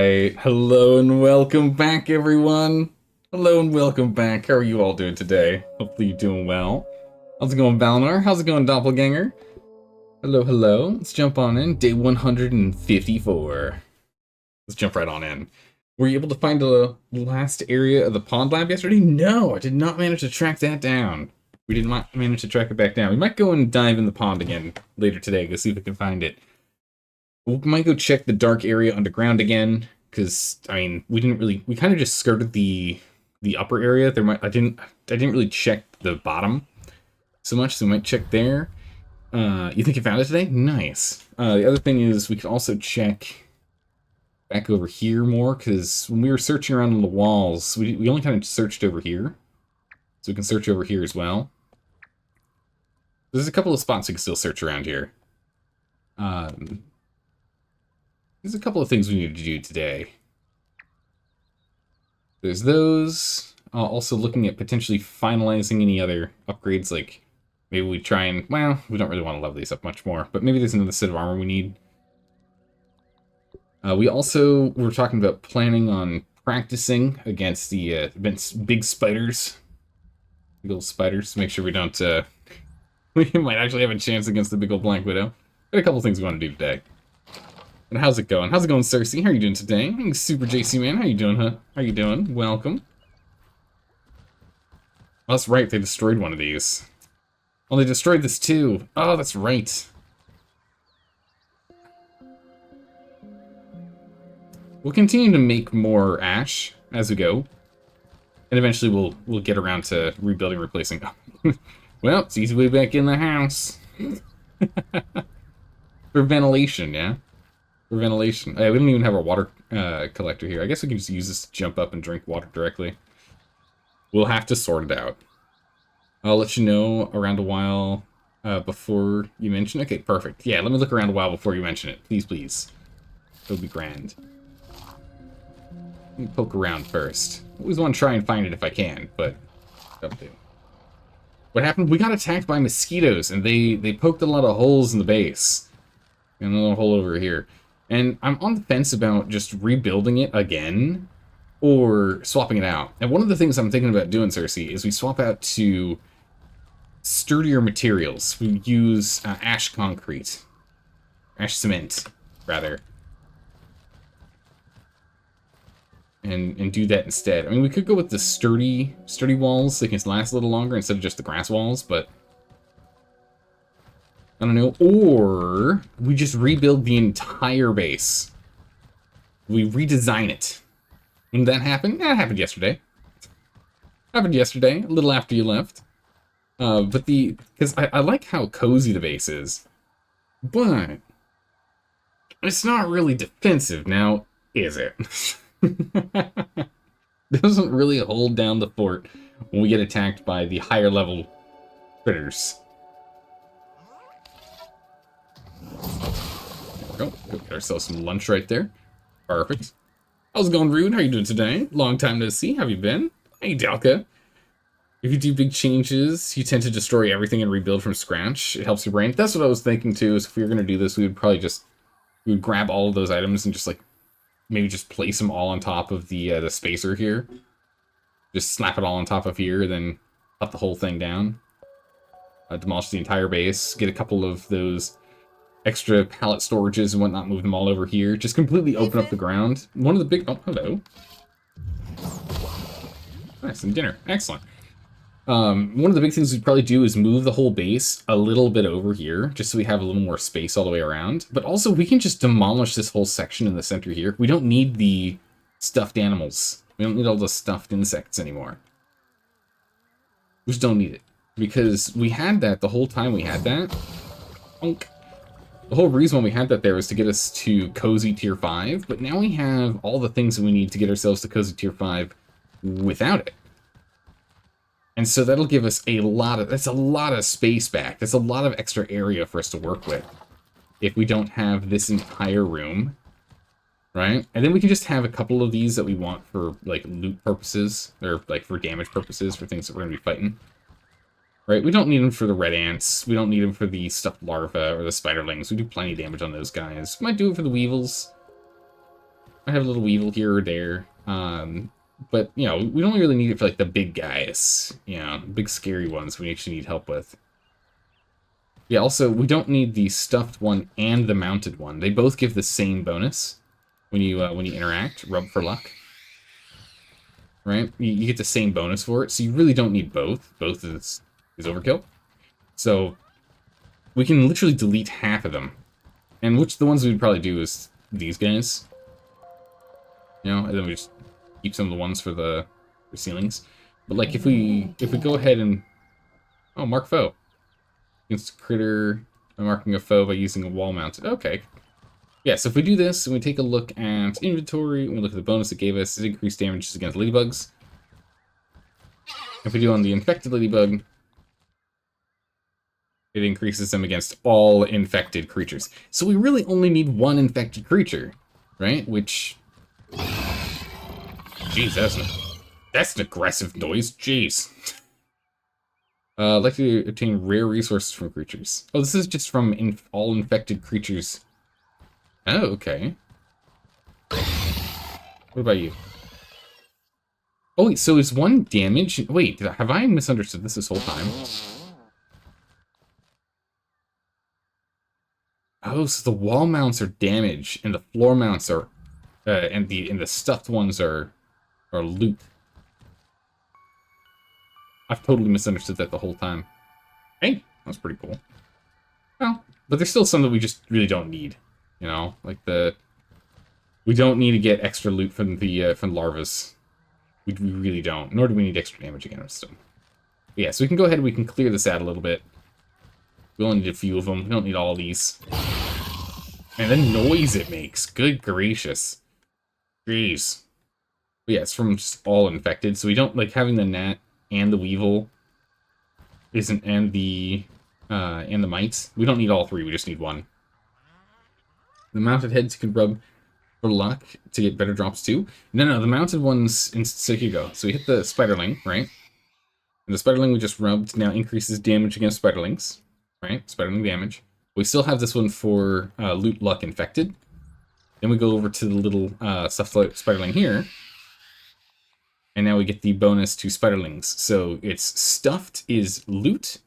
Alright, hello and welcome back everyone. Hello and welcome back. How are you all doing today? Hopefully you're doing well. How's it going, Balnor? How's it going, Doppelganger? Hello, hello. Let's jump on in. Day 154. Let's jump right on in. Were you able to find the last area of the pond lab yesterday? No, I did not manage to track that down. We did not manage to track it back down. We might go and dive in the pond again later today, go see if we can find it. We might go check the dark area underground again, because I mean we kind of just skirted the upper area. I didn't really check the bottom so much, so we might check there. You think you found it today? Nice. The other thing is we could also check back over here more, because when we were searching around on the walls, we only kind of searched over here, so we can search over here as well. There's a couple of spots we can still search around here. There's a couple of things we need to do today. There's those. Also looking at potentially finalizing any other upgrades, like maybe we try and, well, we don't really want to level these up much more, but maybe there's another set of armor we need. We were talking about planning on practicing against the big spiders. Big old spiders, to make sure we don't, we might actually have a chance against the big old Black Widow. Got a couple things we want to do today. And how's it going? How's it going, Cersei? How are you doing today? Super JC Man, how you doing, huh? How you doing? Welcome. Oh, that's right, they destroyed one of these. Oh, they destroyed this too. Oh, that's right. We'll continue to make more ash as we go. And eventually we'll get around to rebuilding, replacing. Well, it's easy way back in the house. For ventilation, yeah? For ventilation. We don't even have our water collector here. I guess we can just use this to jump up and drink water directly. We'll have to sort it out. I'll let you know around a while before you mention it. Okay, perfect. Yeah, let me look around a while before you mention it. Please, please. That would be grand. Let me poke around first. Always want to try and find it if I can, but that'll do. What happened? We got attacked by mosquitoes, and they poked a lot of holes in the base. And a little hole over here. And I'm on the fence about just rebuilding it again, or swapping it out. And one of the things I'm thinking about doing, Cersei, is we swap out to sturdier materials. We use ash concrete. Ash cement, rather. And do that instead. I mean, we could go with the sturdy walls. They can last a little longer instead of just the grass walls, but I don't know. Or we just rebuild the entire base. We redesign it. When did that happen? That happened yesterday. Happened yesterday, a little after you left. Because I like how cozy the base is, but it's not really defensive now, is it? Doesn't really hold down the fort when we get attacked by the higher level critters. Go get ourselves some lunch right there. Perfect. How's it going, Rude? How you doing today? Long time no see. How have you been? Hey, Dalka. If you do big changes, you tend to destroy everything and rebuild from scratch. It helps your brain. That's what I was thinking too, is if we were going to do this, we would grab all of those items and just like, maybe just place them all on top of the spacer here. Just slap it all on top of here, then cut the whole thing down. Demolish the entire base. Get a couple of those extra pallet storages and whatnot, move them all over here. Just completely open up the ground. One of the big... Oh, hello. Nice, some dinner. Excellent. One of the big things we'd probably do is move the whole base a little bit over here, just so we have a little more space all the way around. But also, we can just demolish this whole section in the center here. We don't need the stuffed animals. We don't need all the stuffed insects anymore. We just don't need it. Because we had that the whole time we had that. Bonk. The whole reason why we had that there was to get us to Cozy Tier 5, but now we have all the things that we need to get ourselves to Cozy Tier 5 without it. And so that'll give us that's a lot of space back. That's a lot of extra area for us to work with. If we don't have this entire room, right? And then we can just have a couple of these that we want for like loot purposes, or like for damage purposes, for things that we're going to be fighting. Right, we don't need them for the red ants. We don't need them for the stuffed larvae or the spiderlings. We do plenty of damage on those guys. Might do it for the weevils. I have a little weevil here or there. But, you know, we don't really need it for, like, the big guys. You know, big scary ones we actually need help with. Yeah, also, we don't need the stuffed one and the mounted one. They both give the same bonus when you interact. Rub for luck. Right? You get the same bonus for it, so you really don't need both. Both is overkill. So, we can literally delete half of them. And the ones we'd probably do is these guys. You know, and then we just keep some of the ones for ceilings. But, like, if we go ahead and... Oh, mark foe. Against a critter by marking a foe by using a wall mounted. Okay. Yeah, so if we do this, and we take a look at inventory, and we look at the bonus it gave us, it increased damage against ladybugs. If we do on the infected ladybug, it increases them against all infected creatures. So we really only need one infected creature, right? Which... Jeez, that's an aggressive noise. Jeez. I'd like to obtain rare resources from creatures. Oh, this is just from all infected creatures. Oh, okay. What about you? Oh, wait, so is one damage? Wait, have I misunderstood this whole time? Oh, so the wall mounts are damage, and the floor mounts are, and the stuffed ones are loot. I've totally misunderstood that the whole time. Hey, that's pretty cool. Well, but there's still some that we just really don't need. You know, like we don't need to get extra loot from the larvas. We really don't. Nor do we need extra damage against them. But yeah, so we can go ahead and we can clear this out a little bit. We only need a few of them. We don't need all these. And the noise it makes. Good gracious. Jeez. But yeah, it's from just all infected. So we don't like having the gnat and the weevil and the mites. We don't need all three. We just need one. The mounted heads you can rub for luck to get better drops too. No, the mounted ones. So here you go. So we hit the spiderling, right? And the spiderling we just rubbed now increases damage against spiderlings, right? Spiderling damage. We still have this one for loot luck infected. Then we go over to the little stuffed spiderling here. And now we get the bonus to spiderlings. So it's stuffed is loot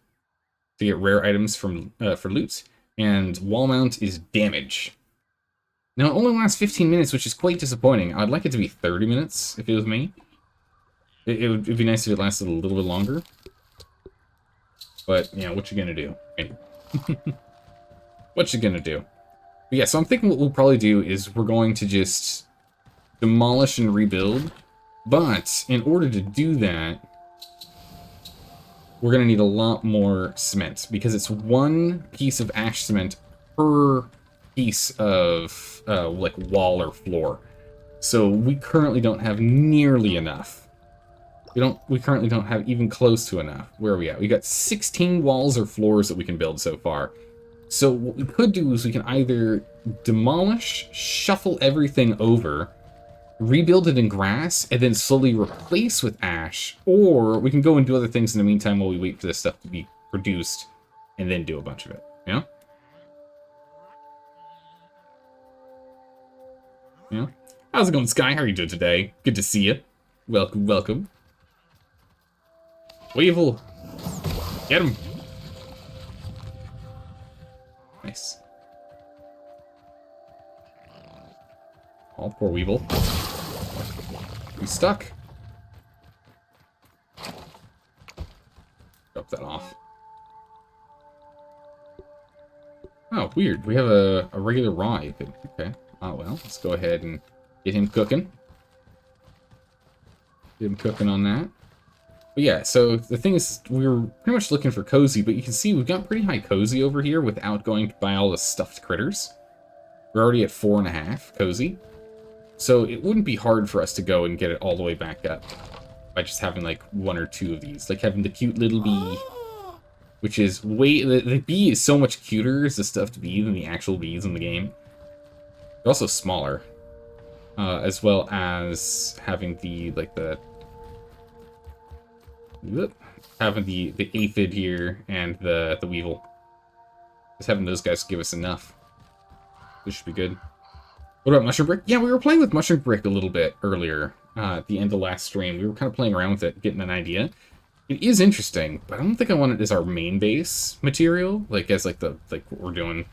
to get rare items from for loot, and wall mount is damage. Now it only lasts 15 minutes, which is quite disappointing. I'd like it to be 30 minutes if it was me. It'd be nice if it lasted a little bit longer. But, you know, what you gonna do? What you gonna do? But yeah, so I'm thinking what we'll probably do is we're going to just demolish and rebuild. But in order to do that, we're going to need a lot more cement, because it's one piece of ash cement per piece of like wall or floor. So we currently don't have nearly enough. We currently don't have even close to enough. Where are we at? We got 16 walls or floors that we can build so far. So what we could do is we can either demolish, shuffle everything over, rebuild it in grass, and then slowly replace with ash, or we can go and do other things in the meantime while we wait for this stuff to be produced, and then do a bunch of it, you know? Yeah. How's it going, Sky? How are you doing today? Good to see you. Welcome, welcome. Weevil! Get him! Nice. Oh, poor Weevil. He's stuck. Drop that off. Oh, weird. We have a regular raw aphid. Okay. Oh, well. Let's go ahead and get him cooking. Get him cooking on that. But yeah, so the thing is, we were pretty much looking for cozy, but you can see we've got pretty high cozy over here without going to buy all the stuffed critters. We're already at 4.5 cozy. So it wouldn't be hard for us to go and get it all the way back up by just having like one or two of these. Like having the cute little bee, which is the bee is so much cuter as the stuffed bee than the actual bees in the game. They're also smaller, as well as having the aphid here and the weevil. Just having those guys give us enough. This should be good. What about mushroom brick? Yeah, we were playing with mushroom brick a little bit earlier at the end of last stream. We were kind of playing around with it, getting an idea. It is interesting, but I don't think I want it as our main base material, like as like what we're doing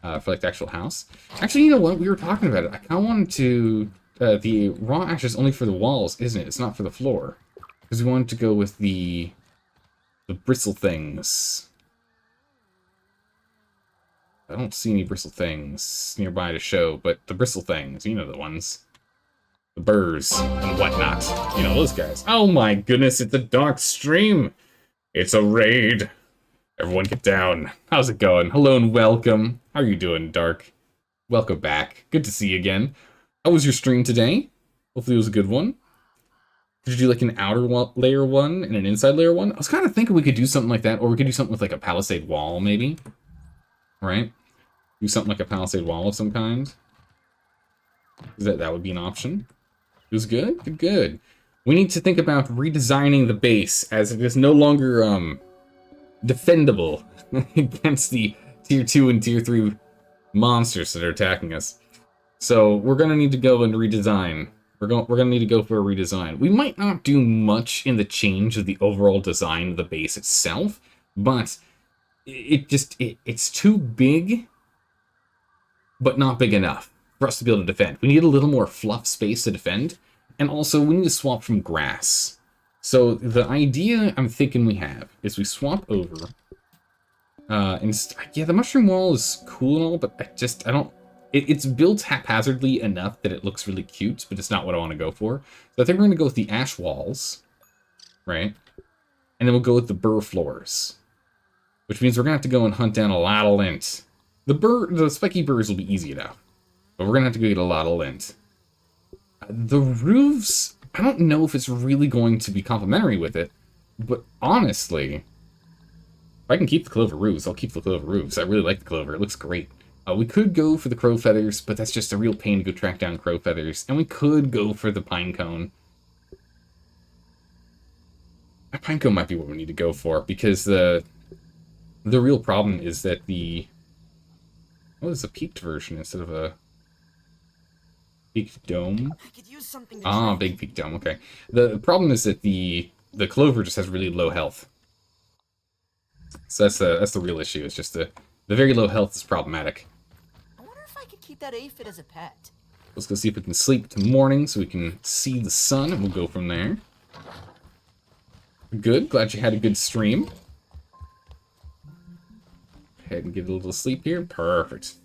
for like the actual house. Actually, you know what? We were talking about it. I kind of wanted to the raw ash is only for the walls, isn't it? It's not for the floor, because we wanted to go with the bristle things. I don't see any bristle things nearby to show, but the bristle things, you know the ones. The burrs and whatnot. You know, those guys. Oh my goodness, it's a dark stream! It's a raid! Everyone get down. How's it going? Hello and welcome. How are you doing, Dark? Welcome back. Good to see you again. How was your stream today? Hopefully it was a good one. Did you do like an outer layer one and an inside layer one? I was kind of thinking we could do something like that, or we could do something with like a palisade wall, maybe. Right? Do something like a palisade wall of some kind. That would be an option. It was good? Good, good. We need to think about redesigning the base as it is no longer defendable against the tier 2 and tier 3 monsters that are attacking us. So we're going to need to go and redesign. We're going to need to go for a redesign. We might not do much in the change of the overall design of the base itself, but it's too big, but not big enough for us to be able to defend. We need a little more fluff space to defend, and also we need to swap from grass. So the idea I'm thinking we have is we swap over, and yeah, the mushroom wall is cool and all, but I don't. It's built haphazardly enough that it looks really cute, but it's not what I want to go for. So I think we're going to go with the ash walls, right? And then we'll go with the burr floors, which means we're going to have to go and hunt down a lot of lint. The spiky burrs will be easy enough, but we're going to have to go get a lot of lint. The roofs, I don't know if it's really going to be complementary with it, but honestly, if I can keep the clover roofs, I'll keep the clover roofs. I really like the clover. It looks great. We could go for the crow feathers, but that's just a real pain to go track down crow feathers. And we could go for the pine cone. A pine cone might be what we need to go for, because the real problem is that what is a peaked version instead of a peaked dome? I could use something to Ah, big peaked dome, okay. The problem is that the clover just has really low health. So that's the real issue. It's just the very low health is problematic. I wonder if I could keep that aphid as a pet. Let's go see if we can sleep till morning so we can see the sun, and we'll go from there. Good. Glad you had a good stream. Go ahead and get a little sleep here. Perfect.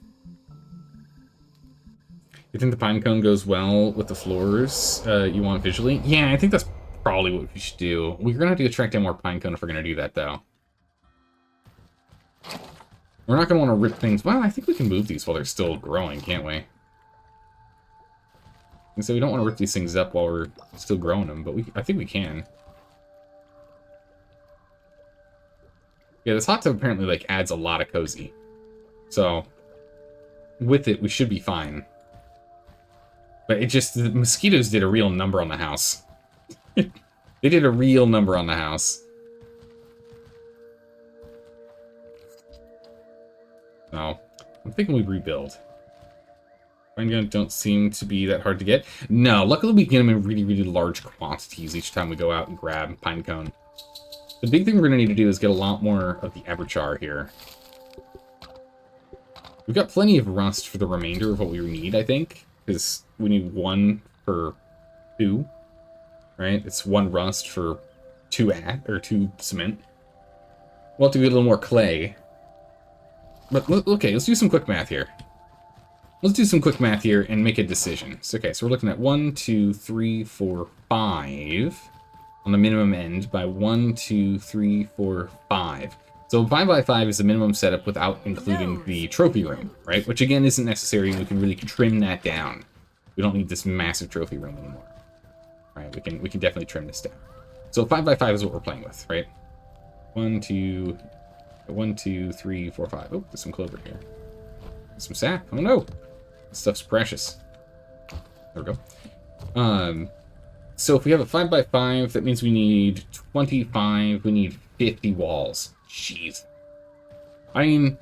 You think the pine cone goes well with the floors you want visually? Yeah, I think that's probably what we should do. We're going to have to go track down more pine cone if we're going to do that, though. We're not going to want to rip things. Well, I think we can move these while they're still growing, can't we? And so we don't want to rip these things up while we're still growing them, but I think we can. Yeah, this hot tub apparently like adds a lot of cozy. So with it, we should be fine. But the mosquitoes did a real number on the house. They did a real number on the house. No, I'm thinking we rebuild. Pine cones don't seem to be that hard to get. No, luckily we get them in really, really large quantities each time we go out and grab pine cone. The big thing we're going to need to do is get a lot more of the aberchar here. We've got plenty of rust for the remainder of what we need, I think, because we need 1 per 2, right? It's 1 rust for 2 cement. We'll have to get a little more clay. But, okay, let's do some quick math here. Let's do some quick math here and make a decision. So, okay, so we're looking at 1, 2, 3, 4, 5 on the minimum end by 1, 2, 3, 4, 5. So 5x5 is the minimum setup without including the trophy room, right? Which again isn't necessary. We can really trim that down. We don't need this massive trophy room anymore. All right, we can definitely trim this down. So 5x5 is what we're playing with, right? 1, 2, 3, 4, 5. Oh, there's some clover here. Some sap. Oh no, this stuff's precious. There we go. So if we have a 5x5, that means we need 25. We need 50 walls. Jeez. I mean,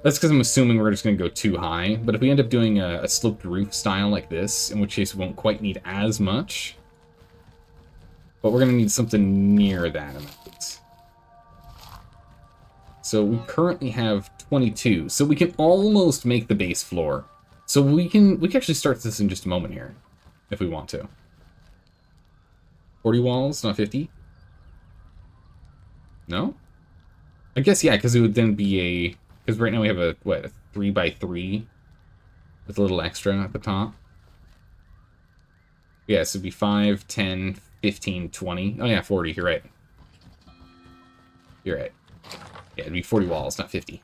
That's because I'm assuming we're just going to go too high. But if we end up doing a sloped roof style like this, in which case we won't quite need as much. But we're going to need something near that amount. So we currently have 22. So we can almost make the base floor. So we can actually start this in just a moment here, if we want to. 40 walls, not 50? No? I guess, yeah, because it would then be a... Because right now we have a, what, a 3x3 with a little extra at the top. Yeah, so it'd be 5, 10, 15, 20. Oh yeah, 40, you're right. You're right. Yeah, it'd be 40 walls, not 50.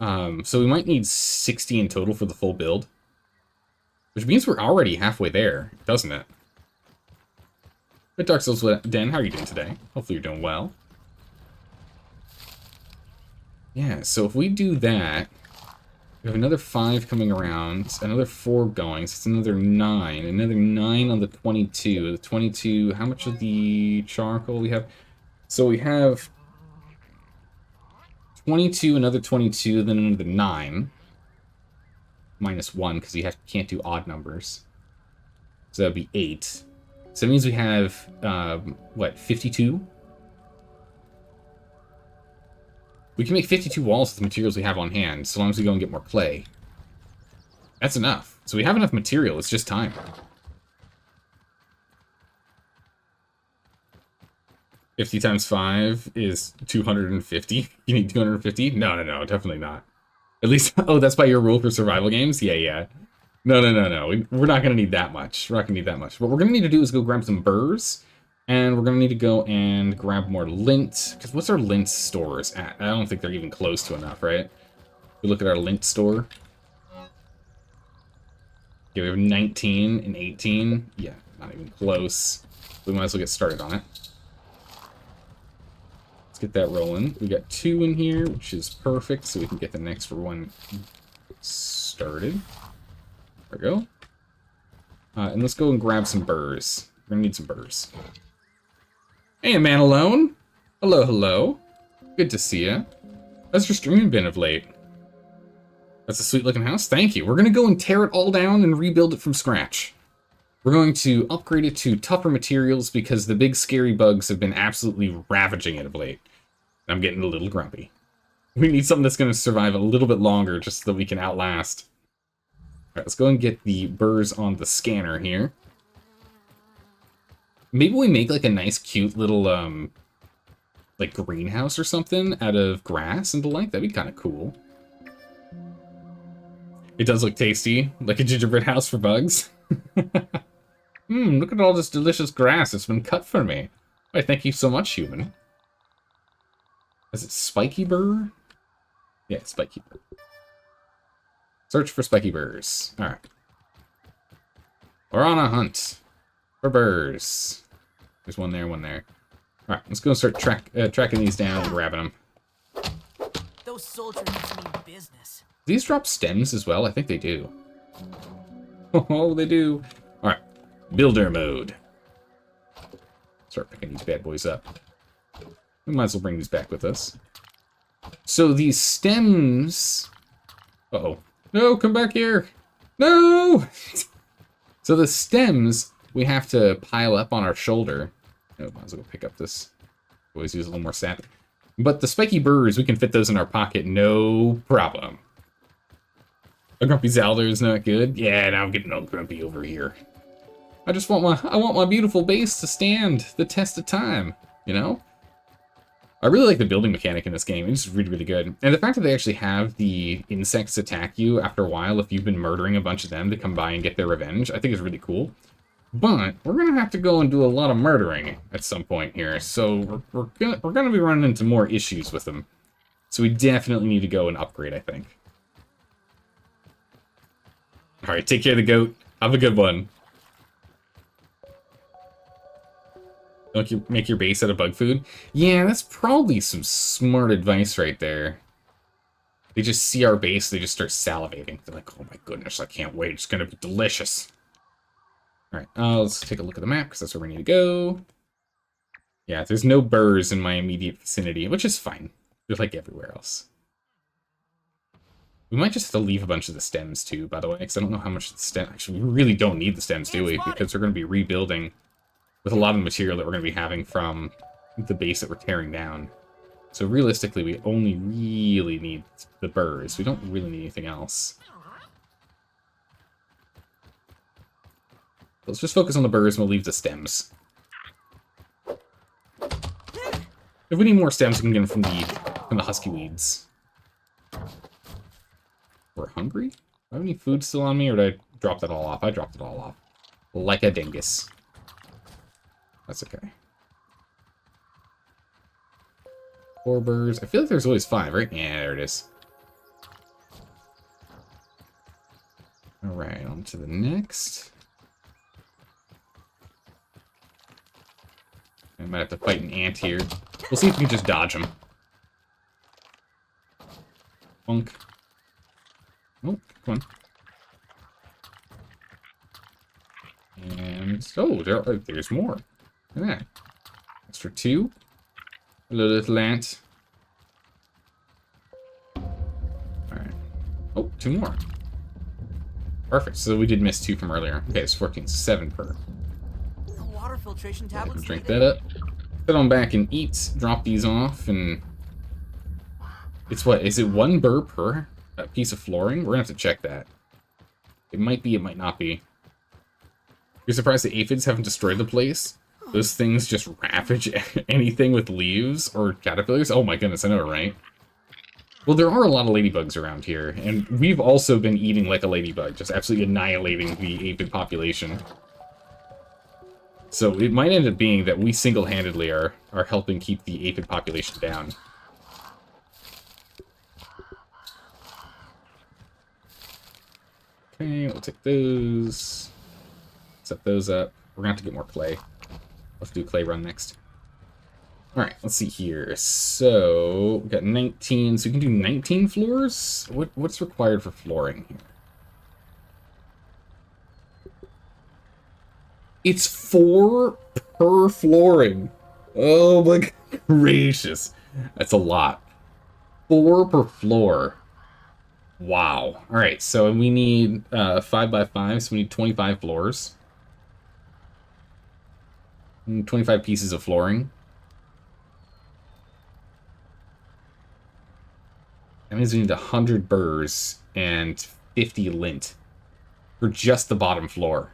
So we might need 60 in total for the full build. Which means we're already halfway there, doesn't it? But Dark Souls Den, how are you doing today? Hopefully you're doing well. Yeah, so if we do that, we have another 5 coming around, another 4 going, so it's another 9 on the 22. The 22, how much of the charcoal we have? So we have 22, another 22, then another 9. Minus 1, because you can't do odd numbers. So that'd be 8. So that means we have, what, 52? We can make 52 walls with the materials we have on hand, so long as we go and get more clay. That's enough. So we have enough material, it's just time. 50 times 5 is 250. You need 250? No, definitely not. At least, oh, that's by your rule for survival games? Yeah. No. We're not going to need that much. We're not going to need that much. What we're going to need to do is go grab some burrs. And we're going to need to go and grab more lint. Because what's our lint stores at? I don't think they're even close to enough, right? We look at our lint store. Okay, we have 19 and 18. Yeah, not even close. We might as well get started on it. Let's get that rolling. We got 2 in here, which is perfect. So we can get the next one started. There we go. And let's go and grab some burrs. We're going to need some burrs. Hey, man alone. Hello. Good to see ya. How's your streaming been of late? That's a sweet looking house. Thank you. We're going to go and tear it all down and rebuild it from scratch. We're going to upgrade it to tougher materials because the big scary bugs have been absolutely ravaging it of late. I'm getting a little grumpy. We need something that's going to survive a little bit longer just so that we can outlast. All right, let's go and get the burrs on the scanner here. Maybe we make like a nice cute little like greenhouse or something out of grass and the like. That'd be kind of cool. It does look tasty, like a gingerbread house for bugs. Look at all this delicious grass that's been cut for me. Why, thank you so much, human. Is it spiky burr? Yeah, spiky burr. Search for spiky burrs. Alright. We're on a hunt for burrs. There's one there, one there. Alright, let's go and start tracking these down and grabbing them. Those soldiers just mean business. These drop stems as well? I think they do. Oh, they do. Alright, builder mode. Start picking these bad boys up. We might as well bring these back with us. So these stems... Uh-oh. No, come back here! No! So the stems we have to pile up on our shoulder. Oh, might as well pick up this. Always use a little more sap. But the spiky burrs, we can fit those in our pocket, no problem. A grumpy Zalder is not good. Yeah, now I'm getting all grumpy over here. I want my beautiful base to stand the test of time, you know? I really like the building mechanic in this game. It's really, really good. And the fact that they actually have the insects attack you after a while if you've been murdering a bunch of them to come by and get their revenge, I think is really cool. But we're gonna have to go and do a lot of murdering at some point here, so we're gonna be running into more issues with them. So we definitely need to go and upgrade, I think. All right, take care of the goat. Have a good one. Don't you make your base out of bug food? Yeah, that's probably some smart advice right there. They just see our base, they just start salivating. They're like, oh my goodness, I can't wait. It's gonna be delicious. All right, let's take a look at the map because that's where we need to go. Yeah, there's no burrs in my immediate vicinity, which is fine. Just like everywhere else. We might just have to leave a bunch of the stems too, by the way, because I don't know how much the stem... Actually, we really don't need the stems, do we? Because we're going to be rebuilding with a lot of material that we're going to be having from the base that we're tearing down. So realistically, we only really need the burrs. We don't really need anything else. Let's just focus on the burrs and we'll leave the stems. If we need more stems, we can get them from the husky weeds. We're hungry? Do I have any food still on me, or did I drop that all off? I dropped it all off. Like a dingus. That's okay. 4 burrs. I feel like there's always 5, right? Yeah, there it is. Alright, on to the next. I might have to fight an ant here. We'll see if we can just dodge him. Bonk. Oh, come on. And, oh, there's more. Look at that. Extra 2. Hello, little ant. Alright. Oh, 2 more. Perfect, so we did miss 2 from earlier. Okay, it's 14, 7 per. The water filtration tablets. Drink that up. Sit on back and eat. Drop these off, and... It's what? Is it 1 burr per piece of flooring? We're gonna have to check that. It might be, it might not be. You're surprised the aphids haven't destroyed the place? Those things just ravage anything with leaves or caterpillars? Oh my goodness, I know, right? Well, there are a lot of ladybugs around here, and we've also been eating like a ladybug, just absolutely annihilating the aphid population. So it might end up being that we single-handedly are helping keep the aphid population down. Okay, we'll take those. Set those up. We're gonna have to get more clay. Let's do a clay run next. Alright, let's see here. So, we got 19, so we can do 19 floors? What's required for flooring here? It's 4 per flooring. Oh my gracious. That's a lot. 4 per floor. Wow. Alright, so we need 5 by 5, so we need 25 floors. 25 pieces of flooring. That means we need 100 burrs and 50 lint for just the bottom floor.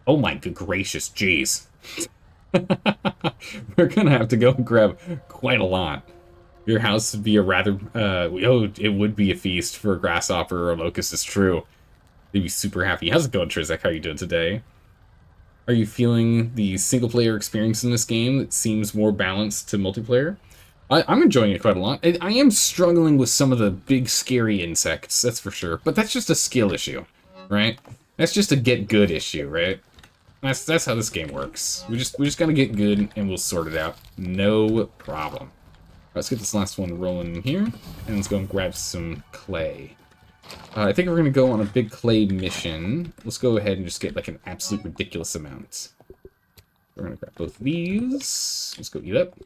Oh my good gracious, jeez. We're gonna have to go and grab quite a lot. Your house would be a rather, oh, it would be a feast for a grasshopper or a locust, is true. They'd be super happy. How's it going, Trizek? How you doing today? Are you feeling the single-player experience in this game that seems more balanced to multiplayer? I'm enjoying it quite a lot. I am struggling with some of the big, scary insects, that's for sure. But that's just a skill issue, right? That's just a get good issue, right? That's how this game works. We just gotta get good, and we'll sort it out. No problem. Let's get this last one rolling in here, and let's go and grab some clay. I think we're going to go on a big clay mission. Let's go ahead and just get like an absolute ridiculous amount. We're going to grab both of these. Let's go eat up.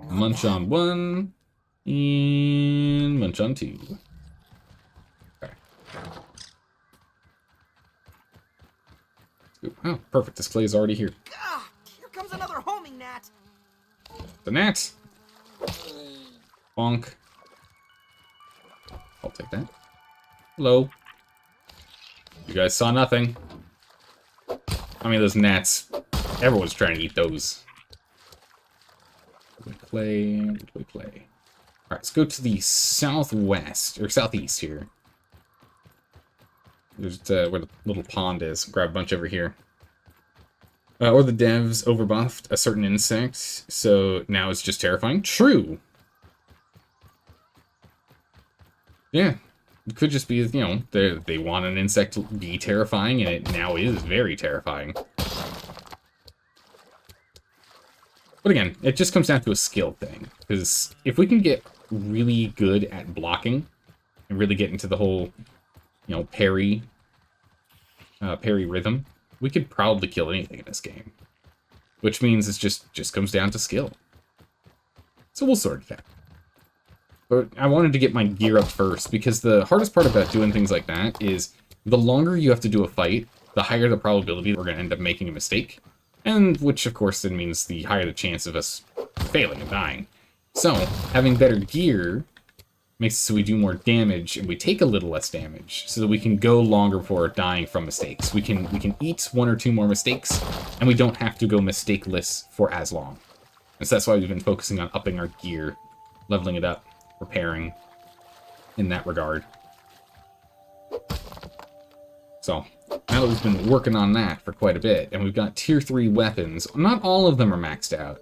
Munch on 1. And munch on 2. Okay. Oh, perfect. This clay is already here. Ah, here comes another homing gnat. The gnat. Bonk. I'll take that. Hello. You guys saw nothing. I mean, those gnats. Everyone's trying to eat those. Clay. Clay. Alright, let's go to the southwest, or southeast here. There's where the little pond is. Grab a bunch over here. Or the devs overbuffed a certain insect, so now it's just terrifying. True! Yeah, it could just be, you know, they want an insect to be terrifying, and it now is very terrifying. But again, it just comes down to a skill thing, because if we can get really good at blocking, and really get into the whole, you know, parry rhythm, we could probably kill anything in this game. Which means it just comes down to skill. So we'll sort it out. But I wanted to get my gear up first, because the hardest part about doing things like that is the longer you have to do a fight, the higher the probability that we're going to end up making a mistake. And which, of course, then means the higher the chance of us failing and dying. So, having better gear makes it so we do more damage, and we take a little less damage, so that we can go longer before dying from mistakes. We can eat 1 or 2 more mistakes, and we don't have to go mistakeless for as long. And so that's why we've been focusing on upping our gear, leveling it up, repairing in that regard. So, now that we've been working on that for quite a bit, and we've got tier 3 weapons, not all of them are maxed out,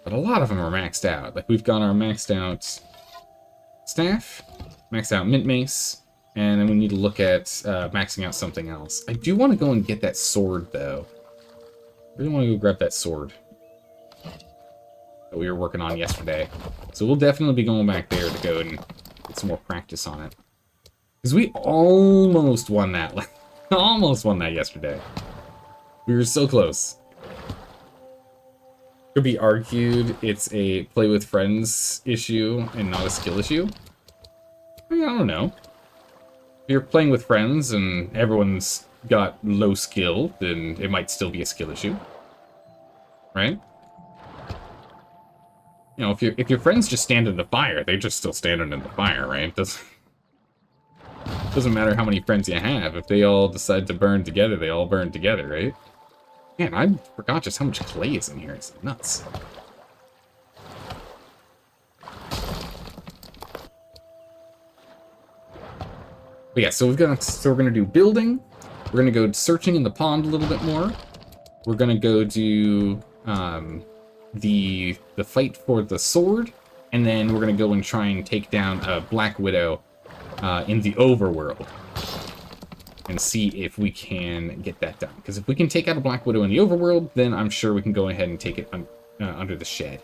but a lot of them are maxed out. Like, we've got our maxed out staff, maxed out mint mace, and then we need to look at maxing out something else. I do want to go and get that sword, though. I really want to go grab that sword that we were working on yesterday. So we'll definitely be going back there to go and get some more practice on it. Because we almost won that. Almost won that yesterday. We were so close. Could be argued it's a play with friends issue and not a skill issue. I mean, I don't know. If you're playing with friends and everyone's got low skill, then it might still be a skill issue. Right? You know, if your friends just stand in the fire, they're just still standing in the fire, right? Doesn't matter how many friends you have. If they all decide to burn together, they all burn together, right? Man, I forgot just how much clay is in here. It's nuts. But yeah, so we're gonna do building. We're gonna go searching in the pond a little bit more. We're gonna go do the fight for the sword, and then we're gonna go and try and take down a Black Widow in the overworld, and see if we can get that done. Because if we can take out a Black Widow in the overworld, then I'm sure we can go ahead and take it under the shed.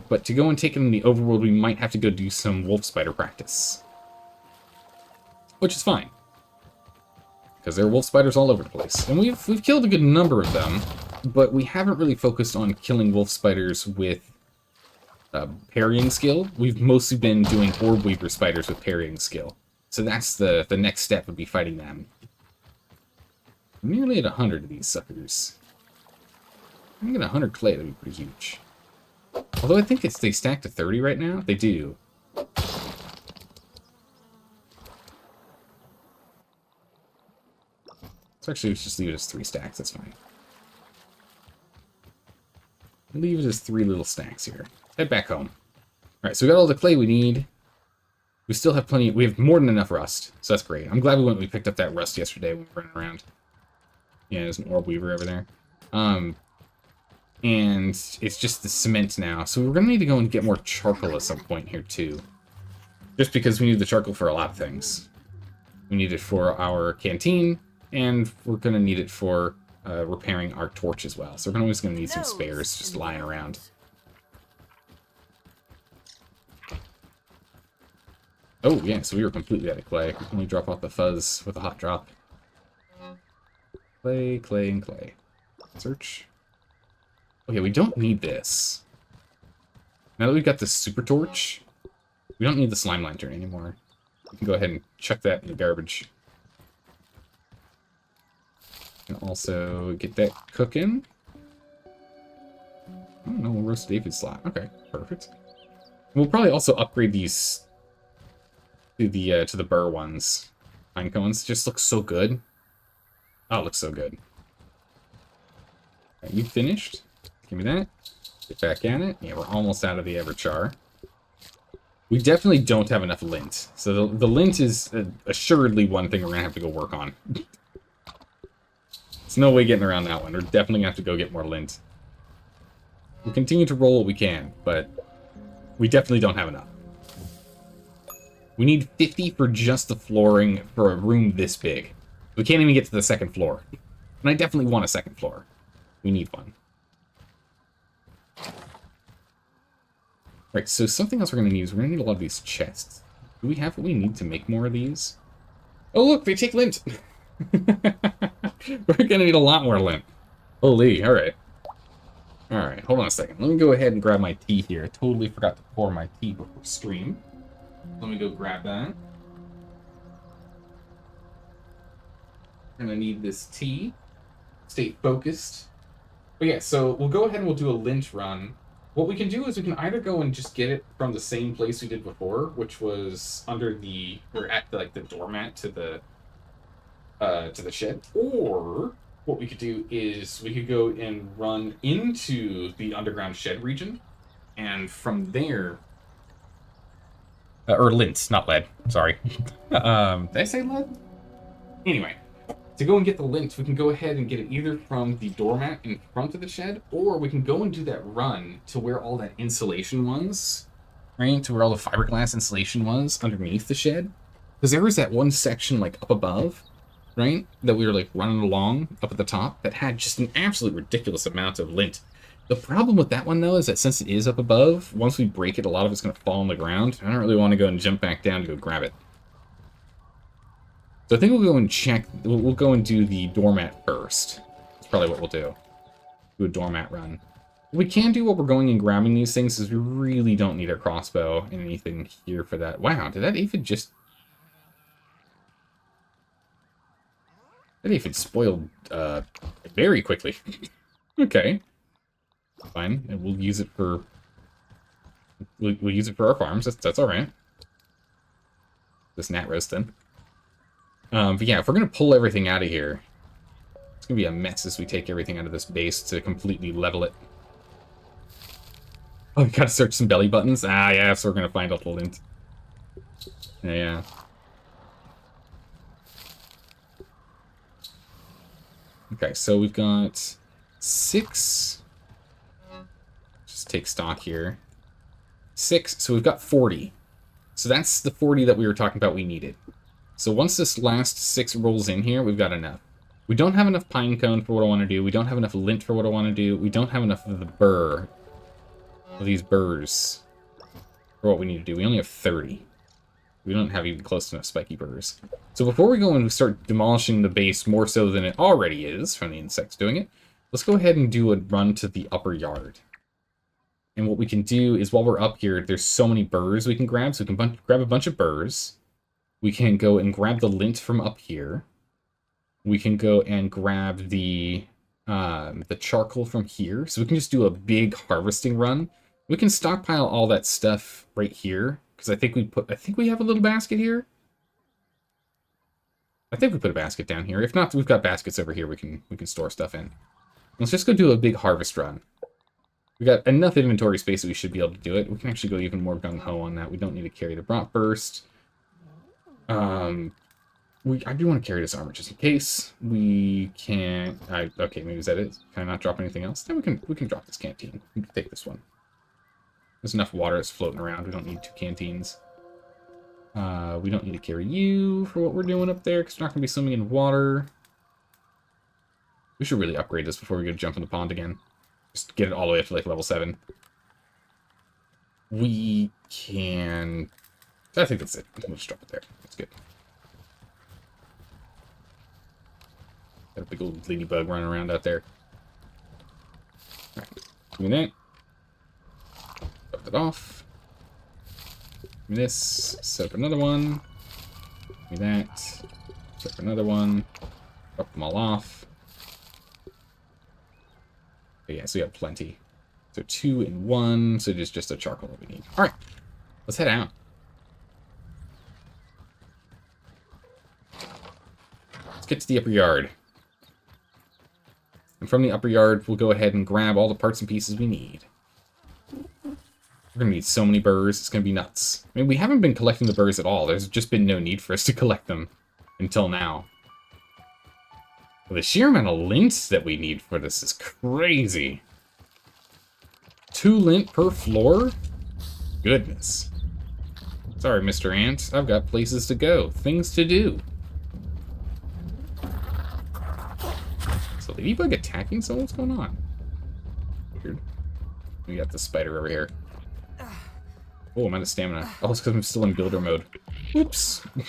But to go and take it in the overworld, we might have to go do some wolf spider practice, which is fine, because there are wolf spiders all over the place, and we've killed a good number of them, but we haven't really focused on killing wolf spiders with parrying skill. We've mostly been doing orb weaver spiders with parrying skill, so that's the next step would be fighting them. I'm nearly at 100 of these suckers. I can get 100 clay, that'd be pretty huge. Although I think they stack to 30 right now. They do. So actually, let's just leave it as 3 stacks. That's fine. Leave it as 3 little stacks here. Head back home. Alright, so we got all the clay we need. We still have plenty. We have more than enough rust. So that's great. I'm glad we picked up that rust yesterday when we were running around. Yeah, there's an orb weaver over there. And it's just the cement now. So we're going to need to go and get more charcoal at some point here, too. Just because we need the charcoal for a lot of things. We need it for our canteen, and we're going to need it for repairing our torch as well. So we're always going to need some spares just lying around. Oh, yeah, so we were completely out of clay. We can only drop off the fuzz with a hot drop. Clay, clay, and clay. Search. Okay, we don't need this. Now that we've got the super torch, we don't need the slime lantern anymore. We can go ahead and chuck that in the garbage. And also get that cooking. I don't know, we'll roast David slot. Okay, perfect. We'll probably also upgrade these to the burr ones. Pine cones just look so good. Oh, it looks so good. Alright, you finished? Give me that. Get back at it. Yeah, we're almost out of the Everchar. We definitely don't have enough lint. So the lint is assuredly one thing we're going to have to go work on. There's no way getting around that one. We're definitely going to have to go get more lint. We'll continue to roll what we can, but we definitely don't have enough. We need 50 for just the flooring for a room this big. We can't even get to the second floor. And I definitely want a second floor. We need one. Right, so something else we're going to need is we're going to need a lot of these chests. Do we have what we need to make more of these? Oh, look, they take lint! We're going to need a lot more lint. Holy, alright. Alright, hold on a second. Let me go ahead and grab my tea here. I totally forgot to pour my tea before stream. Let me go grab that. And I need this tea. Stay focused. But yeah, so we'll go ahead and we'll do a lint run. What we can do is we can either go and just get it from the same place we did before, which was under the, or at the, like the doormat to the shed, or what we could do is we could go and run into the underground shed region, and from there, or lint, not lead. Sorry. Did I say lead? Anyway. To go and get the lint, we can go ahead and get it either from the doormat in front of the shed, or we can go and do that run to where all that insulation was, right? To where all the fiberglass insulation was underneath the shed. Because there was that one section, like, up above, right? That we were, like, running along up at the top that had just an absolute ridiculous amount of lint. The problem with that one, though, is that since it is up above, once we break it, a lot of it's going to fall on the ground. I don't really want to go and jump back down to go grab it. So I think we'll go and check, we'll go and do the doormat first. That's probably what we'll do. Do a doormat run. What we can do while we're going and grabbing these things is we really don't need a crossbow and anything here for that. Wow, did that aphid just... That aphid spoiled very quickly. Okay. Fine, and we'll use it for... We'll use it for our farms, that's alright. This gnat roast then. But yeah, if we're going to pull everything out of here, it's going to be a mess as we take everything out of this base to completely level it. Oh, we got to search some belly buttons? Ah, yeah, so we're going to find out the lint. Yeah. Okay, so we've got 6. Just take stock here. 6, so we've got 40. So that's the 40 that we were talking about we needed. So once this last 6 rolls in here, we've got enough. We don't have enough pine cone for what I want to do. We don't have enough lint for what I want to do. We don't have enough of the burr. Of these burrs. For what we need to do. We only have 30. We don't have even close to enough spiky burrs. So before we go and start demolishing the base more so than it already is, from the insects doing it, let's go ahead and do a run to the upper yard. And what we can do is while we're up here, there's so many burrs we can grab. So we can grab a bunch of burrs. We can go and grab the lint from up here. We can go and grab the charcoal from here. So we can just do a big harvesting run. We can stockpile all that stuff right here because I think we have a little basket here. I think we put a basket down here. If not, we've got baskets over here we can store stuff in. Let's just go do a big harvest run. We got enough inventory space that we should be able to do it. We can actually go even more gung-ho on that. We don't need to carry the Brot Burst. I do want to carry this armor just in case. We can't... okay, maybe is that it? Can I not drop anything else? Then we can drop this canteen. We can take this one. There's enough water that's floating around. We don't need 2 canteens. We don't need to carry you for what we're doing up there, because we're not going to be swimming in water. We should really upgrade this before we go jump in the pond again. Just get it all the way up to, like, level 7. We can... I think that's it. We'll just drop it there. That's good. Got a big old ladybug running around out there. Alright, give me that. Drop it off. Give me this. Set up another one. Give me that. Set up another one. Drop them all off. But yeah, so we have plenty. So 2 and 1. So there's just a charcoal that we need. Alright, let's head out. Get to the upper yard. And from the upper yard, we'll go ahead and grab all the parts and pieces we need. We're going to need so many burrs, it's going to be nuts. I mean, we haven't been collecting the burrs at all. There's just been no need for us to collect them until now. Well, the sheer amount of lint that we need for this is crazy. 2 lint per floor? Goodness. Sorry, Mr. Ant. I've got places to go. Things to do. So ladybug attacking someone? What's going on? Weird. We got the spider over here. Oh, I'm out of stamina. Oh, it's because I'm still in builder mode. Oops. Yeah,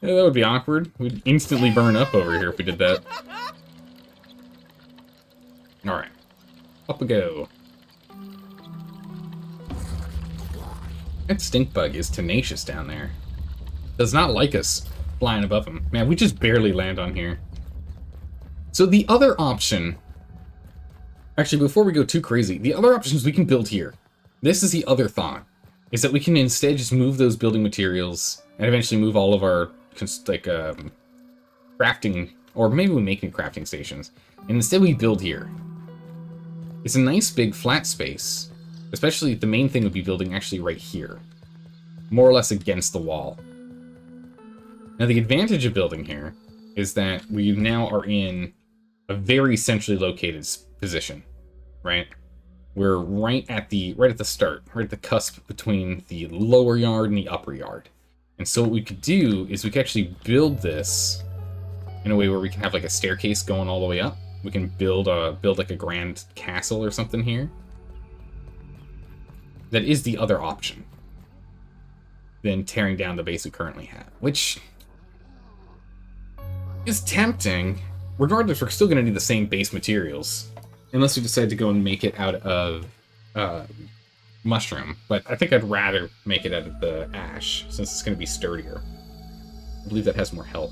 that would be awkward. We'd instantly burn up over here if we did that. Alright. Up we go. That stink bug is tenacious down there. Does not like us flying above him. Man, we just barely land on here. So the other option... Actually, before we go too crazy, the other option is we can build here. This is the other thought. Is that we can instead just move those building materials and eventually move all of our, crafting... Or maybe we make new crafting stations. And instead we build here. It's a nice big flat space. Especially, the main thing would be building actually right here. More or less against the wall. Now, the advantage of building here is that we now are in a very centrally located position, right? We're right at the start, right at the cusp between the lower yard and the upper yard. And so what we could do is we could actually build this in a way where we can have like a staircase going all the way up. We can build like a grand castle or something here. That is the other option than tearing down the base we currently have, which is tempting. Regardless, we're still going to need the same base materials, unless we decide to go and make it out of mushroom. But I think I'd rather make it out of the ash, since it's going to be sturdier. I believe that has more health.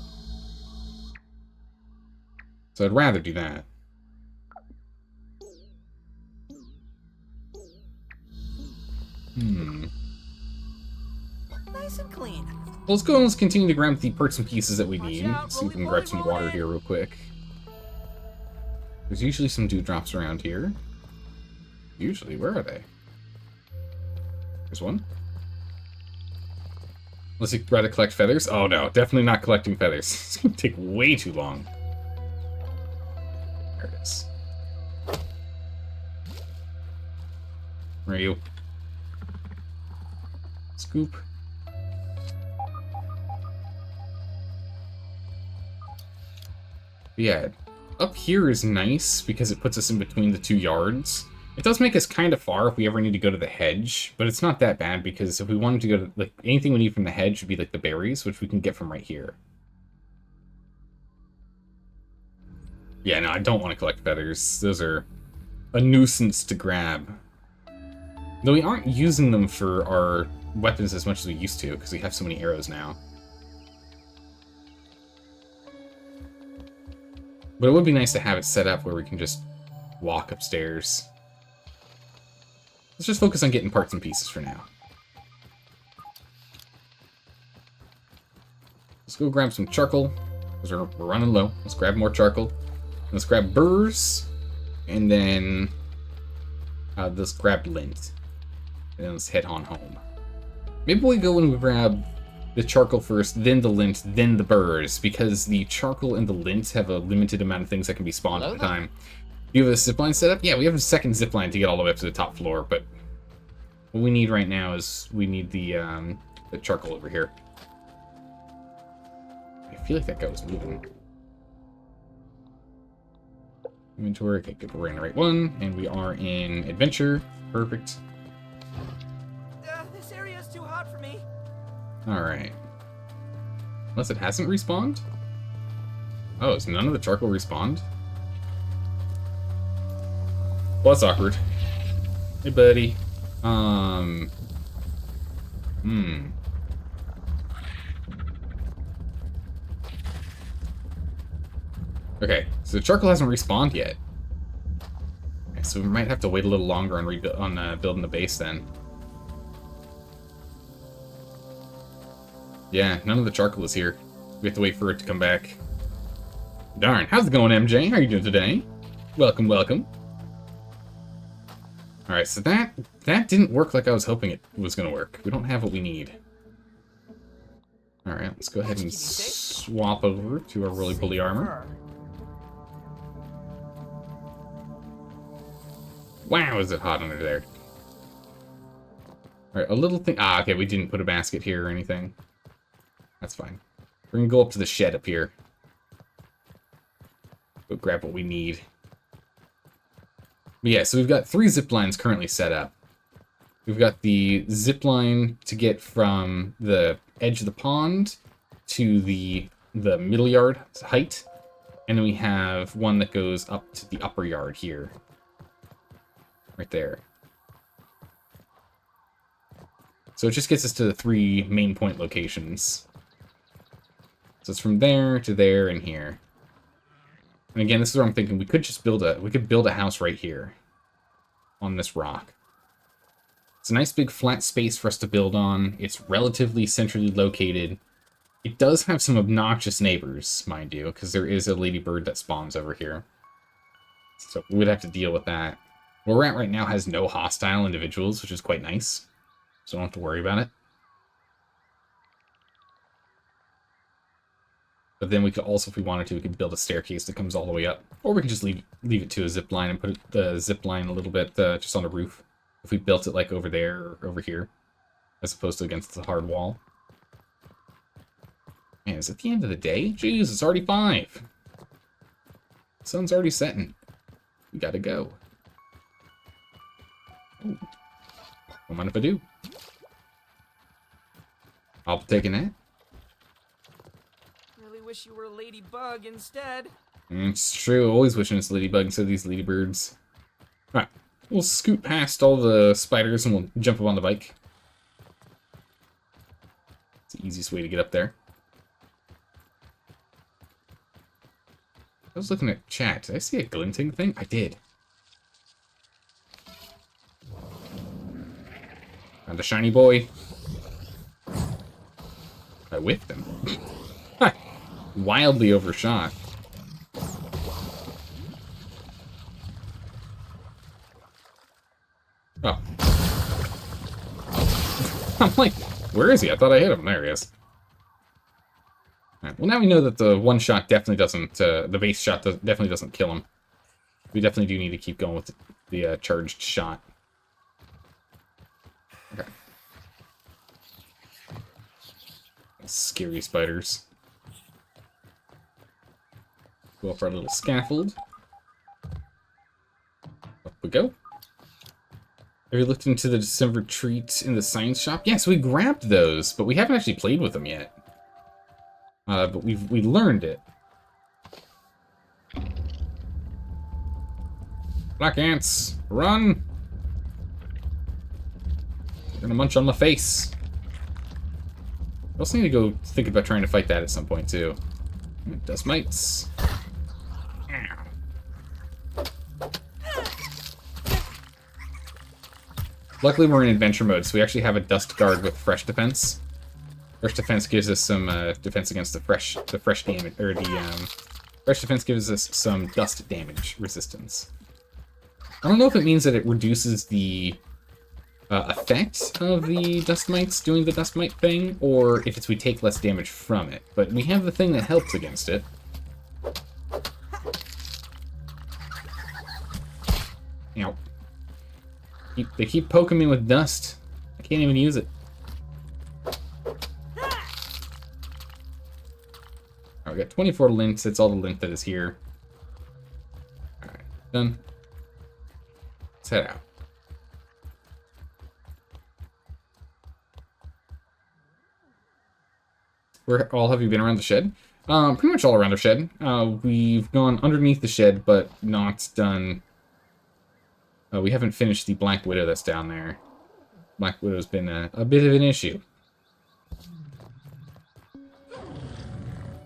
So I'd rather do that. Nice and clean. Well, let's go and let's continue to grab the parts and pieces that we need. Let's see if we can grab some water here real quick. There's usually some dewdrops around here. Usually, where are they? There's one. Let's try to collect feathers. Oh no, definitely not collecting feathers. It's gonna take way too long. There it is. Where are you? Scoop. Yeah, up here is nice because it puts us in between the 2 yards. It does make us kind of far if we ever need to go to the hedge, but it's not that bad because if we wanted to go to, like, anything we need from the hedge would be like the berries, which we can get from right here. Yeah, no, I don't want to collect feathers. Those are a nuisance to grab. Though we aren't using them for our weapons as much as we used to because we have so many arrows now. But it would be nice to have it set up where we can just walk upstairs. Let's just focus on getting parts and pieces for now. Let's go grab some charcoal, because we're running low. Let's grab more charcoal. Let's grab burrs, and then let's grab lint. And then let's head on home. Maybe we go and we grab the charcoal first, then the lint, then the burrs, because the charcoal and the lint have a limited amount of things that can be spawned at a time. Do you have a zipline set up? Yeah, we have a second zipline to get all the way up to the top floor, but what we need right now is we need the charcoal over here. I feel like that guy was moving. Inventory, okay, good, we're in the right one, and we are in adventure. Perfect. This area is too hot for me. Alright. Unless it hasn't respawned? Oh, is none of the charcoal respawned? Well, that's awkward. Hey, buddy. Okay, so the charcoal hasn't respawned yet. Okay, so we might have to wait a little longer on building the base then. Yeah, none of the charcoal is here. We have to wait for it to come back. Darn, how's it going, MJ? How are you doing today? Welcome, welcome. Alright, so that didn't work like I was hoping it was going to work. We don't have what we need. Alright, let's go ahead and swap over to our roly-poly armor. Wow, is it hot under there. Alright, a little thing... Ah, okay, we didn't put a basket here or anything. That's fine. We're gonna go up to the shed up here. Go grab what we need. But yeah, so we've got 3 zip lines currently set up. We've got the zip line to get from the edge of the pond to the middle yard height. And then we have one that goes up to the upper yard here. Right there. So it just gets us to the 3 main point locations. So it's from there to there and here. And again, this is where I'm thinking we could just build a house right here on this rock. It's a nice big flat space for us to build on. It's relatively centrally located. It does have some obnoxious neighbors, mind you, because there is a ladybird that spawns over here. So we would have to deal with that. Where we're at right now has no hostile individuals, which is quite nice. So don't have to worry about it. But then we could also, if we wanted to, we could build a staircase that comes all the way up. Or we can just leave it to a zip line and put the zip line a little bit just on the roof. If we built it like over there or over here, as opposed to against the hard wall. Man, is it the end of the day? Jeez, it's already 5. The sun's already setting. We gotta go. Ooh. Don't mind if I do. I'll be taking that. Really wish you were a ladybug instead. It's true, always wishing it's a ladybug instead of these ladybirds. Alright, we'll scoot past all the spiders and we'll jump up on the bike. It's the easiest way to get up there. I was looking at chat. Did I see a glinting thing? I did. Found a shiny boy. I whiffed him. Wildly overshot. Oh. I'm like, where is he? I thought I hit him. There he is. Right, well, now we know that the one shot definitely doesn't, the base shot definitely doesn't kill him. We definitely do need to keep going with the charged shot. Okay. Scary spiders. Go up our little scaffold. Up we go. Have you looked into the December treat in the science shop? Yes, we grabbed those, but we haven't actually played with them yet. But we learned it. Black ants, run! They're gonna munch on my face. I also need to go think about trying to fight that at some point too. Dust mites. Luckily, we're in adventure mode, so we actually have a dust guard with fresh defense. Fresh defense gives us some defense against the fresh damage, or the fresh defense gives us some dust damage resistance. I don't know if it means that it reduces the effect of the dust mites doing the dust mite thing, or if it's we take less damage from it. But we have the thing that helps against it. Ow. They keep poking me with dust. I can't even use it. Alright, we got 24 lint. That's all the lint that is here. Alright, done. Let's head out. Where all have you been around the shed? Pretty much all around the shed. We've gone underneath the shed, but not done... we haven't finished the Black Widow that's down there. Black Widow's been a bit of an issue.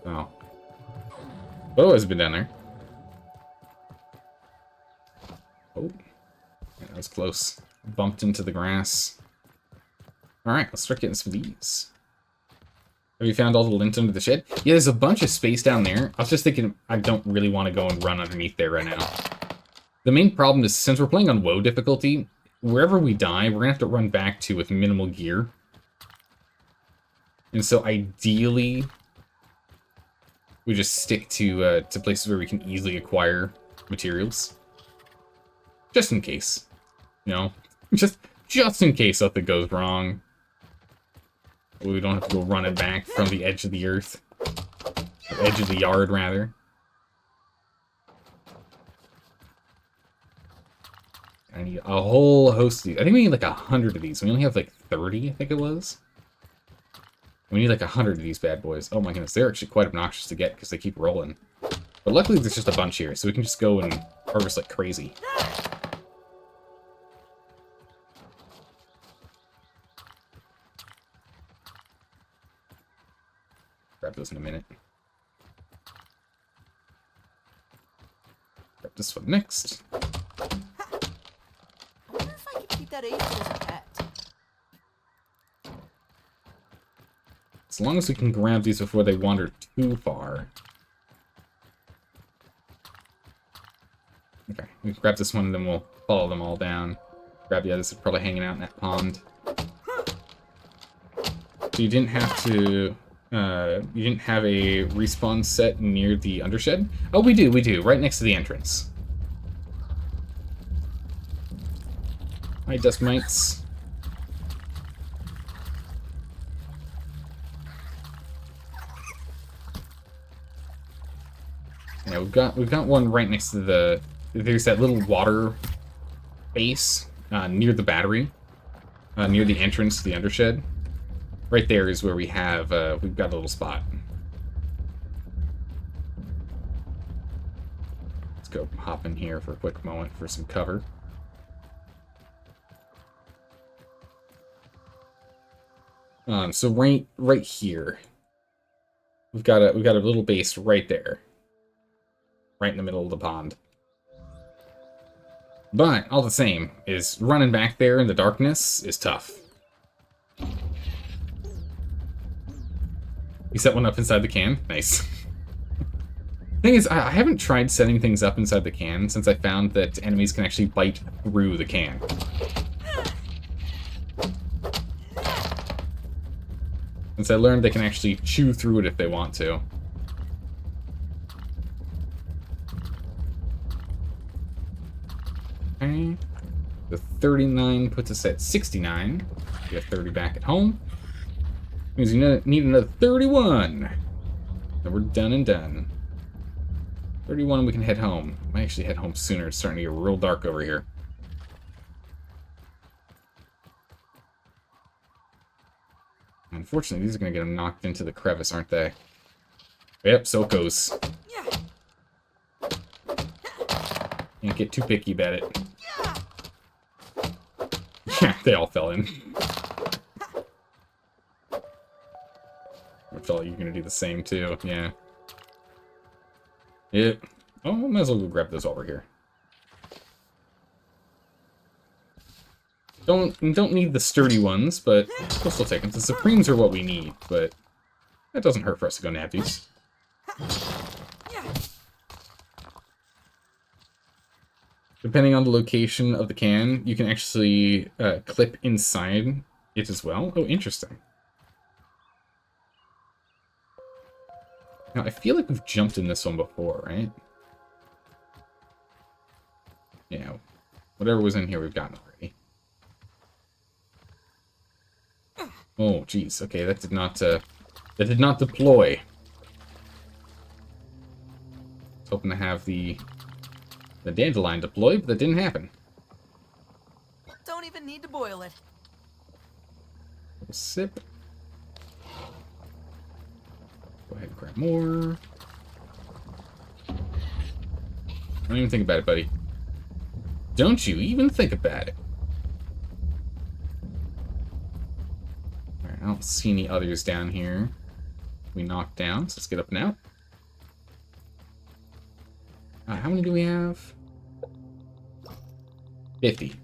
Oh. Widow has been down there. Oh. Yeah, that was close. Bumped into the grass. Alright, let's start getting some of these. Have you found all the lint under the shed? Yeah, there's a bunch of space down there. I was just thinking I don't really want to go and run underneath there right now. The main problem is, since we're playing on WoW difficulty, wherever we die, we're going to have to run back to with minimal gear. And so ideally, we just stick to places where we can easily acquire materials. Just in case. You know? Just in case something goes wrong. We don't have to go running back from the edge of the earth. Or edge of the yard, rather. I need a whole host of these. I think we need like 100 of these. We only have like 30, I think it was. We need like 100 of these bad boys. Oh my goodness, they're actually quite obnoxious to get because they keep rolling. But luckily there's just a bunch here, so we can just go and harvest like crazy. Grab those in a minute. Grab this one next. I wonder if I could keep that aphid as a pet. As long as we can grab these before they wander too far. Okay, we can grab this one and then we'll follow them all down. Grab the others that are probably hanging out in that pond. So you didn't have to, you didn't have a respawn set near the undershed? Oh, we do, right next to the entrance. Hi, dust mites. Yeah, we've got one right next to the. There's that little water base near the battery, near the entrance to the undershed. Right there is where we have we've got a little spot. Let's go hop in here for a quick moment for some cover. So right here, we've got a little base right there. Right in the middle of the pond. But, all the same, is running back there in the darkness is tough. You set one up inside the can? Nice. Thing is, I haven't tried setting things up inside the can since I found that enemies can actually bite through the can. Since I learned they can actually chew through it if they want to. Okay, the 39 puts us at 69. We have 30 back at home. Means we need another 31. And we're done and done. 31, we can head home. Might actually head home sooner. It's starting to get real dark over here. Unfortunately, these are going to get them knocked into the crevice, aren't they? Yep, so it goes. Can't get too picky about it. Yeah, they all fell in. Which all you're gonna do the same too, yeah. Yep. Oh, might as well go grab those over here. Don't need the sturdy ones, but we'll still take them. The Supremes are what we need, but that doesn't hurt for us to go nab these. Depending on the location of the can, you can actually clip inside it as well. Oh, interesting. Now, I feel like we've jumped in this one before, right? Yeah, whatever was in here, we've gotten already. Oh, geez. Okay, that did not deploy. I was hoping to have the dandelion deploy, but that didn't happen. Don't even need to boil it. Little sip. Go ahead and grab more. Don't even think about it, buddy. Don't you even think about it. Alright, I don't see any others down here. We knocked down, so let's get up and out. How many do we have? 50.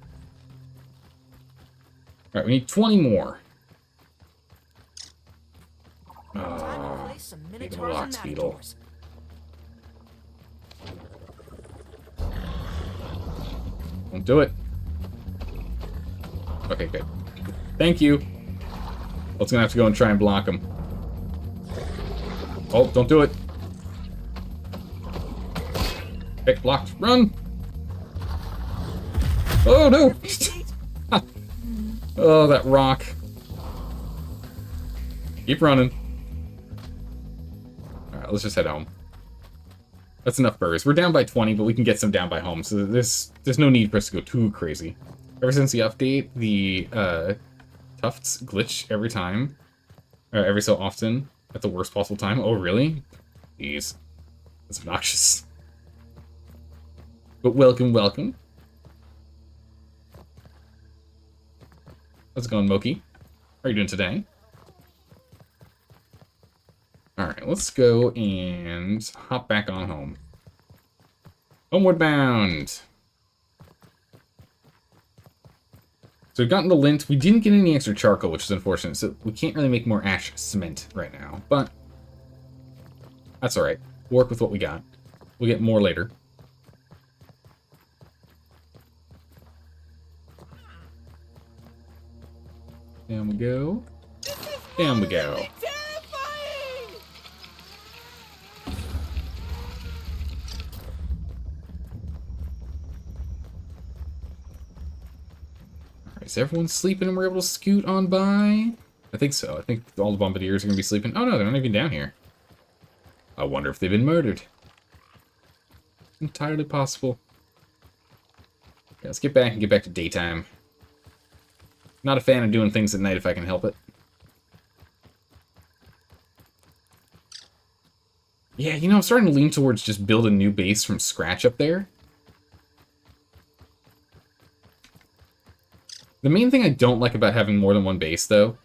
Alright, we need 20 more. Oh, big rocks beetle. Don't do it. Okay, good. Thank you. I was gonna have to go and try and block him. Oh, don't do it. Okay, blocked. Run! Oh, no! Oh, that rock. Keep running. Alright, let's just head home. That's enough burrs. We're down by 20, but we can get some down by home, so there's no need for us to go too crazy. Ever since the update, the tufts glitch every time. Every so often, at the worst possible time. Oh, really? Jeez. That's obnoxious. But welcome, welcome. How's it going, Moki? How are you doing today? Alright, let's go and hop back on home. Homeward bound! So we've gotten the lint. We didn't get any extra charcoal, which is unfortunate, so we can't really make more ash cement right now. But that's alright. Work with what we got. We'll get more later. Down we go. Down we go. Is everyone sleeping and we're able to scoot on by? I think so. I think all the bombardiers are going to be sleeping. Oh no, they're not even down here. I wonder if they've been murdered. Entirely possible. Yeah, let's get back and get back to daytime. Not a fan of doing things at night if I can help it. Yeah, you know, I'm starting to lean towards just build a new base from scratch up there. The main thing I don't like about having more than one base, though,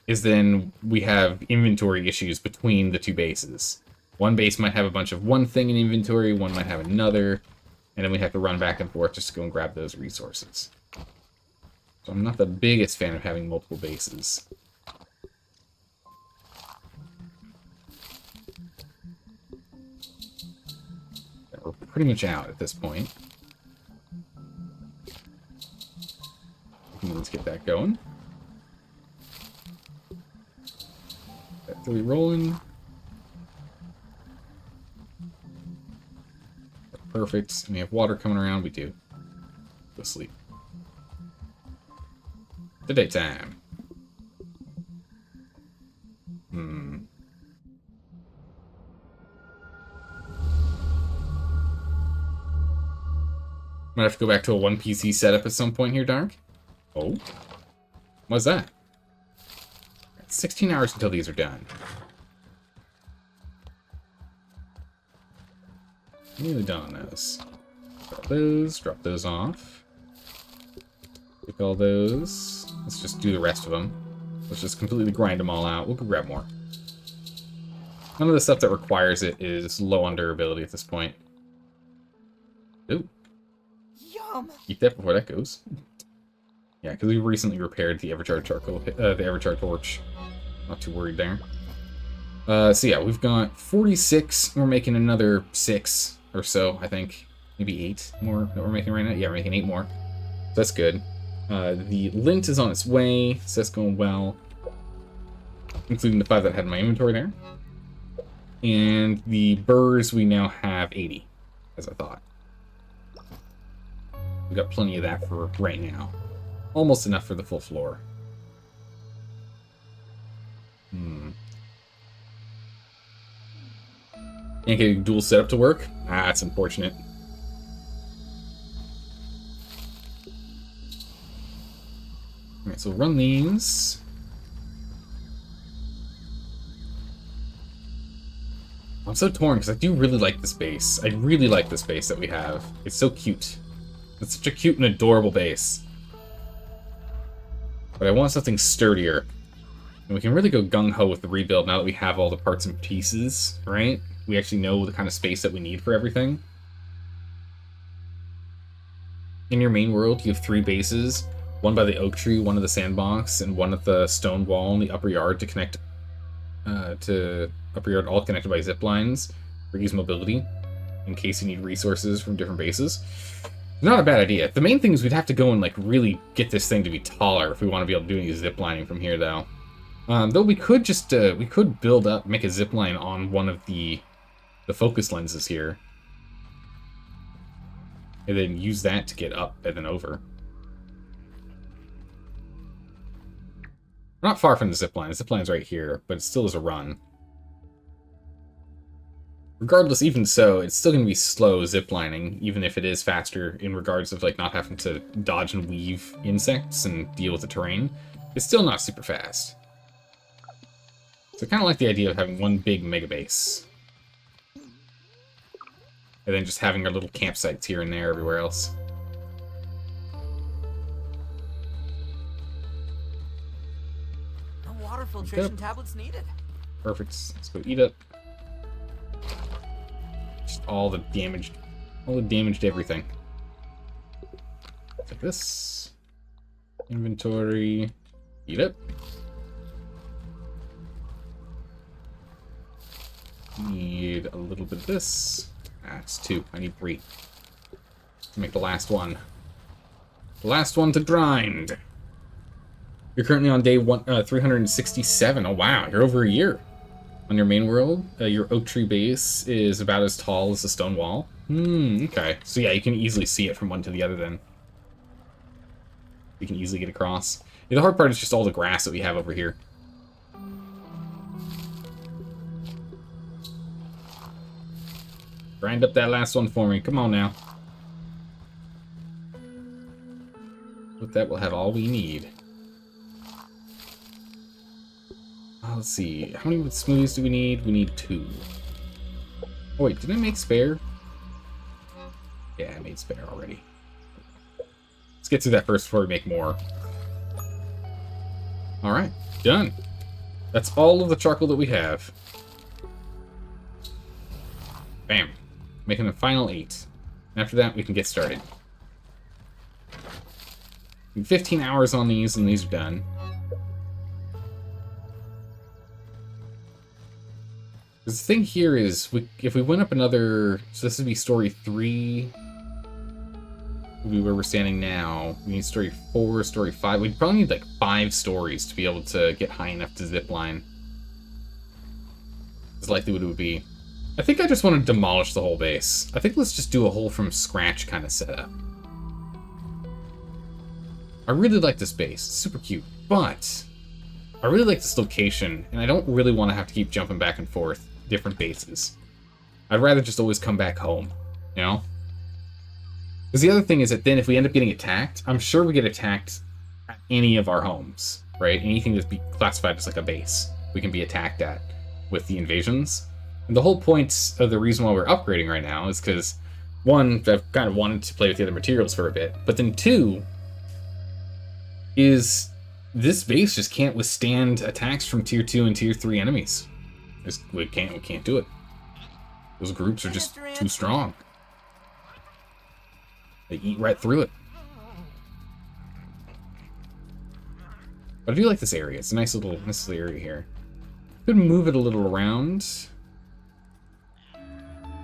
is then we have inventory issues between the two bases. One base might have a bunch of one thing in inventory, one might have another, and then we have to run back and forth just to go and grab those resources. So I'm not the biggest fan of having multiple bases. We're pretty much out at this point. Let's get that going. Got 3 rolling. Perfect. And we have water coming around. We do. Go sleep. The daytime. Might have to go back to a 1 PC setup at some point here, Dark. Oh. What's that? 16 hours until these are done. Nearly done on those. Drop those off. Pick all those. Let's just do the rest of them. Let's just completely grind them all out. We'll go grab more. None of the stuff that requires it is low on durability at this point. Ooh. Yum. Eat that before that goes. Yeah, because we recently repaired the Evercharge charcoal, the Evercharge torch. Not too worried there. So yeah, we've got 46. We're making another 6 or so, I think. Maybe 8 more that we're making right now. Yeah, we're making 8 more. So that's good. The lint is on its way, so that's going well. Including the 5 that I had in my inventory there. And the burrs, we now have 80, as I thought. We've got plenty of that for right now. Almost enough for the full floor. Can't get a dual setup to work? Ah, that's unfortunate. Alright, so run these. I'm so torn because I do really like this base. I really like this base that we have. It's so cute. It's such a cute and adorable base. But I want something sturdier. And we can really go gung-ho with the rebuild now that we have all the parts and pieces, right? We actually know the kind of space that we need for everything. In your main world, you have 3 bases. One by the oak tree, one at the sandbox, and one at the stone wall in the upper yard to connect to upper yard, all connected by zip lines for ease mobility in case you need resources from different bases. Not a bad idea. The main thing is we'd have to go and like really get this thing to be taller if we want to be able to do any zip lining from here, though. Though we could just we could build up, make a zip line on one of the focus lenses here, and then use that to get up and then over. We're not far from the zip line. The zip line's right here, but it still is a run. Regardless, even so, it's still going to be slow ziplining, even if it is faster in regards of like not having to dodge and weave insects and deal with the terrain. It's still not super fast. So I kind of like the idea of having one big mega base. And then just having our little campsites here and there everywhere else. No water filtration tablets needed. Perfect. Let's go eat it. Just all the damaged everything. Like this. Inventory. Eat it. Need a little bit of this. That's 2. I need 3 to make the last one. The last one to grind. You're currently on day 367. Oh wow, you're over a year. On your main world, your oak tree base is about as tall as the stone wall. Okay. So yeah, you can easily see it from one to the other then. You can easily get across. Yeah, the hard part is just all the grass that we have over here. Grind up that last one for me. Come on now. With that, we'll have all we need. Let's see. How many smoothies do we need? We need 2. Oh, wait. Did I make spare? Yeah, I made spare already. Let's get through that first before we make more. Alright. Done. That's all of the charcoal that we have. Bam. Making the final 8. After that, we can get started. 15 hours on these, and these are done. The thing here is, if we went up another... So this would be story 3. Where we're standing now. We need story 4, story 5. We'd probably need like 5 stories to be able to get high enough to zipline. It's likely what it would be. I think I just want to demolish the whole base. I think let's just do a whole from scratch kind of setup. I really like this base. It's super cute. But I really like this location, and I don't really want to have to keep jumping back and forth different bases. I'd rather just always come back home, you know? Because the other thing is that then if we end up getting attacked, I'm sure we get attacked at any of our homes, right? Anything that's be classified as like a base, we can be attacked at with the invasions. And the whole point of the reason why we're upgrading right now is because, 1, I've kind of wanted to play with the other materials for a bit, but then 2, is this base just can't withstand attacks from tier 2 and tier 3 enemies. We can't do it. Those groups are just too strong. They eat right through it. But I do like this area. It's a nice little area here. Could move it a little around.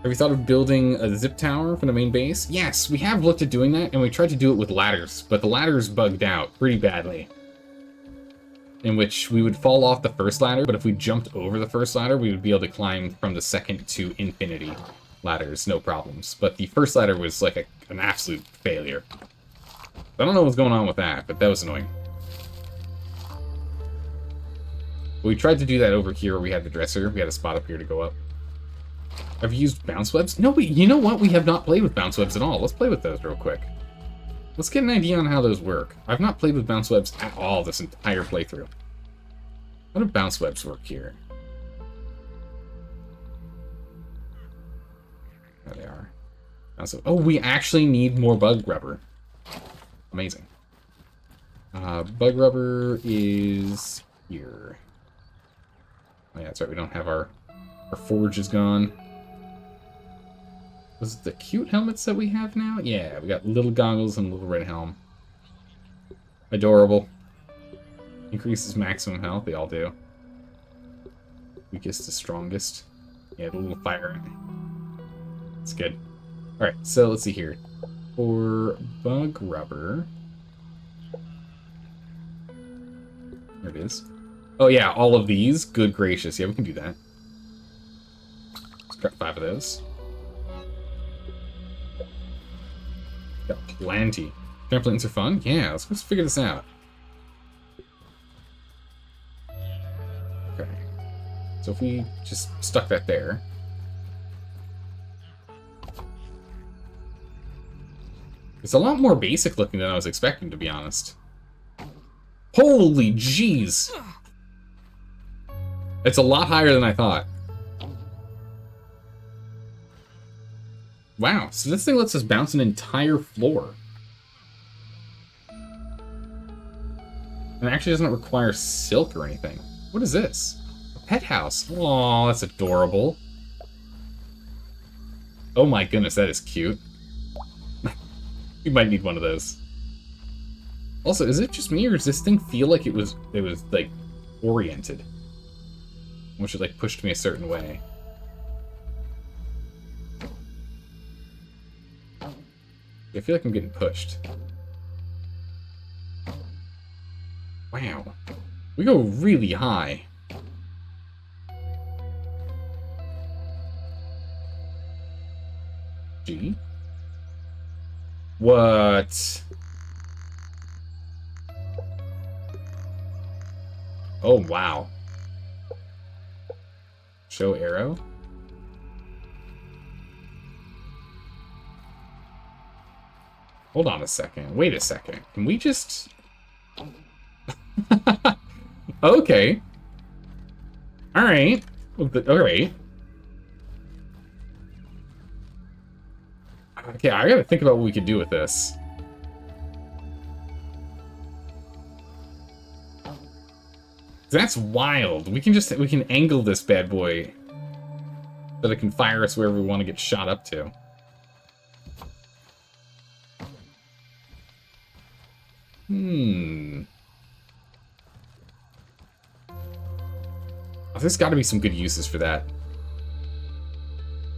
Have you thought of building a zip tower for the main base? Yes, we have looked at doing that, and we tried to do it with ladders, but the ladders bugged out pretty badly. In which we would fall off the first ladder, but if we jumped over the first ladder, we would be able to climb from the second to infinity ladders, no problems. But the first ladder was like an absolute failure. I don't know what's going on with that, but that was annoying. We tried to do that over here where we had the dresser. We had a spot up here to go up. Have you used bounce webs? No, you know what? We have not played with bounce webs at all. Let's play with those real quick. Let's get an idea on how those work. I've not played with bounce webs at all this entire playthrough. How do bounce webs work here? There they are. Oh, we actually need more bug rubber. Amazing. Bug rubber is here. Oh yeah, that's right. We don't have our forge is gone. Was it the cute helmets that we have now? Yeah, we got little goggles and a little red helm. Adorable. Increases maximum health, they all do. Weakest to strongest. Yeah, the little fire. That's good. Alright, so let's see here. For bug rubber... There it is. Oh yeah, all of these? Good gracious. Yeah, we can do that. Let's grab 5 of those. Got plenty. Trampolines are fun? Yeah, let's figure this out. Okay. So if we just stuck that there. It's a lot more basic looking than I was expecting, to be honest. Holy jeez! It's a lot higher than I thought. Wow, so this thing lets us bounce an entire floor. And it actually doesn't require silk or anything. What is this? A pet house. Oh, that's adorable. Oh my goodness, that is cute. You might need one of those. Also, is it just me, or does this thing feel like it was like oriented? Which it like pushed me a certain way. I feel like I'm getting pushed. Wow. We go really high. G? What? Oh, wow. Show arrow? Hold on a second. Wait a second. Can we just... Okay. Alright. Alright. Okay, I gotta think about what we could do with this. That's wild. We can angle this bad boy so that it can fire us wherever we want to get shot up to. Oh, there's got to be some good uses for that.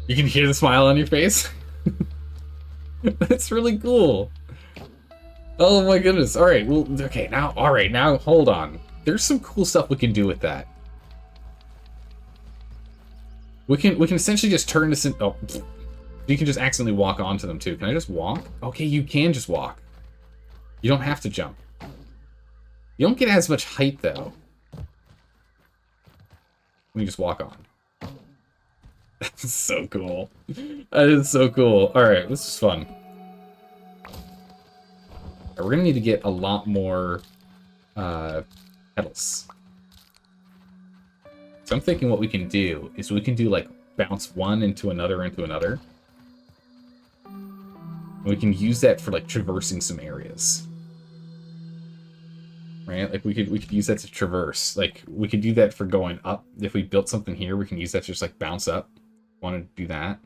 You can hear the smile on your face? That's really cool. Oh my goodness. Alright, well, okay, now, alright, now, hold on. There's some cool stuff we can do with that. We can essentially just turn this in... Oh, you can just accidentally walk onto them, too. Can I just walk? Okay, you can just walk. You don't have to jump. You don't get as much height, though. When you just walk on. That's so cool. That is so cool. Alright, this is fun. We're gonna need to get a lot more petals. So I'm thinking what we can do is we can do like bounce one into another. And we can use that for like traversing some areas. Right? Like we could use that to traverse. Like we could do that for going up. If we built something here, we can use that to just like bounce up. Want to do that.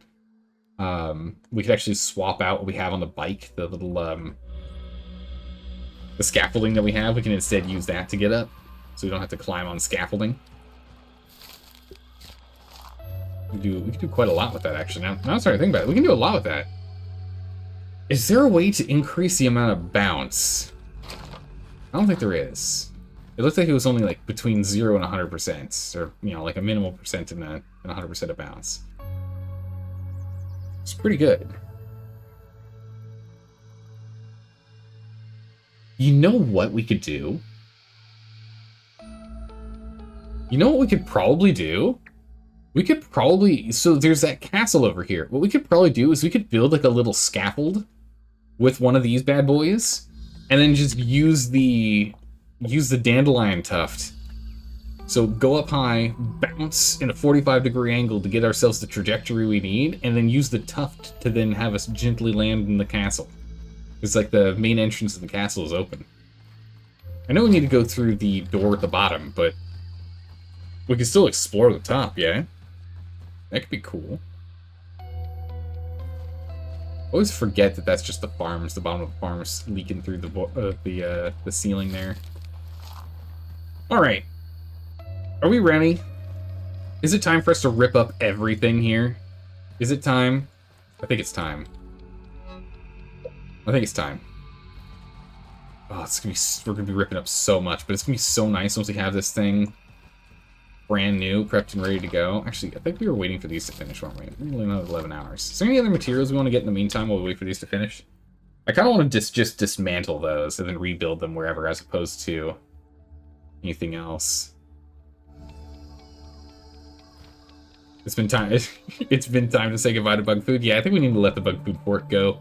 We could actually swap out what we have on the bike, the little the scaffolding that we have. We can instead use that to get up, so we don't have to climb on scaffolding. We can do quite a lot with that, actually. Now I'm starting to think about it. We can do a lot with that. Is there a way to increase the amount of bounce? I don't think there is. It looks like it was only like between 0 and 100%, or you know, like a minimal percent and 100% of bounce. It's pretty good. You know what we could do? You know what we could probably do? We could probably... So there's that castle over here. What we could probably do is we could build like a little scaffold with one of these bad boys, and then just use the dandelion tuft. So go up high, bounce in a 45-degree angle to get ourselves the trajectory we need, and then use the tuft to then have us gently land in the castle. It's like the main entrance of the castle is open. I know we need to go through the door at the bottom, but we can still explore the top, yeah? That could be cool. I always forget that that's just the farms, the bottom of the farms leaking through the ceiling there. Alright. Are we ready? Is it time for us to rip up everything here? Is it time? I think it's time. I think it's time. Oh, it's gonna be, we're gonna be ripping up so much, but it's gonna be so nice once we have this thing brand new, prepped and ready to go. Actually, I think we were waiting for these to finish, weren't we? Only another 11 hours. Is there any other materials we want to get in the meantime while we wait for these to finish? I kind of want to just dismantle those and then rebuild them wherever, as opposed to anything else. It's been time. It's been time to say goodbye to bug food. Yeah, I think we need to let the bug food port go.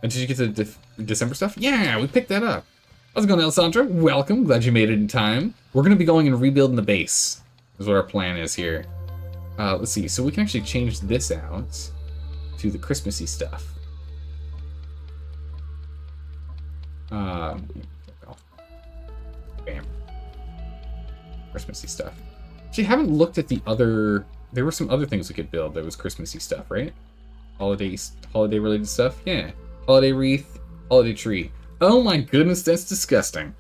And did you get the December stuff? Yeah, we picked that up. How's it going, Alessandra? Welcome. Glad you made it in time. We're going to be going and rebuilding the base, is what our plan is here. Let's see. So we can actually change this out to the Christmassy stuff. Bam. Christmassy stuff. Actually, I haven't looked at the other... There were some other things we could build that was Christmassy stuff, right? Holiday-related stuff? Yeah. Holiday wreath, holiday tree. Oh my goodness, that's disgusting.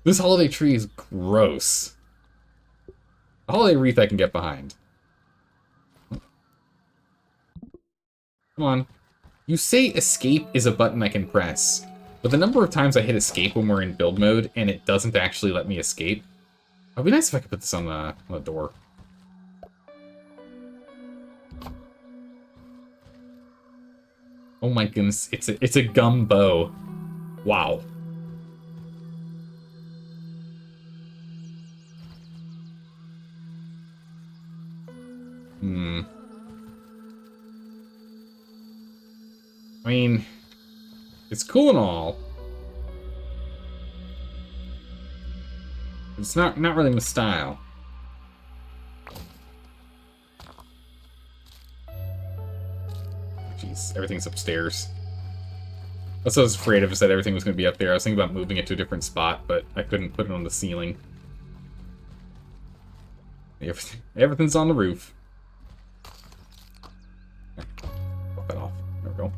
This holiday tree is gross. A holiday wreath I can get behind. Come on. You say escape is a button I can press, but the number of times I hit escape when we're in build mode and it doesn't actually let me escape. It would be nice if I could put this on the door. Oh my goodness, it's a gumbo. Wow. I mean, it's cool and all. It's not really my style. Jeez, everything's upstairs. That's what I was afraid of, is that everything was going to be up there. I was thinking about moving it to a different spot, but I couldn't put it on the ceiling. Everything's on the roof. Pop that off. There we go.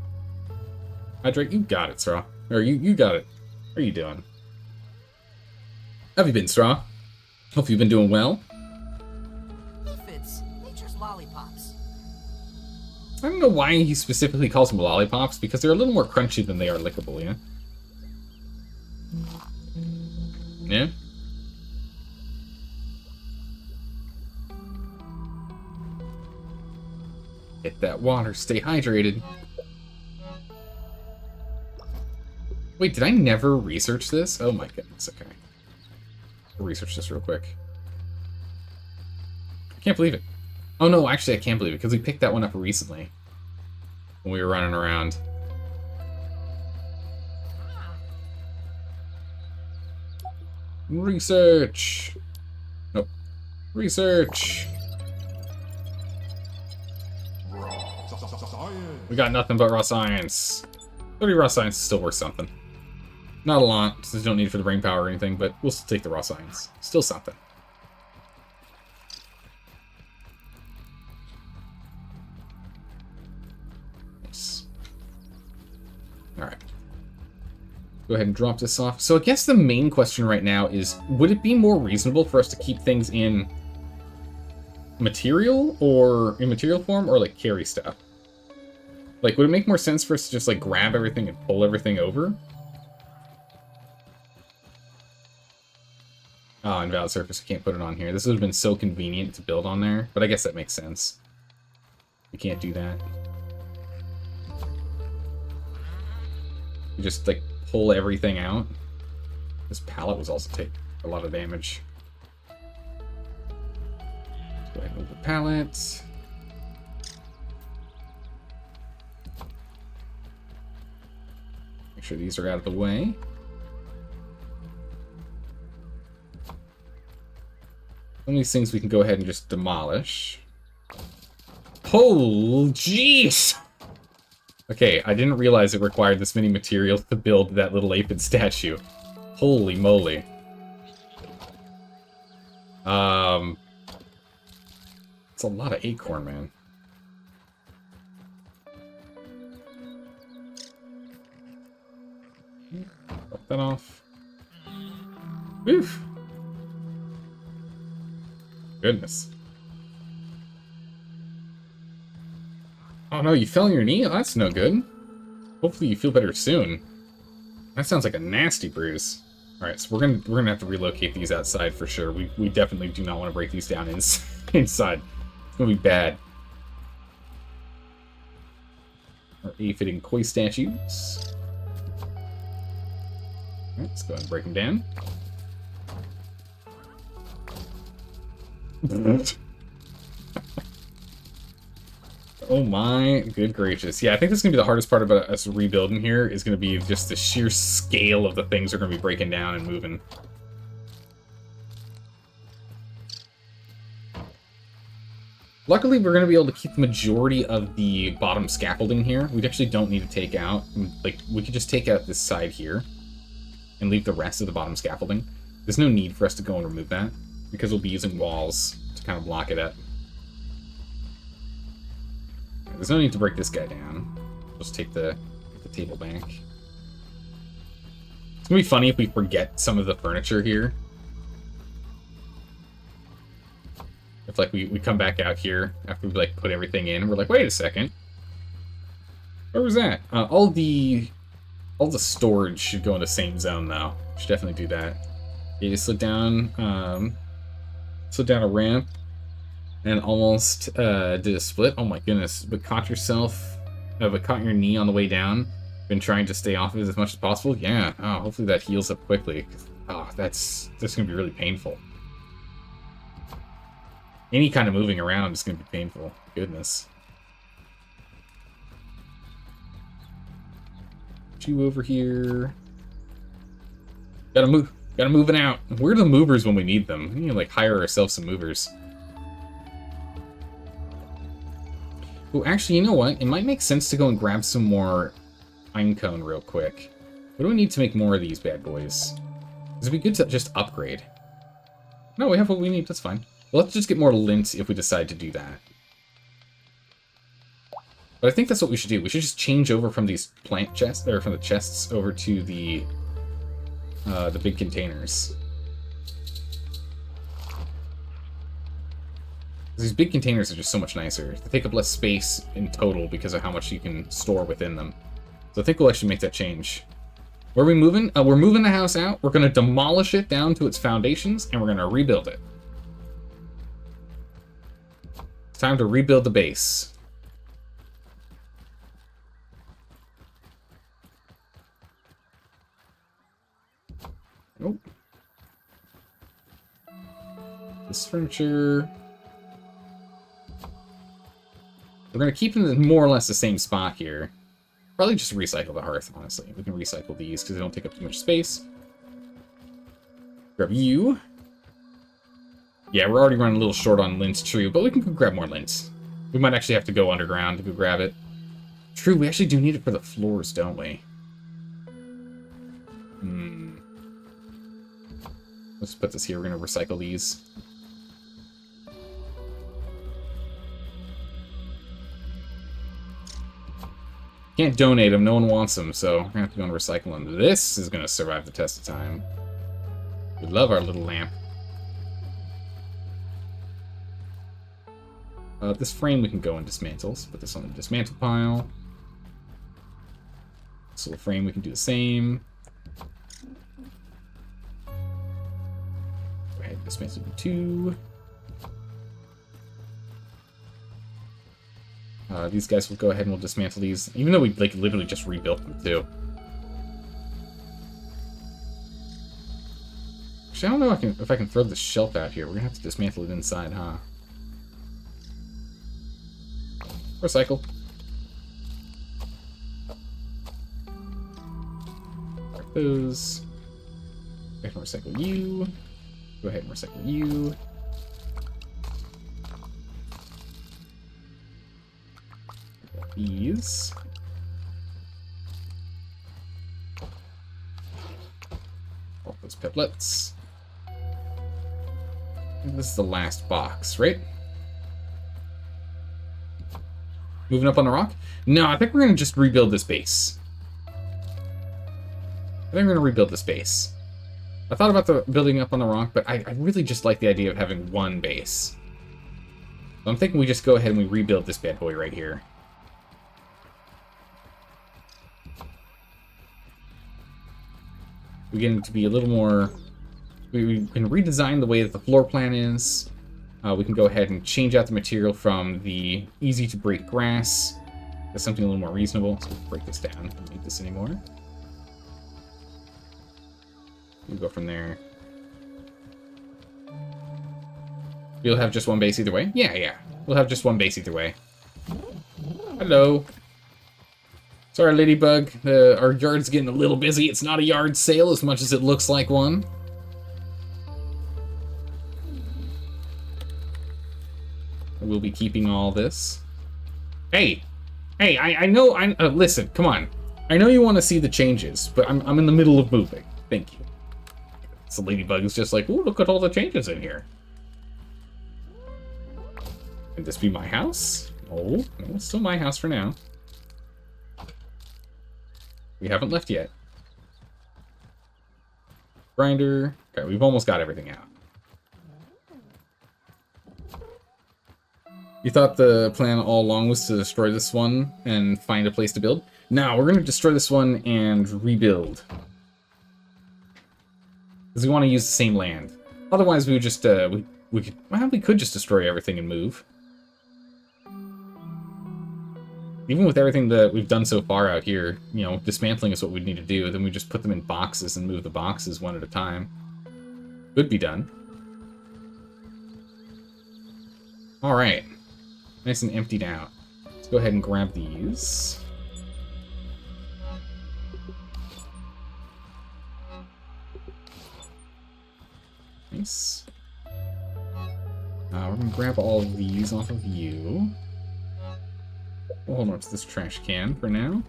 Hydrate, you got it, Straw. Or you got it. How are you doing? How have you been, Straw? Hope you've been doing well. Aphids, nature's lollipops. I don't know why he specifically calls them lollipops, because they're a little more crunchy than they are lickable, yeah? Yeah? Hit that water, stay hydrated. Wait, did I never research this? Oh my goodness, okay. I'll research this real quick. I can't believe it. Oh no, actually I can't believe it, because we picked that one up recently. When we were running around. Research! Nope. Research! We got nothing but raw science. 30 raw science is still worth something. Not a lot, since you don't need it for the brain power or anything, but we'll still take the raw science. Still something. Nice. Alright. Go ahead and drop this off. So I guess the main question right now is, would it be more reasonable for us to keep things in material form, or like carry stuff? Like, would it make more sense for us to just like grab everything and pull everything over? Oh, invalid surface, I can't put it on here. This would have been so convenient to build on there, but I guess that makes sense. We can't do that. You just like pull everything out. This pallet was also taking a lot of damage. Let's go ahead and move the pallet. Make sure these are out of the way. Some of these things we can go ahead and just demolish. Oh, jeez! Okay, I didn't realize it required this many materials to build that little aphid statue. Holy moly. It's a lot of acorn, man. Drop that off. Oof. Goodness. Oh no, you fell on your knee? Oh, that's no good. Hopefully you feel better soon. That sounds like a nasty bruise. Alright, so we're gonna have to relocate these outside for sure. We definitely do not want to break these down inside. It's gonna be bad. Our aphid and koi statues. Alright, let's go ahead and break them down. Oh my good gracious. Yeah, I think this is going to be the hardest part about us rebuilding here, is going to be just the sheer scale of the things we're going to be breaking down and moving. Luckily, we're going to be able to keep the majority of the bottom scaffolding here. We actually don't need to take out, like, we could just take out this side here and leave the rest of the bottom scaffolding. There's no need for us to go and remove that, because we'll be using walls to kind of block it up. There's no need to break this guy down. Just take the table back. It's gonna be funny if we forget some of the furniture here. If like we come back out here after we like put everything in, we're like, wait a second. Where was that? All the storage should go in the same zone though. Should definitely do that. You slid down a ramp and almost did a split. Oh my goodness! But caught yourself, but caught your knee on the way down. Been trying to stay off of it as much as possible. Yeah. Oh, hopefully that heals up quickly. Oh, that's gonna be really painful. Any kind of moving around is gonna be painful. Goodness. Put you over here. Gotta move it out. Where are the movers when we need them? We need to like hire ourselves some movers. Oh, actually, you know what? It might make sense to go and grab some more pine cone real quick. What do we need to make more of these bad boys? It'd be good to just upgrade. No, we have what we need. That's fine. Well, let's just get more lint if we decide to do that. But I think that's what we should do. We should just change over from these plant chests, or from the chests over to the big containers. These big containers are just so much nicer. They take up less space in total because of how much you can store within them. So I think we'll actually make that change. Where are we moving? We're moving the house out. We're going to demolish it down to its foundations, and we're going to rebuild it. It's time to rebuild the base. Nope. This furniture. We're going to keep them in more or less the same spot here. Probably just recycle the hearth, honestly. We can recycle these because they don't take up too much space. Grab you. Yeah, we're already running a little short on lint, true, but we can go grab more lint. We might actually have to go underground to go grab it. True, we actually do need it for the floors, don't we? Let's put this here. We're going to recycle these. Can't donate them. No one wants them, so we're going to have to go and recycle them. This is going to survive the test of time. We love our little lamp. This frame we can go and dismantle. So put this on the dismantle pile. This little frame we can do the same. Go ahead and dismantle the two. These guys will go ahead and we'll dismantle these, even though we like literally just rebuilt them too. Actually, I don't know if I can throw the shelf out here. We're gonna have to dismantle it inside, huh? Recycle. Like those. Go ahead and recycle you. Go ahead and recycle you. These. All those piplets. And this is the last box, right? Moving up on the rock? No, I think we're going to just rebuild this base. I think we're going to rebuild this base. I thought about the building up on the rock, but I really just like the idea of having one base. So I'm thinking we just go ahead and we rebuild this bad boy right here. We get to be a little more... We can redesign the way that the floor plan is. We can go ahead and change out the material from the easy-to-break grass to something a little more reasonable. So we'll break this down. We don't need this anymore. We'll go from there. We'll have just one base either way? Yeah. We'll have just one base either way. Hello. Sorry, Ladybug. Our yard's getting a little busy. It's not a yard sale as much as it looks like one. We'll be keeping all this. Hey, I know. Listen, come on. I know you want to see the changes, but I'm in the middle of moving. Thank you. So Ladybug is just like, ooh, look at all the changes in here. Can this be my house? Oh, no, it's still my house for now. We haven't left yet. Grinder. Okay, we've almost got everything out. You thought the plan all along was to destroy this one and find a place to build? No, we're going to destroy this one and rebuild. Because we want to use the same land. Otherwise, we would just, we could just destroy everything and move. Even with everything that we've done so far out here, you know, dismantling is what we'd need to do. Then we just put them in boxes and move the boxes one at a time. Could be done. Alright. Nice and emptied out. Let's go ahead and grab these. Nice. We're going to grab all of these off of you. We'll hold on to this trash can for now.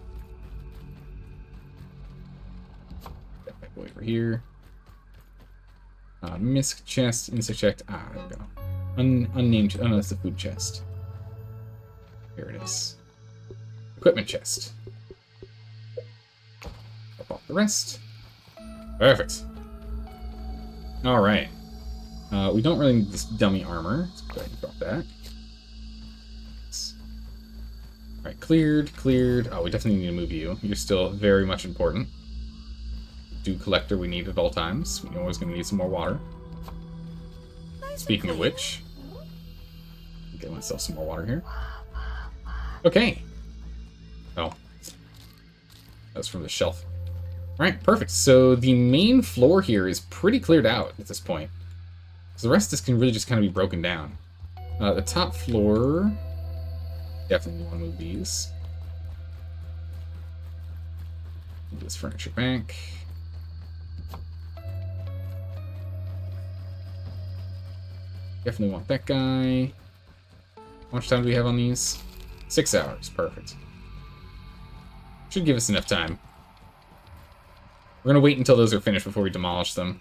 Get back over here. Misc chest, insect chest. There we go. Unnamed. Oh no, that's the food chest. Here it is. Equipment chest. Drop off the rest. Perfect. Alright. We don't really need this dummy armor. Let's go ahead and drop that. Alright, cleared. Oh, we definitely need to move you. You're still very much important. Dew collector we need at all times. We're always going to need some more water. Speaking of which, get myself some more water here. Okay. Oh. That's from the shelf. Alright, perfect. So the main floor here is pretty cleared out at this point. So the rest of this can really just kind of be broken down. The top floor, definitely want to move these. Move this furniture back. Definitely want that guy. How much time do we have on these? 6 hours. Perfect. Should give us enough time. We're going to wait until those are finished before we demolish them.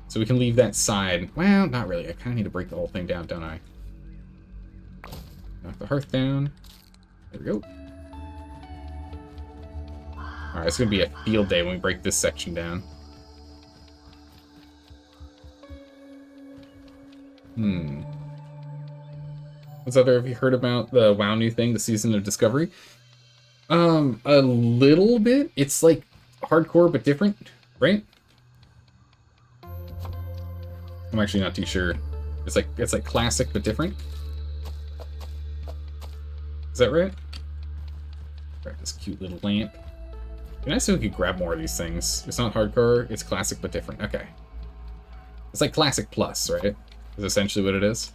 So we can leave that side. Well, not really. I kind of need to break the whole thing down, don't I? Knock the hearth down. There we go. Alright, it's going to be a field day when we break this section down. Has either of you heard about the WoW new thing, the Season of Discovery? A little bit. It's like hardcore but different, right? I'm actually not too sure. It's like classic but different. Is that right? Grab this cute little lamp. Can I say we could grab more of these things? It's not hardcore, it's classic but different. Okay. It's like classic plus, right? Is essentially what it is.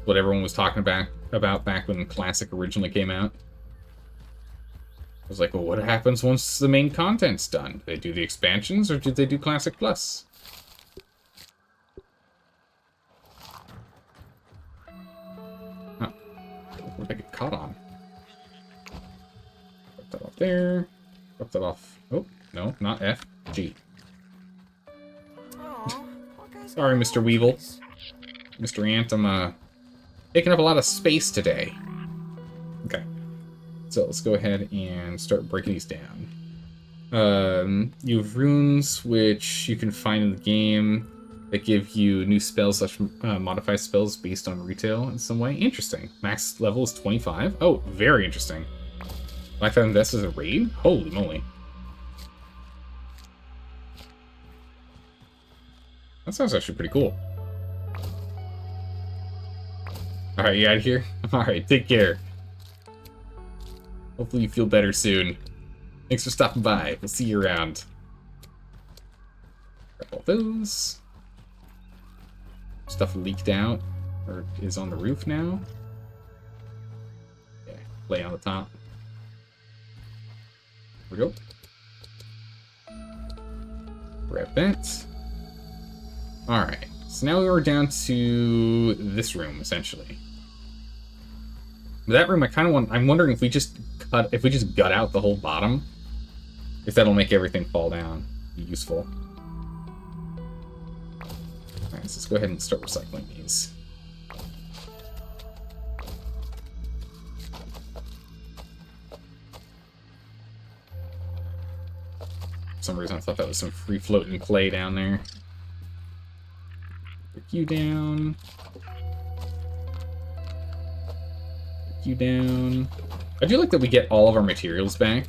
What everyone was talking about back when Classic originally came out. I was like, well, what happens once the main content's done? Did they do the expansions, or did they do Classic Plus? Huh. What did I get caught on? Drop that off there. Drop that off. Oh, no, not F. G. Sorry, Mr. Weevil. Mr. Ant, I'm, taking up a lot of space today. Okay. So let's go ahead and start breaking these down. You have runes, which you can find in the game, that give you new spells / modify spells based on retail in some way. Interesting. Max level is 25. Oh, very interesting. Lifetime Invest as a raid? Holy moly. That sounds actually pretty cool. Alright, you out of here? Alright, take care. Hopefully you feel better soon. Thanks for stopping by. We'll see you around. Grab all those. Stuff leaked out, or is on the roof now. Yeah, lay on the top. Here we go. Grab that. Alright, so now we're down to this room, essentially. That room, I kind of want. I'm wondering if we just gut out the whole bottom, If that'll make everything fall down. Be useful. Alright, so let's go ahead and start recycling these. For some reason I thought that was some free floating clay down there. Put you down. Put you down. I do like that we get all of our materials back.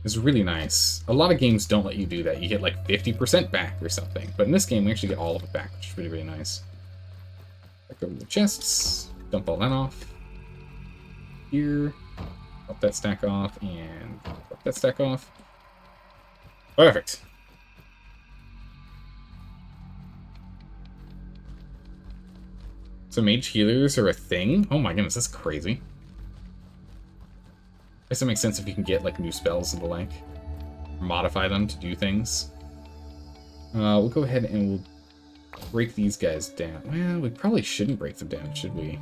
It's really nice. A lot of games don't let you do that. You get like 50% back or something. But in this game, we actually get all of it back, which is really, really nice. Back over the chests. Dump all that off. Here. Drop that stack off. And drop that stack off. Perfect. So mage healers are a thing? Oh my goodness, that's crazy. I guess it makes sense if you can get like new spells and the like. Modify them to do things. We'll go ahead and we'll break these guys down. Well, we probably shouldn't break them down, should we?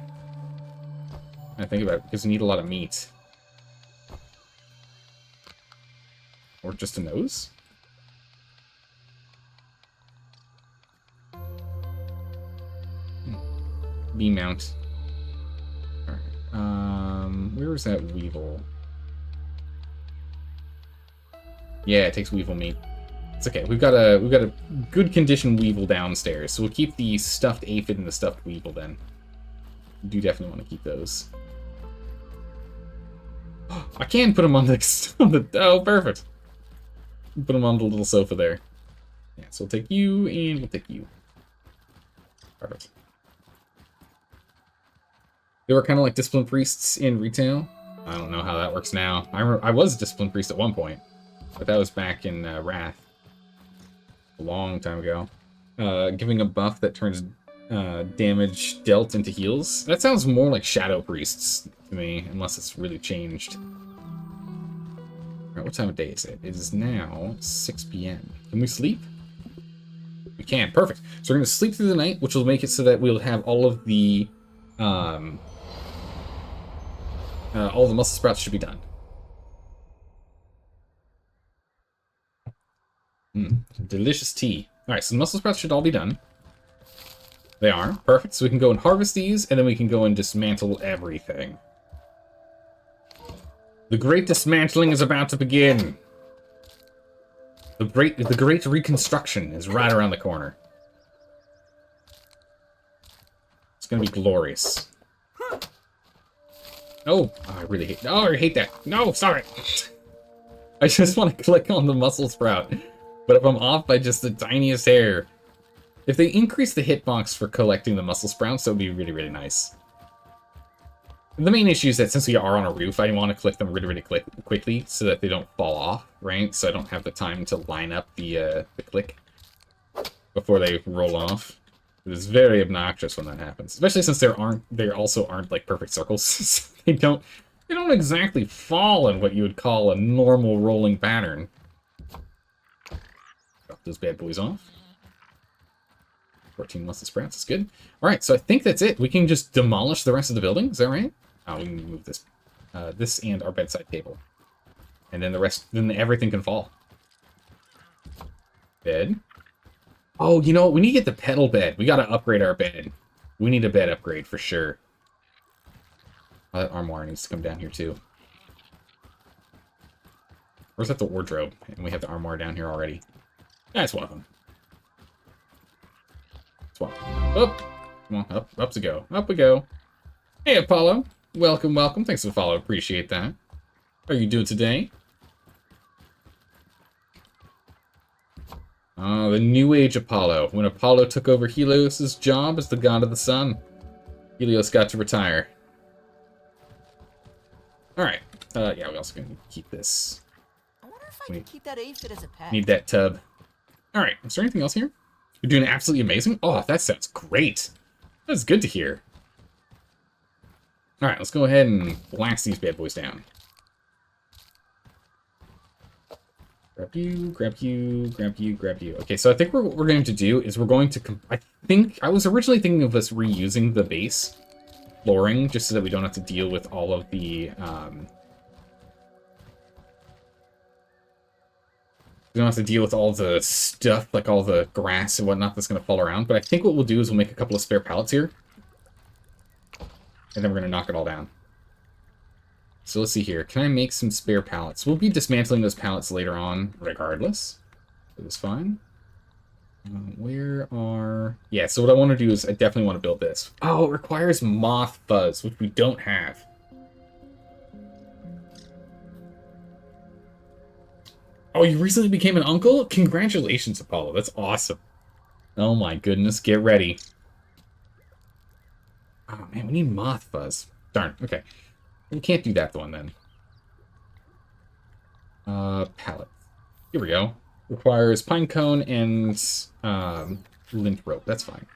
I think about it, because we need a lot of meat. Or just a nose? Beam mount. Alright. Where is that weevil? Yeah, it takes weevil meat. It's okay. We've got a good condition weevil downstairs, so we'll keep the stuffed aphid and the stuffed weevil then. We do definitely want to keep those. I can put them on the oh, perfect. Put them on the little sofa there. Yeah, so we'll take you and we'll take you. Perfect. They were kind of like discipline priests in retail. I don't know how that works now. I was a discipline priest at one point. But that was back in Wrath. A long time ago. Giving a buff that turns damage dealt into heals. That sounds more like Shadow Priests to me, unless it's really changed. Alright, what time of day is it? It is now 6 p.m. Can we sleep? We can, perfect. So we're going to sleep through the night, which will make it so that we'll have all of the muscle sprouts should be done. Delicious tea. Alright, so the muscle sprouts should all be done. They are. Perfect. So we can go and harvest these, and then we can go and dismantle everything. The great dismantling is about to begin. The great reconstruction is right around the corner. It's gonna be glorious. Oh, I really hate. Oh, I hate that. No, sorry. I just want to click on the muscle sprout. But if I'm off by just the tiniest hair... If they increase the hitbox for collecting the muscle sprouts, that would be really, really nice. The main issue is that since we are on a roof, I want to click them really, really quickly so that they don't fall off, right? So I don't have the time to line up the click before they roll off. It is very obnoxious when that happens, especially since they also aren't like perfect circles. They don't exactly fall in what you would call a normal rolling pattern. Drop those bad boys off. 14 muscle sprouts is good. All right, so I think that's it. We can just demolish the rest of the building. Is that right? Oh, we can move this, this and our bedside table, and then the rest. Then everything can fall. Bed. Oh, you know what? We need to get the pedal bed. We got to upgrade our bed. We need a bed upgrade for sure. Oh, that armoire needs to come down here too. Where's that the wardrobe? And we have the armoire down here already. That's one of them. Swap. Up. Come on, up to go. Up we go. Hey, Apollo. Welcome, welcome. Thanks for the follow. Appreciate that. How are you doing today? The New Age Apollo. When Apollo took over Helios' job as the god of the sun, Helios got to retire. Alright. Yeah, we're also going to keep this. I wonder if I can keep that aphid as a pet. Need that tub. Alright, is there anything else here? You're doing absolutely amazing? Oh, that sounds great. That's good to hear. Alright, let's go ahead and blast these bad boys down. Grab you, grab you, grab you, grab you. Okay, so I think what we're going to do is we're going to... I was originally thinking of us reusing the base flooring, just so that we don't have to deal with all of the... We don't have to deal with all the stuff, like all the grass and whatnot that's going to fall around. But I think what we'll do is we'll make a couple of spare pallets here. And then we're going to knock it all down. So let's see here. Can I make some spare pallets? We'll be dismantling those pallets later on, regardless. It was fine. Where are... Yeah, so what I want to do is I definitely want to build this. Oh, it requires moth fuzz, which we don't have. Oh, you recently became an uncle? Congratulations, Apollo. That's awesome. Oh my goodness, get ready. Oh man, we need moth fuzz. Darn, okay. We can't do that one then. Pallet. Here we go. Requires pine cone and lint rope. That's fine.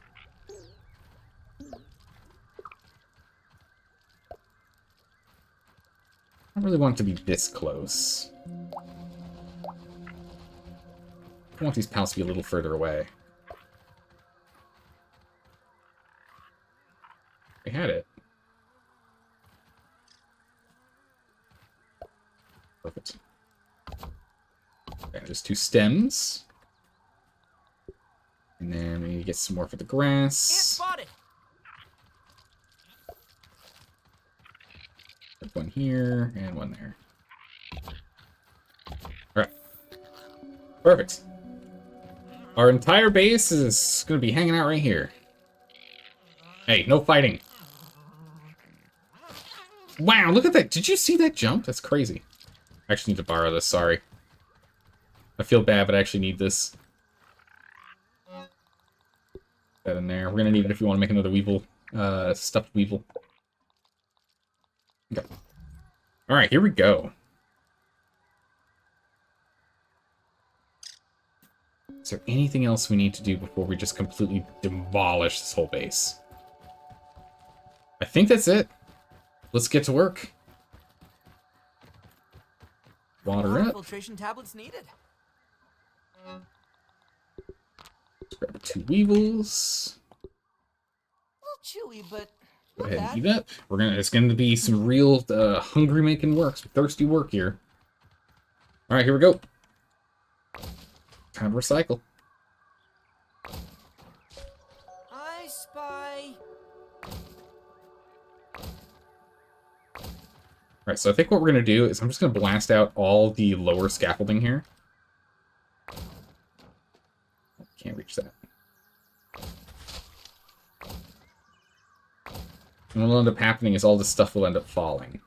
I really want it to be this close. I want these pallets to be a little further away. We had it. Perfect. Okay, there's 2 stems. And then we need to get some more for the grass. Spotted. Put one here and one there. Alright. Perfect. Our entire base is going to be hanging out right here. Hey, no fighting. Wow, look at that. Did you see that jump? That's crazy. I actually need to borrow this, sorry. I feel bad, but I actually need this. Put that in there. We're going to need it if we want to make another weevil, stuffed weevil. Okay. Alright, here we go. Is there anything else we need to do before we just completely demolish this whole base? I think that's it. Let's get to work. Water up. Filtration tablets needed. Let's grab 2 weevils. A little chewy, but Go not ahead bad. and eat up. It's gonna be some real hungry making work, some thirsty work here. Alright, here we go. Time to recycle. I spy. Alright, so I think what we're gonna do is I'm just gonna blast out all the lower scaffolding here. Can't reach that. And what'll end up happening is all this stuff will end up falling.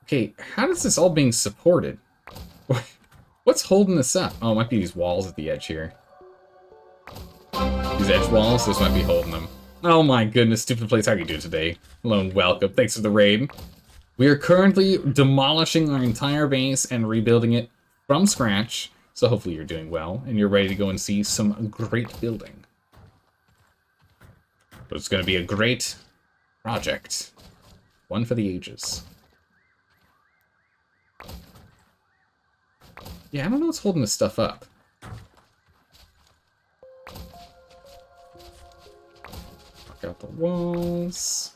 Okay, how is this all being supported? What's holding this up? Oh, it might be these walls at the edge here. These edge walls, this might be holding them. Oh my goodness, stupid place, how are you doing today? Hello and welcome, thanks for the raid. We are currently demolishing our entire base and rebuilding it from scratch, so hopefully you're doing well, and you're ready to go and see some great building. But it's going to be a great project. One for the ages. Yeah, I don't know what's holding this stuff up. Knock out the walls.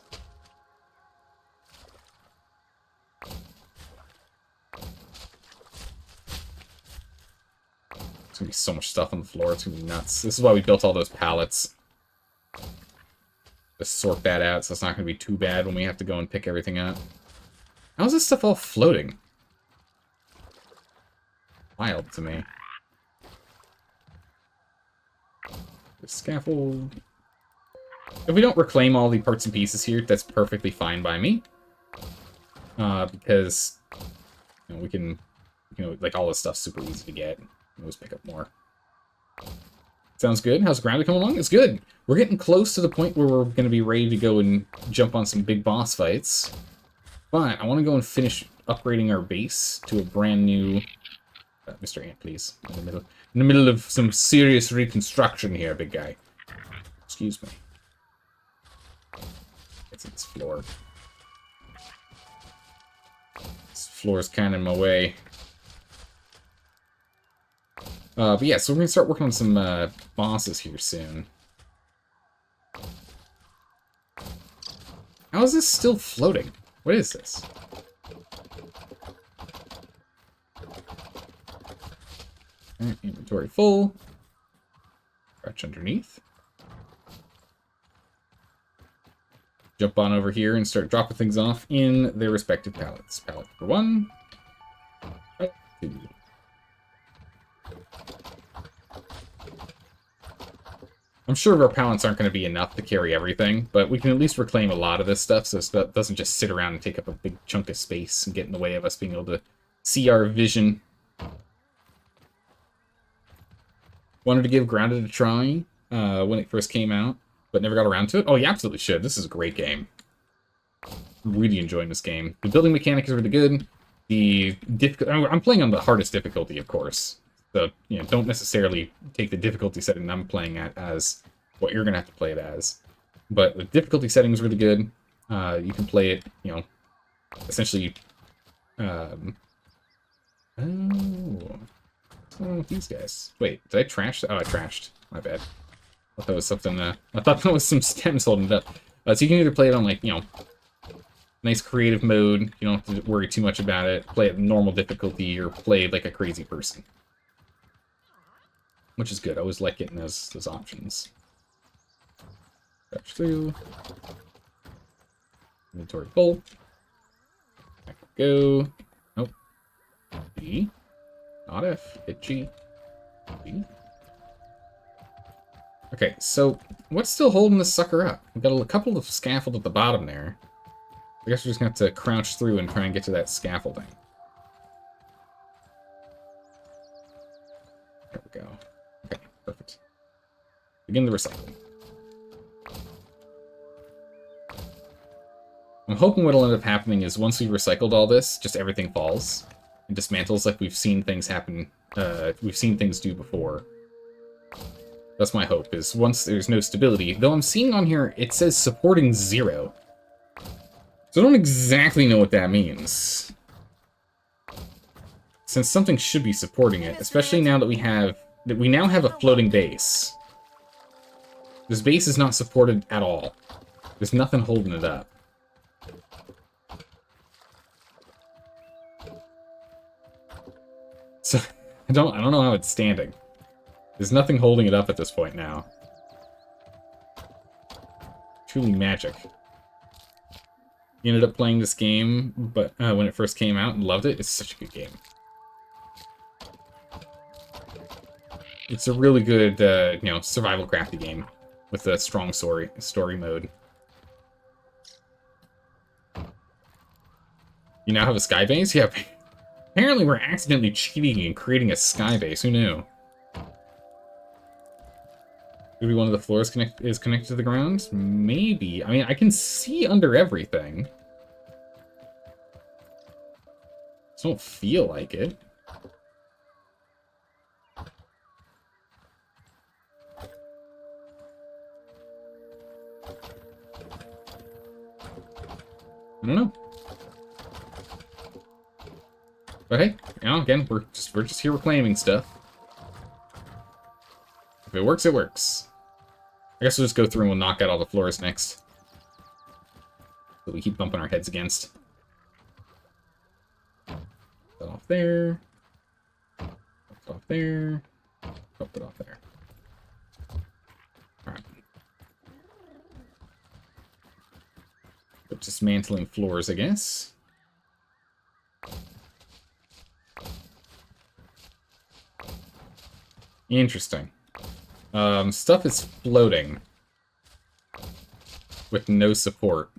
There's gonna be so much stuff on the floor, it's gonna be nuts. This is why we built all those pallets. Just sort that out so it's not gonna be too bad when we have to go and pick everything up. How's this stuff all floating? Wild to me. The scaffold. If we don't reclaim all the parts and pieces here, that's perfectly fine by me. Because we can, like all this stuff's super easy to get. Always pick up more. Sounds good. How's the ground coming along? It's good. We're getting close to the point where we're going to be ready to go and jump on some big boss fights. But I want to go and finish upgrading our base to a brand new... Mr. Ant, please. In the middle of some serious reconstruction here, big guy. Excuse me. It's in this floor. This floor's kind of in my way. But yeah, so we're going to start working on some bosses here soon. How is this still floating? What is this? Alright, inventory full. Crouch underneath. Jump on over here and start dropping things off in their respective pallets. Pallet number 1. Pallet 2. I'm sure our pallets aren't going to be enough to carry everything, but we can at least reclaim a lot of this stuff so it doesn't just sit around and take up a big chunk of space and get in the way of us being able to see our vision. Wanted to give Grounded a try when it first came out, but never got around to it. Oh, you absolutely should. This is a great game. I'm really enjoying this game. The building mechanic is really good. I'm playing on the hardest difficulty, of course. So, you know, don't necessarily take the difficulty setting I'm playing at as what you're going to have to play it as. But the difficulty setting is really good. You can play it, you know, essentially... Oh, these guys. Wait, did I trash? Oh, I trashed. My bad. I thought that was something, I thought that was some stems holding it up. So you can either play it on, like, you know, nice creative mode, you don't have to worry too much about it, play at normal difficulty, or play like a crazy person. Which is good. I always like getting those options. Crouch through. Inventory full. Back we go. Nope. B. Not F. Hit G. B. Okay, so what's still holding this sucker up? We've got a couple of scaffold at the bottom there. I guess we're just going to have to crouch through and try and get to that scaffolding. There we go. Okay, perfect. Begin the recycling. I'm hoping what'll end up happening is once we've recycled all this, just everything falls and dismantles like we've seen things happen, we've seen things do before. That's my hope, is once there's no stability, though I'm seeing on here, it says supporting 0. So I don't exactly know what that means. Since something should be supporting it, especially now that we now have a floating base. This base is not supported at all. There's nothing holding it up. So I don't know how it's standing. There's nothing holding it up at this point now. Truly magic. You ended up playing this game, but when it first came out and loved it. It's such a good game. It's a really good, you know, survival crafty game with a strong story mode. You now have a sky base? Yeah. Apparently we're accidentally cheating and creating a sky base. Who knew? Maybe one of the floors is connected to the ground? Maybe. I mean, I can see under everything. Just don't feel like it. I don't know. But hey, you know, again, we're just here reclaiming stuff. If it works, it works. I guess we'll just go through and we'll knock out all the floors next. That we keep bumping our heads against. Put that off there. Put it off there. Put it off there. Alright. But dismantling floors, I guess. Interesting. Stuff is floating with no support.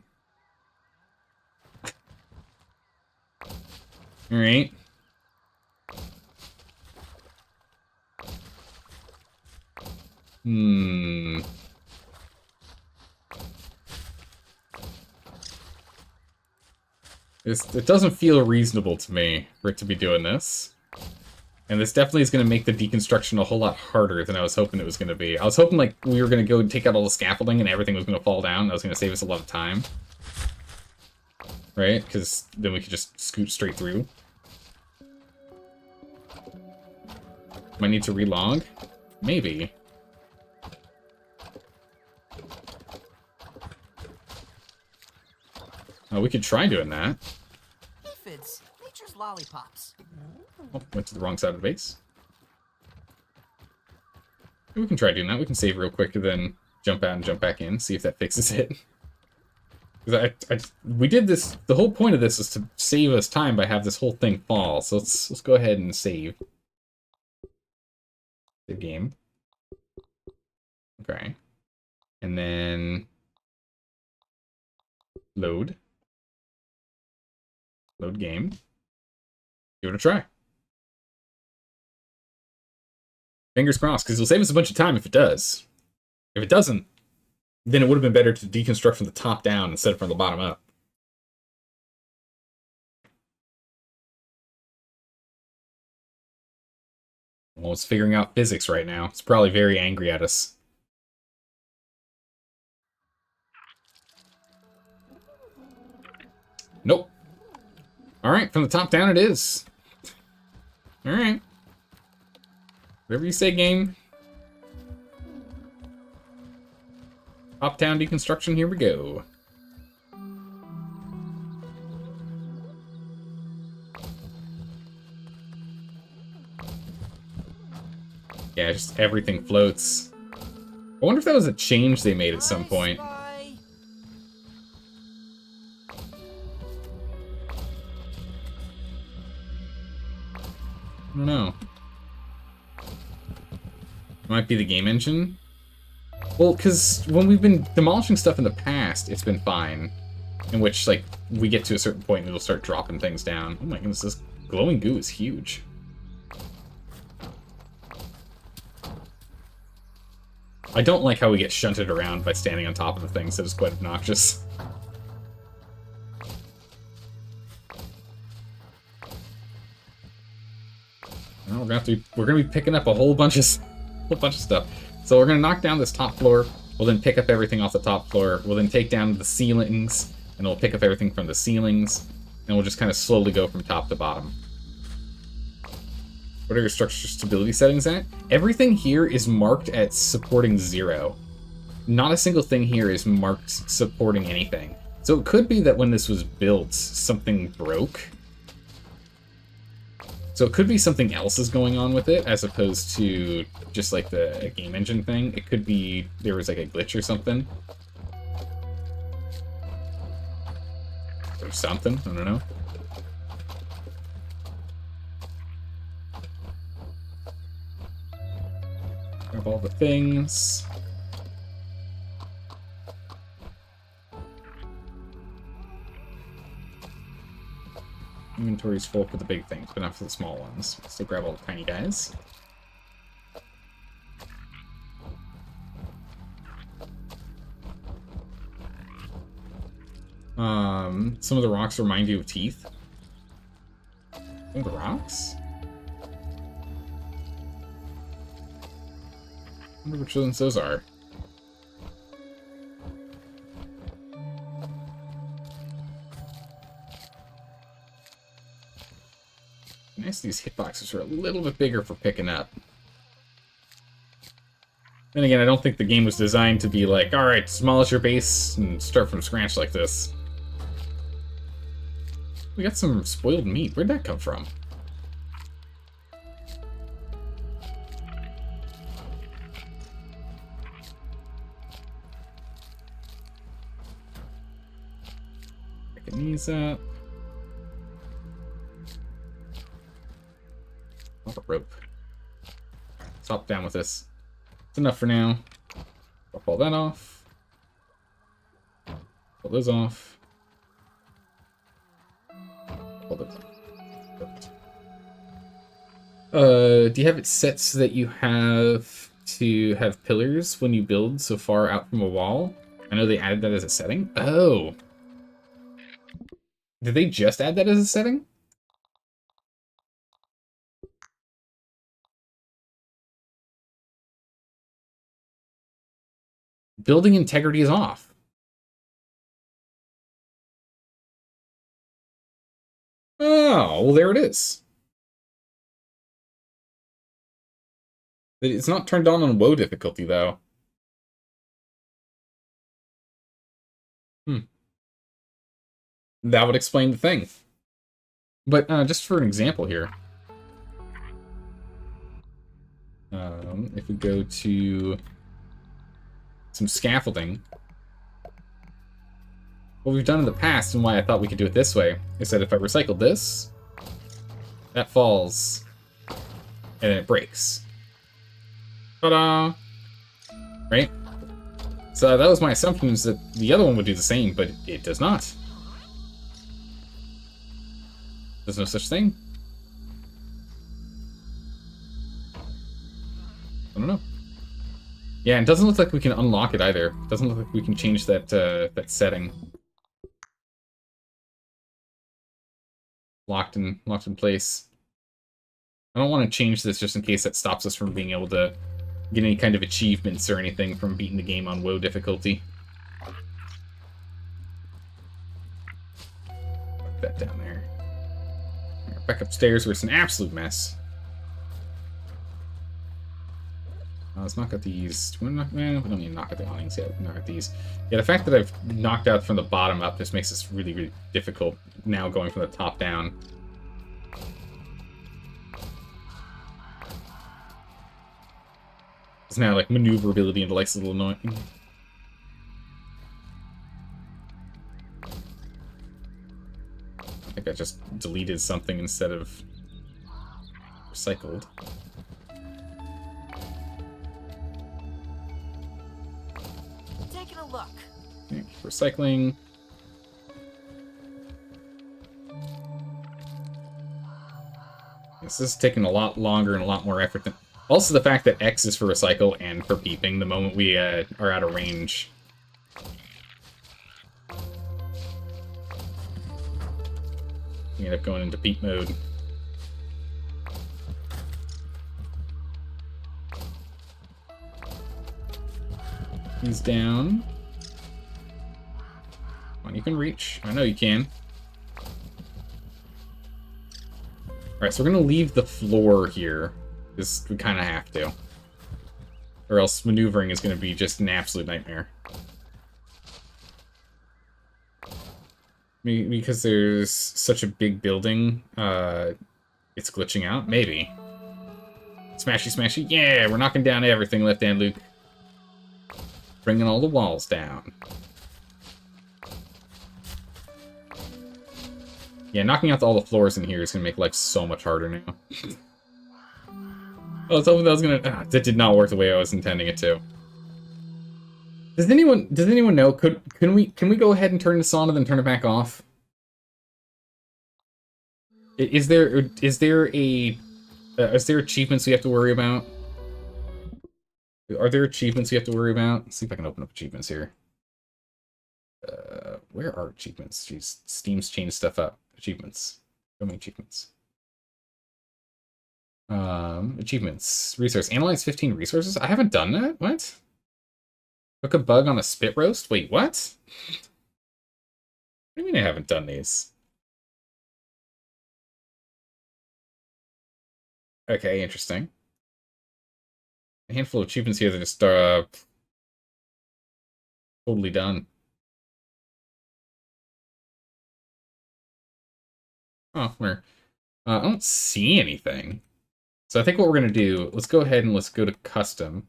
Alright. It doesn't feel reasonable to me for it to be doing this. And this definitely is going to make the deconstruction a whole lot harder than I was hoping it was going to be. I was hoping like we were going to go and take out all the scaffolding and everything was going to fall down. That was going to save us a lot of time. Right? Because then we could just scoot straight through. Might need to relog? Maybe. Oh, we could try doing that. Aphids, nature's lollipops. Oh, went to the wrong side of the base. We can try doing that. We can save real quick and then jump out and jump back in, see if that fixes it. Because we did this. The whole point of this is to save us time by have this whole thing fall. So let's go ahead and save the game. Okay, and then load game. Give it a try. Fingers crossed, because it'll save us a bunch of time if it does. If it doesn't, then it would have been better to deconstruct from the top down instead of from the bottom up. Well, it's figuring out physics right now. It's probably very angry at us. Nope. Alright, from the top down it is. Alright. Whatever you say, game. Top-down deconstruction, here we go. Yeah, just everything floats. I wonder if that was a change they made at some point. I don't know. Might be the game engine? Well, because when we've been demolishing stuff in the past, it's been fine. In which, like, we get to a certain point and it'll start dropping things down. Oh my goodness, this glowing goo is huge. I don't like how we get shunted around by standing on top of the things. That is quite obnoxious. Well, we're gonna be picking up a whole bunch of stuff. So we're gonna knock down this top floor. We'll then pick up everything off the top floor. We'll then take down the ceilings, and we'll pick up everything from the ceilings, and we'll just kind of slowly go from top to bottom. What are your structure stability settings at? Everything here is marked at supporting 0. Not a single thing here is marked supporting anything. So it could be that when this was built, something broke. So it could be something else is going on with it, as opposed to just like the game engine thing. It could be there was like a glitch or something. Or something, I don't know. Grab all the things. Inventory's full for the big things, but not for the small ones. Still grab all the tiny guys. Some of the rocks remind you of teeth. Some of the rocks? I wonder which ones those are. Nice, these hitboxes are a little bit bigger for picking up. Then again, I don't think the game was designed to be like, alright, demolish your base and start from scratch like this. We got some spoiled meat. Where'd that come from? Picking these up. Oh, a rope. Let's hop down with this. It's enough for now. I'll pull that off. Pull those off. Pull those off. Perfect. Do you have it set so that you have to have pillars when you build so far out from a wall? I know they added that as a setting. Oh. Did they just add that as a setting? Building integrity is off. Oh, well, there it is. It's not turned on WoW difficulty, though. That would explain the thing. But just for an example here, if we go to some scaffolding, what we've done in the past and why I thought we could do it this way is that if I recycle this, that falls, and then it breaks. Ta-da! Right? So that was my assumption, is that the other one would do the same, but it does not. There's no such thing. I don't know. Yeah, and it doesn't look like we can unlock it either. It doesn't look like we can change that that setting. Locked in place. I don't want to change this just in case that stops us from being able to get any kind of achievements or anything from beating the game on WoW difficulty. Put that down there. Back upstairs where it's an absolute mess. Let's knock out these. Do we knock? We don't need to knock out the awnings yet. We can knock out these. Yeah, the fact that I've knocked out from the bottom up just makes this really, really difficult now going from the top down. It's now like maneuverability into like a little annoying. I think I just deleted something instead of recycled. Taking a look. Okay, recycling. This is taking a lot longer and a lot more effort than... Also the fact that X is for recycle and for peeping the moment we are out of range. We end up going into peep mode. He's down. Come on, you can reach. I know you can. Alright, so we're gonna leave the floor here, because we kind of have to. Or else maneuvering is gonna be just an absolute nightmare. Because there's such a big building, it's glitching out? Maybe. Smashy, smashy. Yeah, we're knocking down everything, Left Hand Luke. Bringing all the walls down. Yeah, knocking out all the floors in here is going to make life so much harder now. I was hoping that was going to... that did not work the way I was intending it to. Does anyone know? Can we go ahead and turn this on and then turn it back off? Is there achievements we have to worry about? Are there achievements we have to worry about? Let's see if I can open up achievements here. Where are achievements? Jeez, Steam's changed stuff up. Achievements. Show me achievements. Achievements. Resource. Analyze 15 resources? I haven't done that? What? Cook a bug on a spit roast? Wait, what? What do you mean I haven't done these? Okay, interesting. A handful of achievements here that just totally done. Oh, where? I don't see anything. So I think what we're gonna do, let's go ahead and let's go to custom.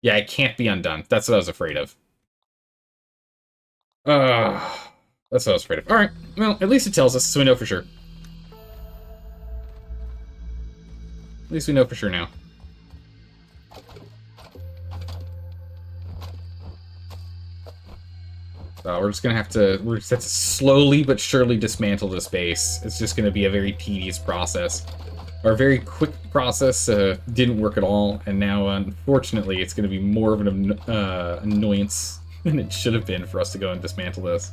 Yeah, it can't be undone. That's what I was afraid of. That's what I was afraid of. Alright, well, at least it tells us, so we know for sure. At least we know for sure now. We're just gonna have to slowly but surely dismantle this base. It's just gonna be a very tedious process. Our very quick process didn't work at all, and now, unfortunately, it's gonna be more of an annoyance than it should have been for us to go and dismantle this.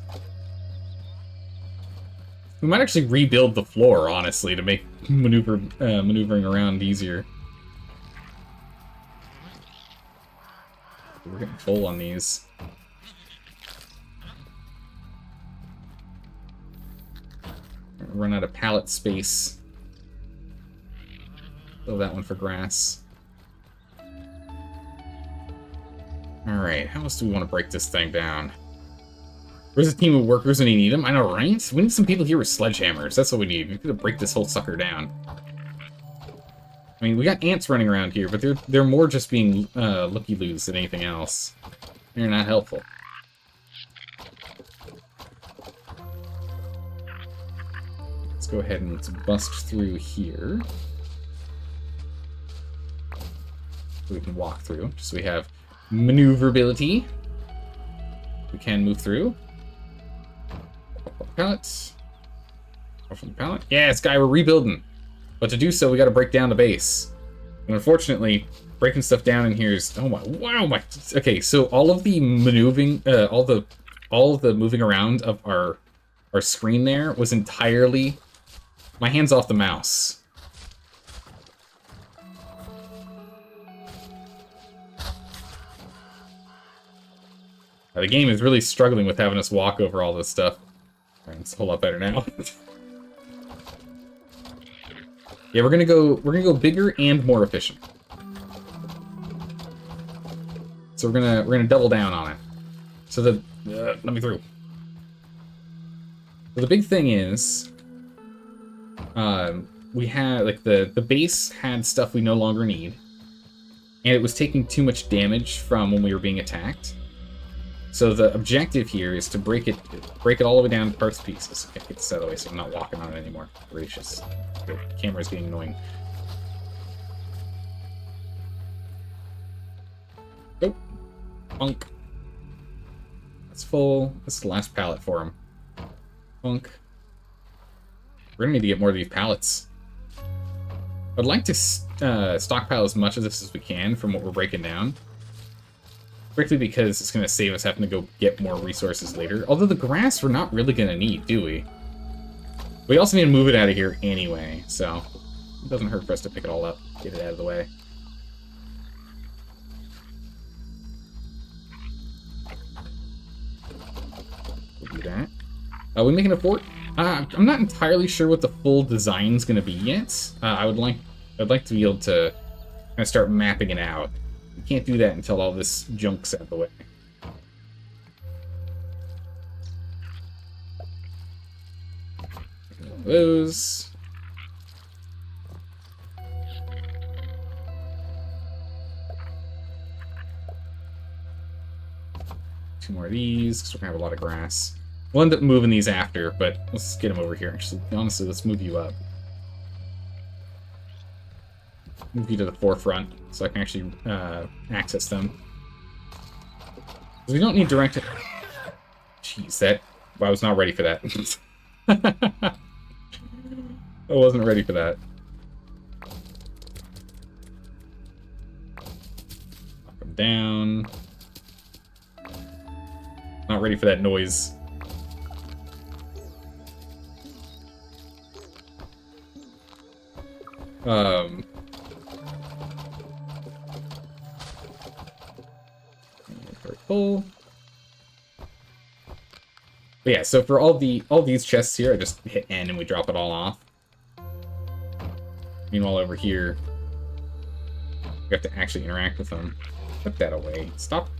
We might actually rebuild the floor, honestly, to make maneuvering around easier. We're getting full on these. Run out of pallet space. Fill that one for grass. Alright, how else do we want to break this thing down? Where's a team of workers when you need them? I know, right? We need some people here with sledgehammers. That's what we need. We're gonna break this whole sucker down. I mean, we got ants running around here, but they're more just being looky-loos than anything else. They're not helpful. Let's go ahead and let's bust through here. So we can walk through, just so we have maneuverability. We can move through. Pallets. From the pallet. Yeah, Sky, we're rebuilding. But to do so, we got to break down the base. And unfortunately, breaking stuff down in here is wow my. Okay, so all of the maneuvering, all of the moving around of our screen there was entirely my hands off the mouse. The game is really struggling with having us walk over all this stuff. It's a whole lot better now. Yeah, we're gonna go bigger and more efficient. So we're gonna double down on it. So let me through. So the big thing is, we had like the base had stuff we no longer need, and it was taking too much damage from when we were being attacked. So the objective here is to break it all the way down to parts and pieces. Okay, get this out of the way so I'm not walking on it anymore. Gracious. The camera's being annoying. Go. Punk. That's full. That's the last pallet for him. Punk. We're gonna need to get more of these pallets. I'd like to stockpile as much of this as we can from what we're breaking down. Strictly because it's going to save us having to go get more resources later. Although the grass we're not really going to need, do we? We also need to move it out of here anyway, so it doesn't hurt for us to pick it all up, get it out of the way. We'll do that. Are we making a fort? I'm not entirely sure what the full design's going to be yet. I'd like to be able to kind of start mapping it out. We can't do that until all this junk's out of the way. Those. Two more of these, because we're going to have a lot of grass. We'll end up moving these after, but let's get them over here. Actually, honestly, let's move you up. Move you to the forefront, so I can actually access them. We don't need direct... Jeez, I was not ready for that. I wasn't ready for that. Knock them down. Not ready for that noise. Full. But yeah, so for all these chests here, I just hit N and we drop it all off. Meanwhile, over here, we have to actually interact with them. Put that away. Stop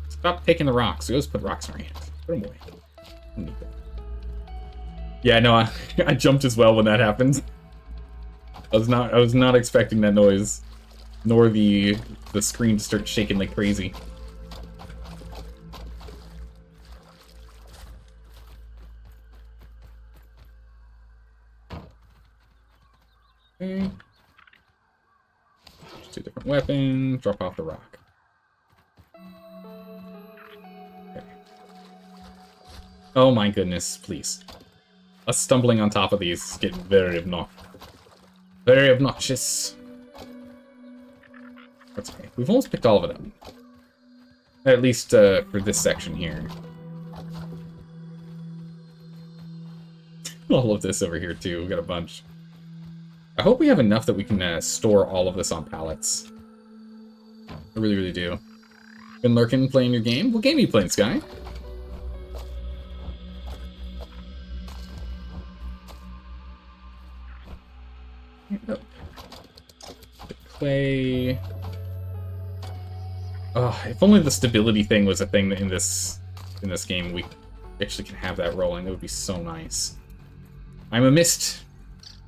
taking the rocks. We always put rocks in our hands. Put them away. Don't need that. Yeah, no, I jumped as well when that happened. I was not expecting that noise, nor the screen to start shaking like crazy. Okay. Just two different weapons. Drop off the rock. Okay. Oh my goodness, please. Us stumbling on top of these is getting very obnoxious. That's okay. We've almost picked all of it up. At least for this section here. All of this over here too. We've got a bunch. I hope we have enough that we can store all of this on pallets. I really, really do. Been lurking playing your game? What game are you playing, Sky? Oh. Clay. Oh, if only the stability thing was a thing in this game. actually can have that rolling. That would be so nice. I'm a mist.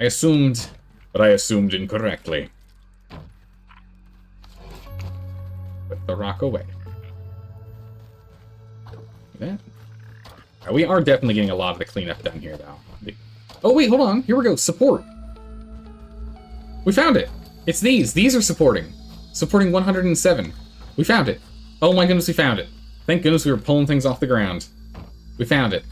I assumed, but I assumed incorrectly. Put the rock away. Yeah. We are definitely getting a lot of the cleanup done here, though. Oh, wait, hold on. Here we go. Support. We found it. It's these. These are supporting. Supporting 107. We found it. Oh my goodness, we found it. Thank goodness we were pulling things off the ground. We found it.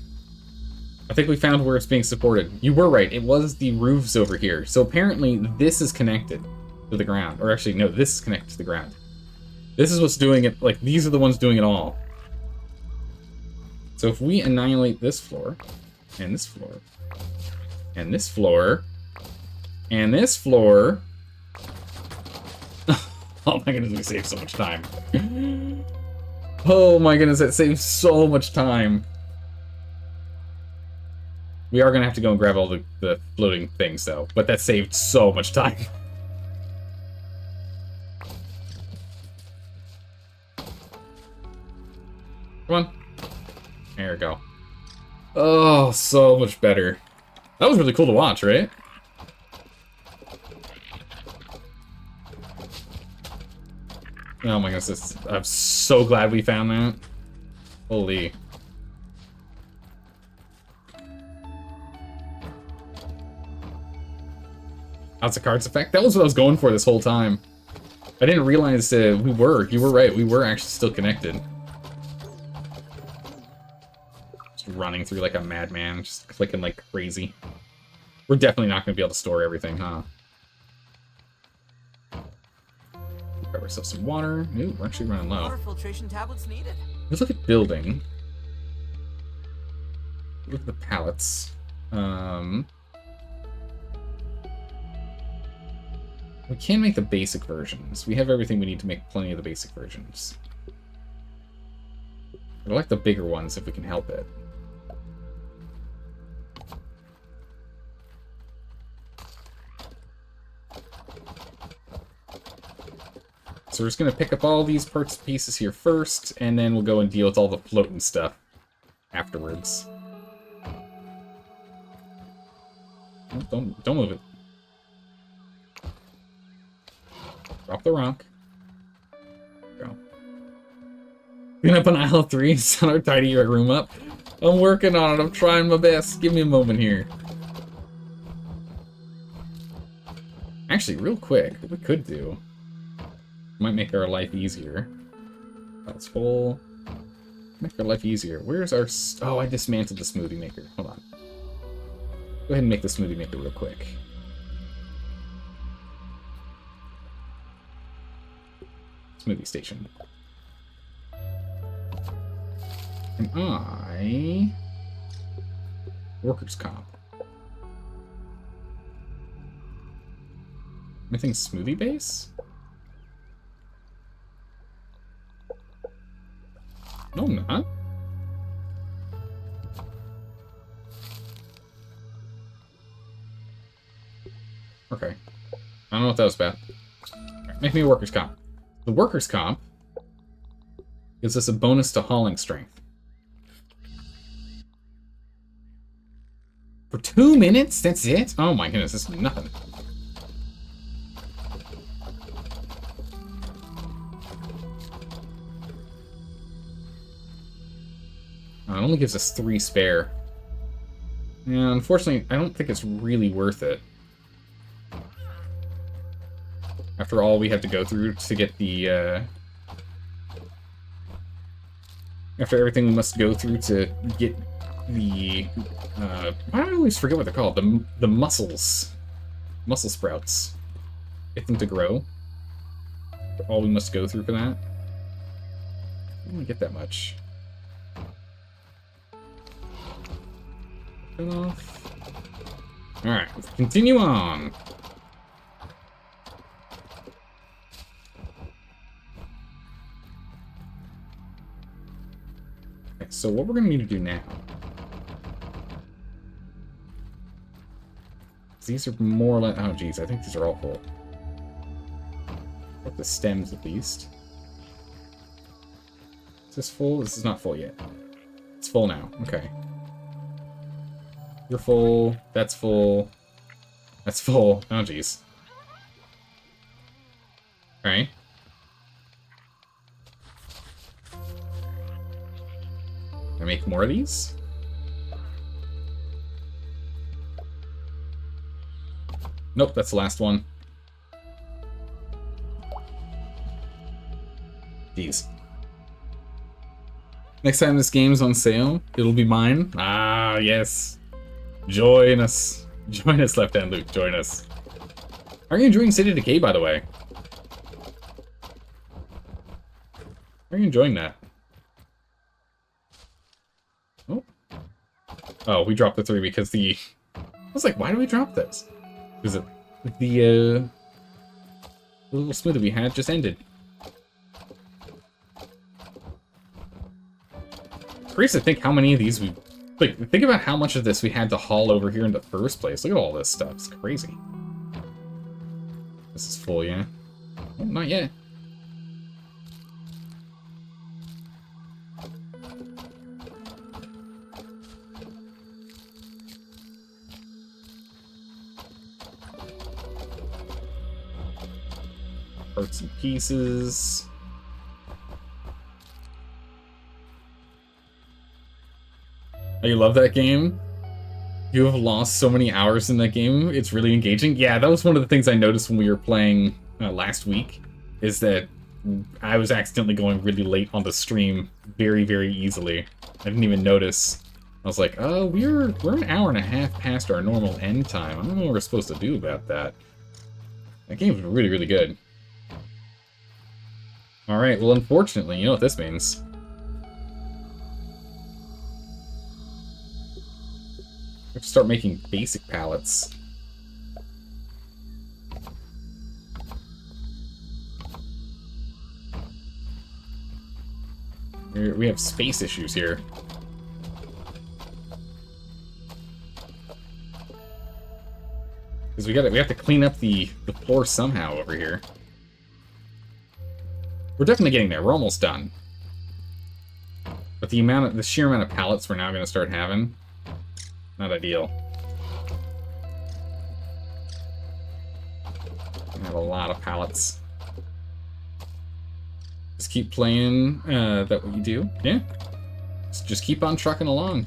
I think we found where it's being supported. You were right. It was the roofs over here. So apparently this is connected to the ground. Or actually, no, this is connected to the ground. This is what's doing it. Like, these are the ones doing it all. So if we annihilate this floor, and this floor, and this floor, and this floor... Oh my goodness, we saved so much time. Oh my goodness, that saves so much time. We are going to have to go and grab all the floating things, though. But that saved so much time. Come on. There we go. Oh, so much better. That was really cool to watch, right? Oh my goodness, I'm so glad we found that. Holy. House of Cards effect? That was what I was going for this whole time. I didn't realize you were right, we were actually still connected. Just running through like a madman, just clicking like crazy. We're definitely not going to be able to store everything, huh? Grab ourselves some water. Ooh, we're actually running low. Water filtration tablets needed. Let's look at building. Look at the pallets. We can make the basic versions. We have everything we need to make plenty of the basic versions. I like the bigger ones if we can help it. So we're just going to pick up all these parts and pieces here first, and then we'll go and deal with all the floating stuff afterwards. Oh, don't move it. Drop the rock. Go. Clean up an aisle 3, set our tidy your room up. I'm working on it. I'm trying my best. Give me a moment here. Actually, real quick, what we could do might make our life easier. That's full. Make our life easier. Where's our... Oh, I dismantled the smoothie maker. Hold on. Go ahead and make the smoothie maker real quick. Smoothie station. And I... Workers' comp. Anything smoothie base? No, I'm not. Okay. I don't know what that was about. Right, make me a workers' comp. The workers' comp gives us a bonus to hauling strength. For 2 minutes? That's it? Oh my goodness, this is nothing. It only gives us 3 spare. Yeah, unfortunately, I don't think it's really worth it. After all we have to go through to get the, after everything we must go through to get the, why do I always forget what they're called? The mussels. Mussel sprouts. Get them to grow. All we must go through for that. I don't get that much. Turn off. Alright, let's continue on. Okay, so what we're going to need to do now. These are more or less... Oh, geez, I think these are all full. Got the stems, at least. Is this full? This is not full yet. It's It's full now. Okay. You're full. That's full. That's full. Oh, jeez. Alright. Can I make more of these? Nope, that's the last one. Jeez. Next time this game's on sale, it'll be mine. Ah, yes. Join us. Join us, Left Hand Luke. Join us. Are you enjoying City Decay, by the way? Are you enjoying that? Oh. Oh, we dropped the 3 because the... I was like, why do we drop this? Because the little smoothie we had just ended. Crazy to think how many of these we... Like, think about how much of this we had to haul over here in the first place. Look at all this stuff. It's crazy. This is full, yeah? Oh, not yet. Parts and pieces. Oh, you love that game? You have lost so many hours in that game. It's really engaging. Yeah, that was one of the things I noticed when we were playing last week, is that I was accidentally going really late on the stream very, very easily. I didn't even notice. I was like, oh, we're an hour and a half past our normal end time. I don't know what we're supposed to do about that. That game's really, really good. Alright, well, unfortunately, you know what this means. We have to start making basic pallets. We have space issues here. Because we have to clean up the floor somehow over here. We're definitely getting there. We're almost done. But the sheer amount of pallets we're now going to start having, not ideal. We have a lot of pallets. Just keep playing that what you do. Yeah. Just keep on trucking along.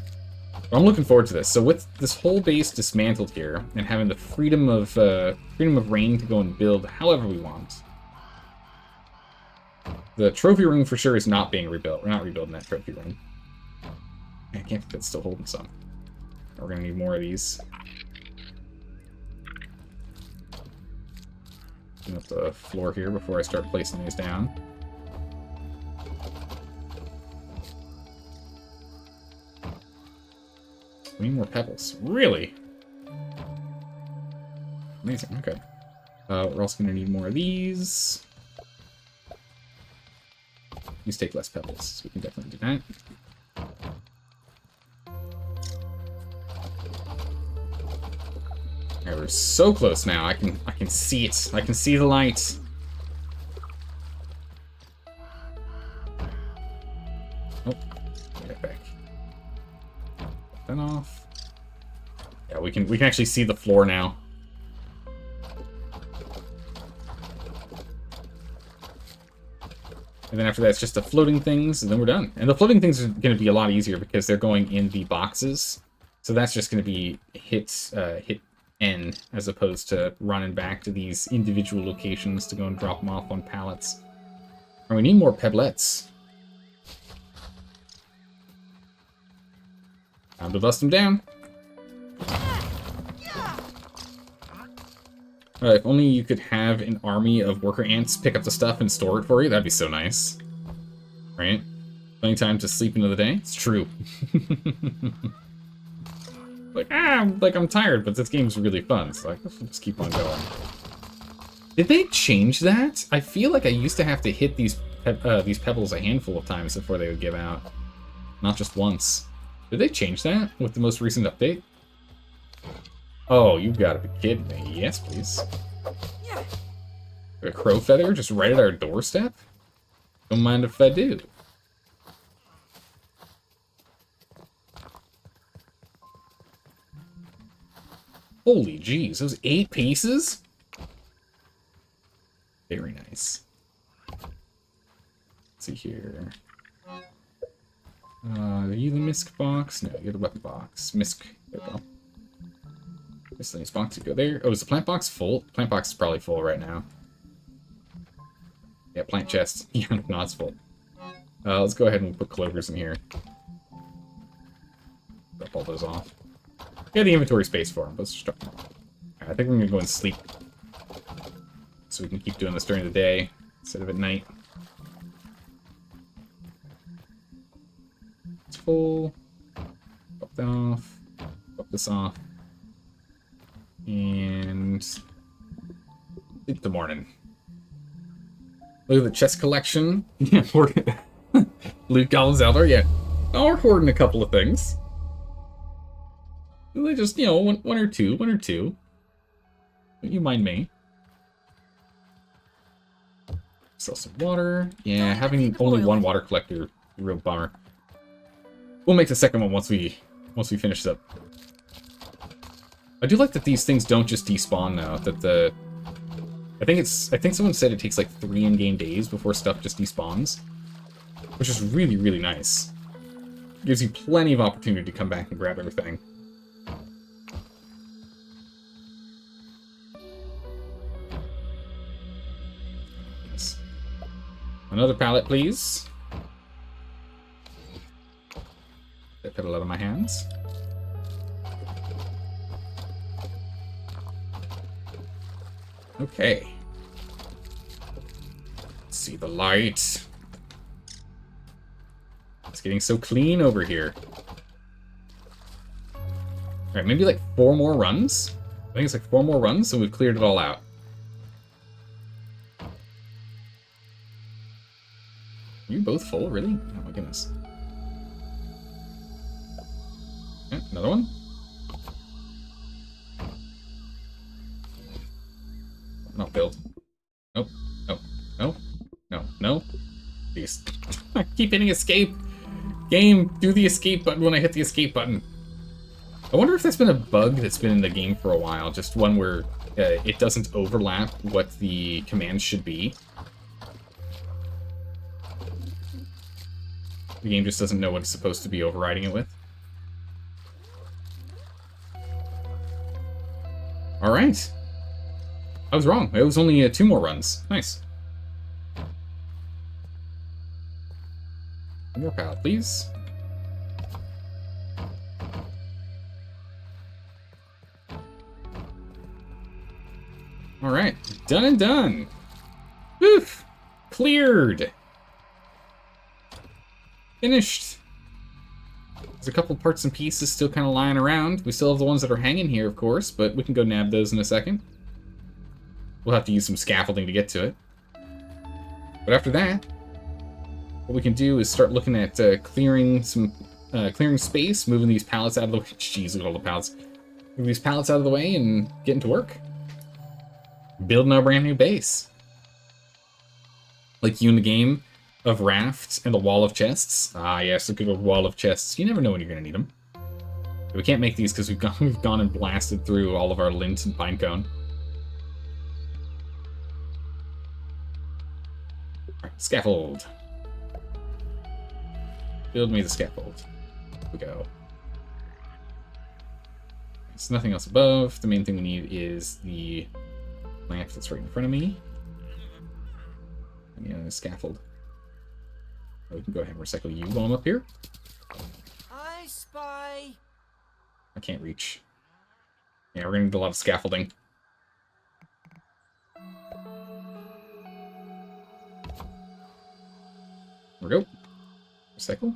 I'm looking forward to this. So with this whole base dismantled here and having the freedom of reign to go and build however we want. The trophy room for sure is not being rebuilt. We're not rebuilding that trophy room. I can't think it's still holding some. We're gonna need more of these. Clean up the floor here before I start placing these down. We need more pebbles. Really? Amazing, okay. We're also gonna need more of these. These take less pebbles, so we can definitely do that. Alright, we're so close now. I can see it. I can see the light. Oh, get back. Put that off. Yeah, we can actually see the floor now. And then after that, it's just the floating things, and then we're done. And the floating things are going to be a lot easier because they're going in the boxes. So that's just going to be hit N, as opposed to running back to these individual locations to go and drop them off on pallets. And we need more pebblets. Time to bust them down. If only you could have an army of worker ants pick up the stuff and store it for you. That'd be so nice. Right? Plenty of time to sleep into the day. It's true. I'm tired, but this game's really fun. So let's just keep on going. Did they change that? I feel like I used to have to hit these pebbles a handful of times before they would give out. Not just once. Did they change that with the most recent update? Oh, you've got to be kidding me. Yes, please. A crow feather just right at our doorstep? Don't mind if I do. Holy jeez, those 8 pieces? Very nice. Let's see here. Are you the misc box? No, you're the weapon box. Misc, there we go. Miscellaneous box, you go there. Oh, is the plant box full? Plant box is probably full right now. Yeah, plant chest. Yeah, no, it's full. Let's go ahead and put clovers in here. Drop all those off. Yeah, the inventory space for them. Let's just drop them off. Right, I think we're gonna go and sleep. So we can keep doing this during the day instead of at night. It's full. Drop that off. Drop this off. And sleep the morning. Look at the chest collection. Yeah, loot goblins out there. Yeah, oh, we're hoarding a couple of things. Really, just one or two. Don't you mind me? Sell some water. Yeah, having only one water collector, a real bummer. We'll make the second one once we finish it up. I do like that these things don't just despawn now. That I think someone said it takes like 3 in-game days before stuff just despawns, which is really, really nice. Gives you plenty of opportunity to come back and grab everything. Yes. Another pallet, please. That fell out of my hands. Okay. Let's see the light. It's getting so clean over here. Alright, maybe like 4 more runs? I think it's like 4 more runs, and we've cleared it all out. Are you both full, really? Oh my goodness. Okay, another one? Not built. Nope. No. Please. I keep hitting escape. Game, do the escape button when I hit the escape button. I wonder if that's been a bug that's been in the game for a while. Just one where it doesn't overlap what the commands should be. The game just doesn't know what it's supposed to be overriding it with. Alright. I was wrong. It was only 2 more runs. Nice. One more pallet, please. Alright. Done and done. Oof. Cleared. Finished. There's a couple parts and pieces still kind of lying around. We still have the ones that are hanging here, of course, but we can go nab those in a second. We'll have to use some scaffolding to get to it. But after that, what we can do is start looking at clearing space, moving these pallets out of the way. Jeez, look at all the pallets. Move these pallets out of the way and getting to work. Building our brand new base. Like you in the game of Raft and the wall of chests. Ah, yes, the good old wall of chests. You never know when you're going to need them. But we can't make these because we've gone and blasted through all of our lint and pinecone. Scaffold. Build me the scaffold. Here we go. There's nothing else above. The main thing we need is the lamp that's right in front of me. And the scaffold. We can go ahead and recycle you while I'm up here. I spy. I can't reach. Yeah, we're gonna need a lot of scaffolding. There we go. Recycle.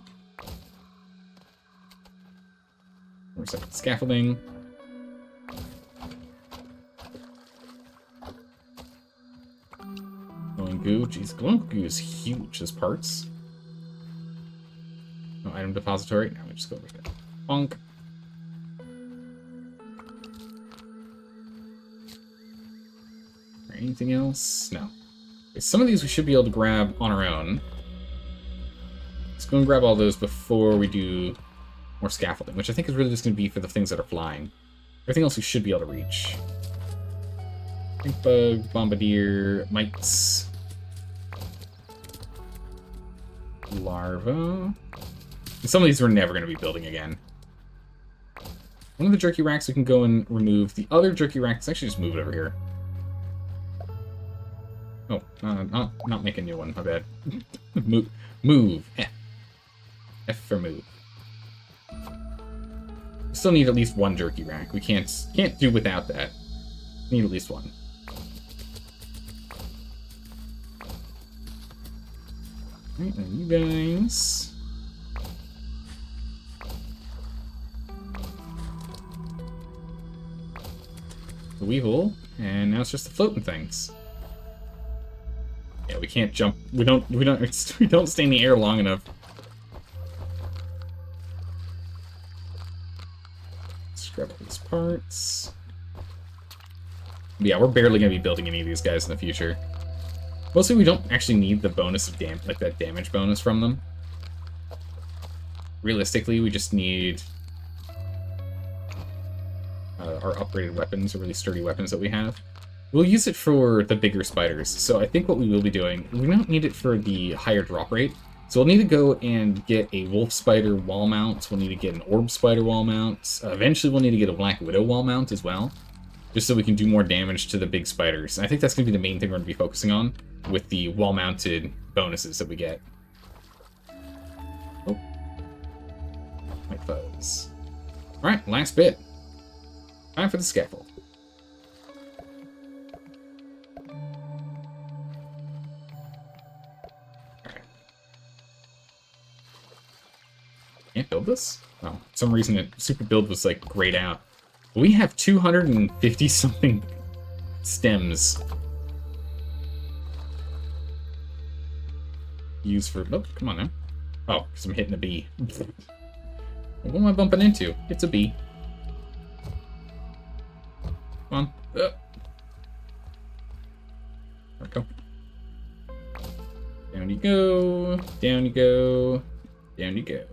Recycle scaffolding. Glowing goo. Jeez, glowing goo is huge as parts. No item depository. Now we just go over here. Bonk. Anything else? No. Okay, some of these we should be able to grab on our own. Let's go and grab all those before we do more scaffolding, which I think is really just going to be for the things that are flying. Everything else we should be able to reach. Pink bug, bombardier, mites, larva. And some of these we're never going to be building again. One of the jerky racks we can go and remove. The other jerky rack, let's actually just move it over here. Oh, not make a new one, my bad. Move. F. F for move. We still need at least one jerky rack. We can't do without that. We need at least one. Alright, now you guys. The weevil, and now it's just the floating things. Yeah, we can't jump. We don't stay in the air long enough. Scrap all these parts. Yeah, we're barely gonna be building any of these guys in the future. Mostly, we don't actually need the bonus of that damage bonus from them. Realistically, we just need our upgraded weapons, or really sturdy weapons that we have. We'll use it for the bigger spiders. So I think what we will be doing, we don't need it for the higher drop rate. So we'll need to go and get a wolf spider wall mount. We'll need to get an orb spider wall mount. Eventually, we'll need to get a black widow wall mount as well, just so we can do more damage to the big spiders. And I think that's going to be the main thing we're going to be focusing on with the wall-mounted bonuses that we get. Oh. My fuzz. Alright, last bit. Time for the scaffold. Alright. Can't build this? Oh, for some reason it super build was like grayed out. We have 250 something stems. Use for... Oh, come on now. Oh, because I'm hitting a bee. What am I bumping into? It's a bee. Come on. There we go. Down you go. Down you go. Down you go.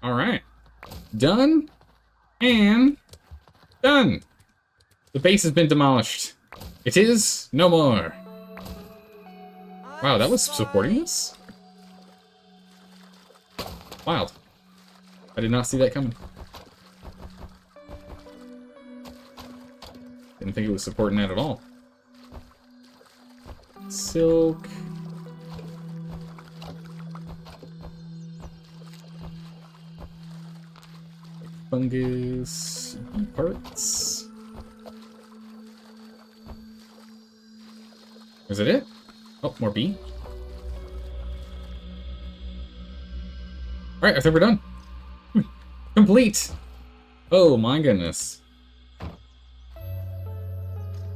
Alright. Done. And done. The base has been demolished. It is no more. Wow, that was supporting this? Wild. I did not see that coming. Didn't think it was supporting that at all. Silk. Fungus. Parts. Is that it? Oh, more bee. Alright, I think we're done. Complete! Oh my goodness.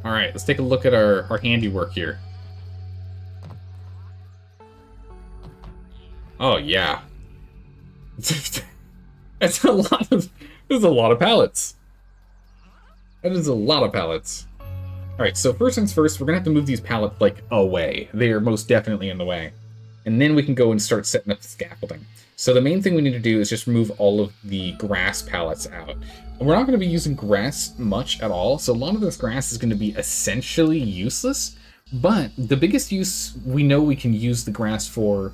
Alright, let's take a look at our handiwork here. Oh yeah. That's a lot of... There's a lot of pallets. That is a lot of pallets. Alright, so first things first, we're gonna have to move these pallets, like, away. They are most definitely in the way. And then we can go and start setting up the scaffolding. So the main thing we need to do is just remove all of the grass pallets out. And we're not going to be using grass much at all, so a lot of this grass is going to be essentially useless. But the biggest use we know we can use the grass for,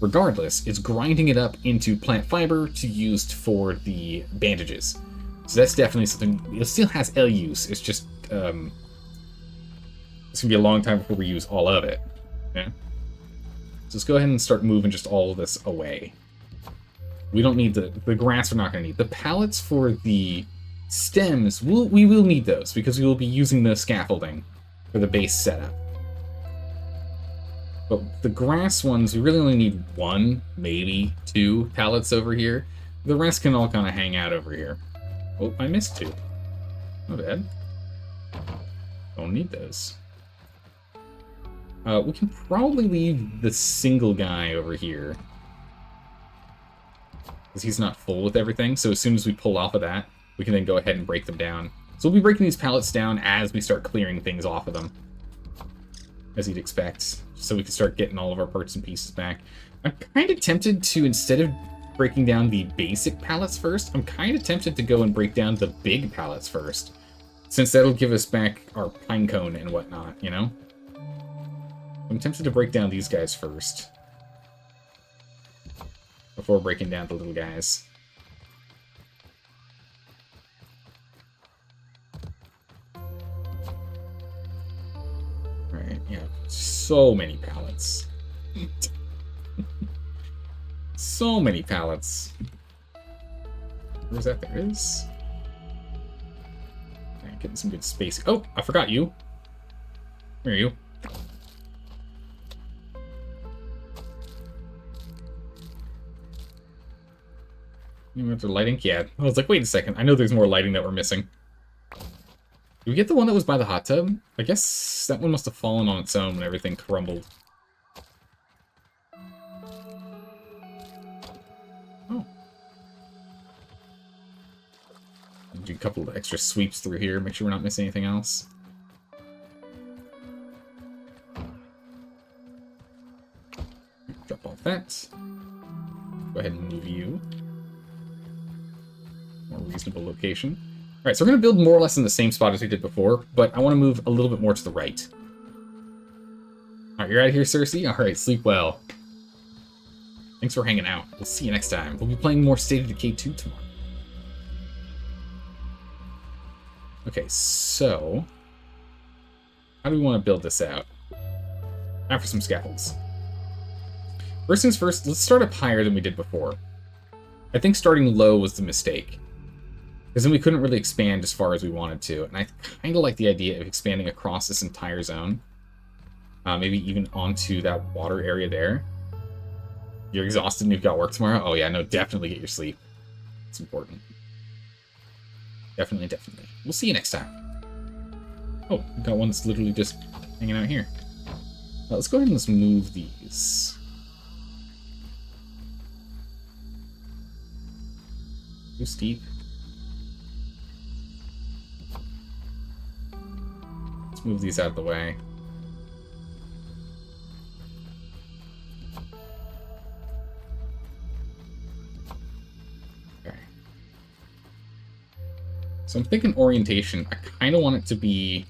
regardless, is grinding it up into plant fiber to use for the bandages. So that's definitely something. It still has L use. It's just it's going to be a long time before we use all of it. Yeah. So let's go ahead and start moving just all of this away. We don't need the grass. We're not going to need the pallets for the stems. We will need those because we will be using the scaffolding for the base setup. But the grass ones, we really only need one, maybe two pallets over here. The rest can all kind of hang out over here. Oh, I missed two. Not bad. Don't need those. We can probably leave the single guy over here, because he's not full with everything, so as soon as we pull off of that, we can then go ahead and break them down. So we'll be breaking these pallets down as we start clearing things off of them, as you'd expect, so we can start getting all of our parts and pieces back. I'm kind of tempted to, instead of breaking down the basic pallets first, I'm kind of tempted to go and break down the big pallets first, since that'll give us back our pine cone and whatnot, you know? I'm tempted to break down these guys first, before breaking down the little guys. Alright, yeah, so many pallets. So many pallets. Where's that? There is. Alright, getting some good space. Oh, I forgot you. Where are you? You went to lighting? Yeah. I was like, wait a second. I know there's more lighting that we're missing. Did we get the one that was by the hot tub? I guess that one must have fallen on its own when everything crumbled. Oh. Do a couple of extra sweeps through here, make sure we're not missing anything else. Drop off that. Go ahead and move you. More reasonable location. Alright, so we're going to build more or less in the same spot as we did before, but I want to move a little bit more to the right. Alright, you're out of here, Cersei? Alright, sleep well. Thanks for hanging out. We'll see you next time. We'll be playing more State of Decay 2 tomorrow. Okay, so... how do we want to build this out? Now for some scaffolds. First things first, let's start up higher than we did before. I think starting low was the mistake, because then we couldn't really expand as far as we wanted to, and I kind of like the idea of expanding across this entire zone. Maybe even onto that water area there. You're exhausted and you've got work tomorrow? Oh yeah, no, definitely get your sleep. It's important. Definitely, definitely. We'll see you next time. Oh, we've got one that's literally just hanging out here. Let's go ahead and let's move these. Too steep. Let's move these out of the way. Okay. So I'm thinking orientation. I kind of want it to be...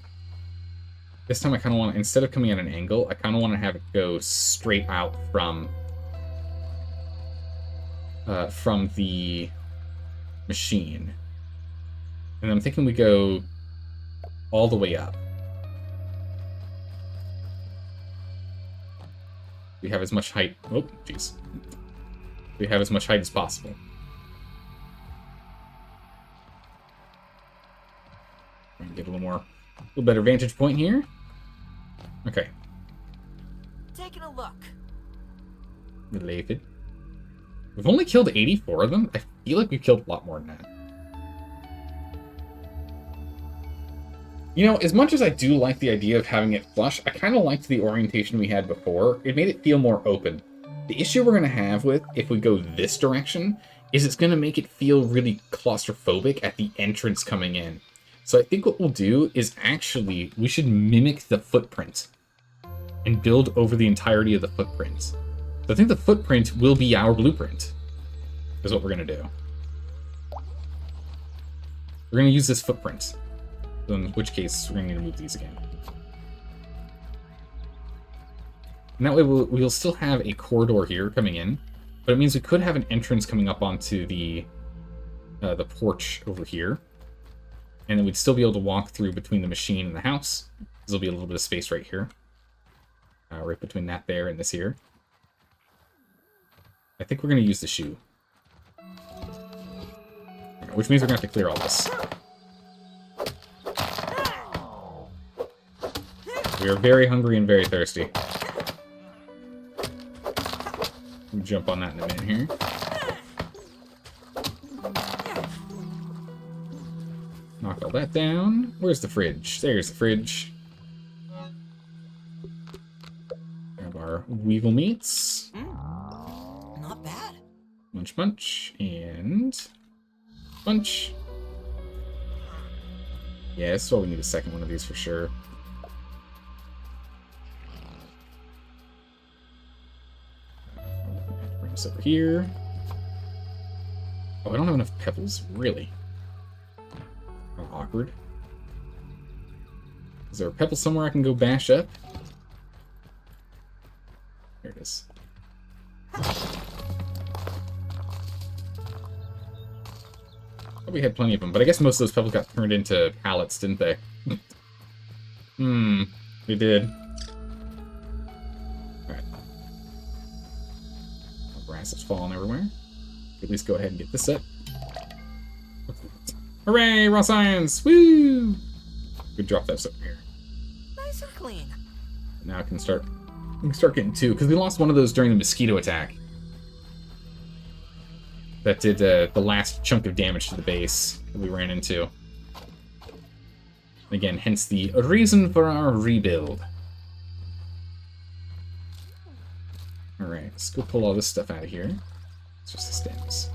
this time I kind of want, instead of coming at an angle, I kind of want to have it go straight out from the machine. And I'm thinking we go all the way up. We have as much height. Oh, jeez. We have as much height as possible. Get a little better vantage point here. Okay. Taking a look. Related. We've only killed 84 of them. I feel like we've killed a lot more than that. You know, as much as I do like the idea of having it flush, I kind of liked the orientation we had before. It made it feel more open. The issue we're going to have with, if we go this direction, is it's going to make it feel really claustrophobic at the entrance coming in. So I think what we'll do is actually, we should mimic the footprint and build over the entirety of the footprint. So I think the footprint will be our blueprint, is what we're going to do. We're going to use this footprint, in which case we're going to need to move these again. And that way we'll still have a corridor here coming in, but it means we could have an entrance coming up onto the porch over here. And then we'd still be able to walk through between the machine and the house. There'll be a little bit of space right here. Right between that there and this here. I think we're going to use the shoe. Which means we're going to have to clear all this. We are very hungry and very thirsty. We'll jump on that in a minute here. Knock all that down. Where's the fridge? There's the fridge. Grab our weevil meats. Not bad. Munch, munch, and munch. Yeah, so we need a second one of these for sure. Bring this over here. Oh, I don't have enough pebbles? Really? How awkward. Is there a pebble somewhere I can go bash up? There it is. Oh, we had plenty of them, but I guess most of those pebbles got turned into pallets, didn't they? They did. Alright. Grass is falling everywhere. At least go ahead and get this up. Hooray, raw science! Woo! Good drop that stuff here. Nice and clean. Now I can start getting two, because we lost one of those during the mosquito attack. That did the last chunk of damage to the base that we ran into. Again, hence the reason for our rebuild. Alright, let's go pull all this stuff out of here. It's just the stems.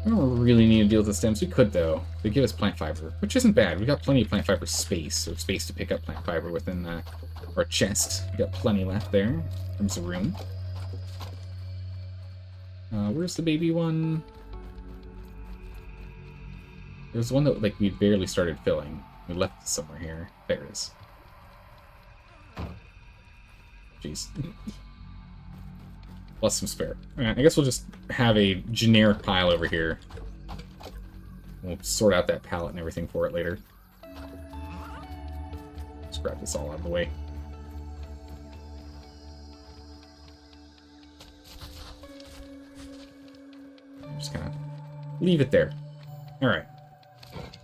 We don't really need to deal with the stems. We could, though. They give us plant fiber, which isn't bad. We got plenty of plant fiber space, or space to pick up plant fiber within our chest. We got plenty left there in terms of room. Where's the baby one? There's one that like we barely started filling. We left it somewhere here. There it is. Jeez. Plus some spare. Alright, I guess we'll just have a generic pile over here. We'll sort out that pallet and everything for it later. Let's grab this all out of the way. Just kind of leave it there. Alright.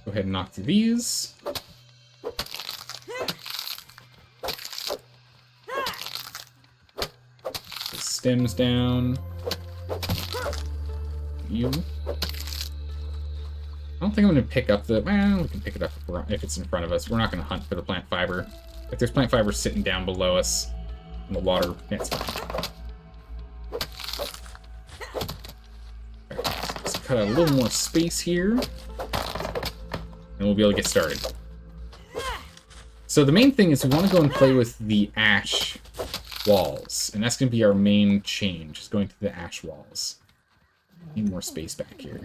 Go ahead and knock through these. The stems down. You. I don't think I'm going to pick up the... Well, we can pick it up if it's in front of us. We're not going to hunt for the plant fiber. If there's plant fiber sitting down below us in the water, that's fine. Let's cut out a little more space here. And we'll be able to get started. So the main thing is we want to go and play with the ash walls. And that's going to be our main change, is going to the ash walls. Need more space back here.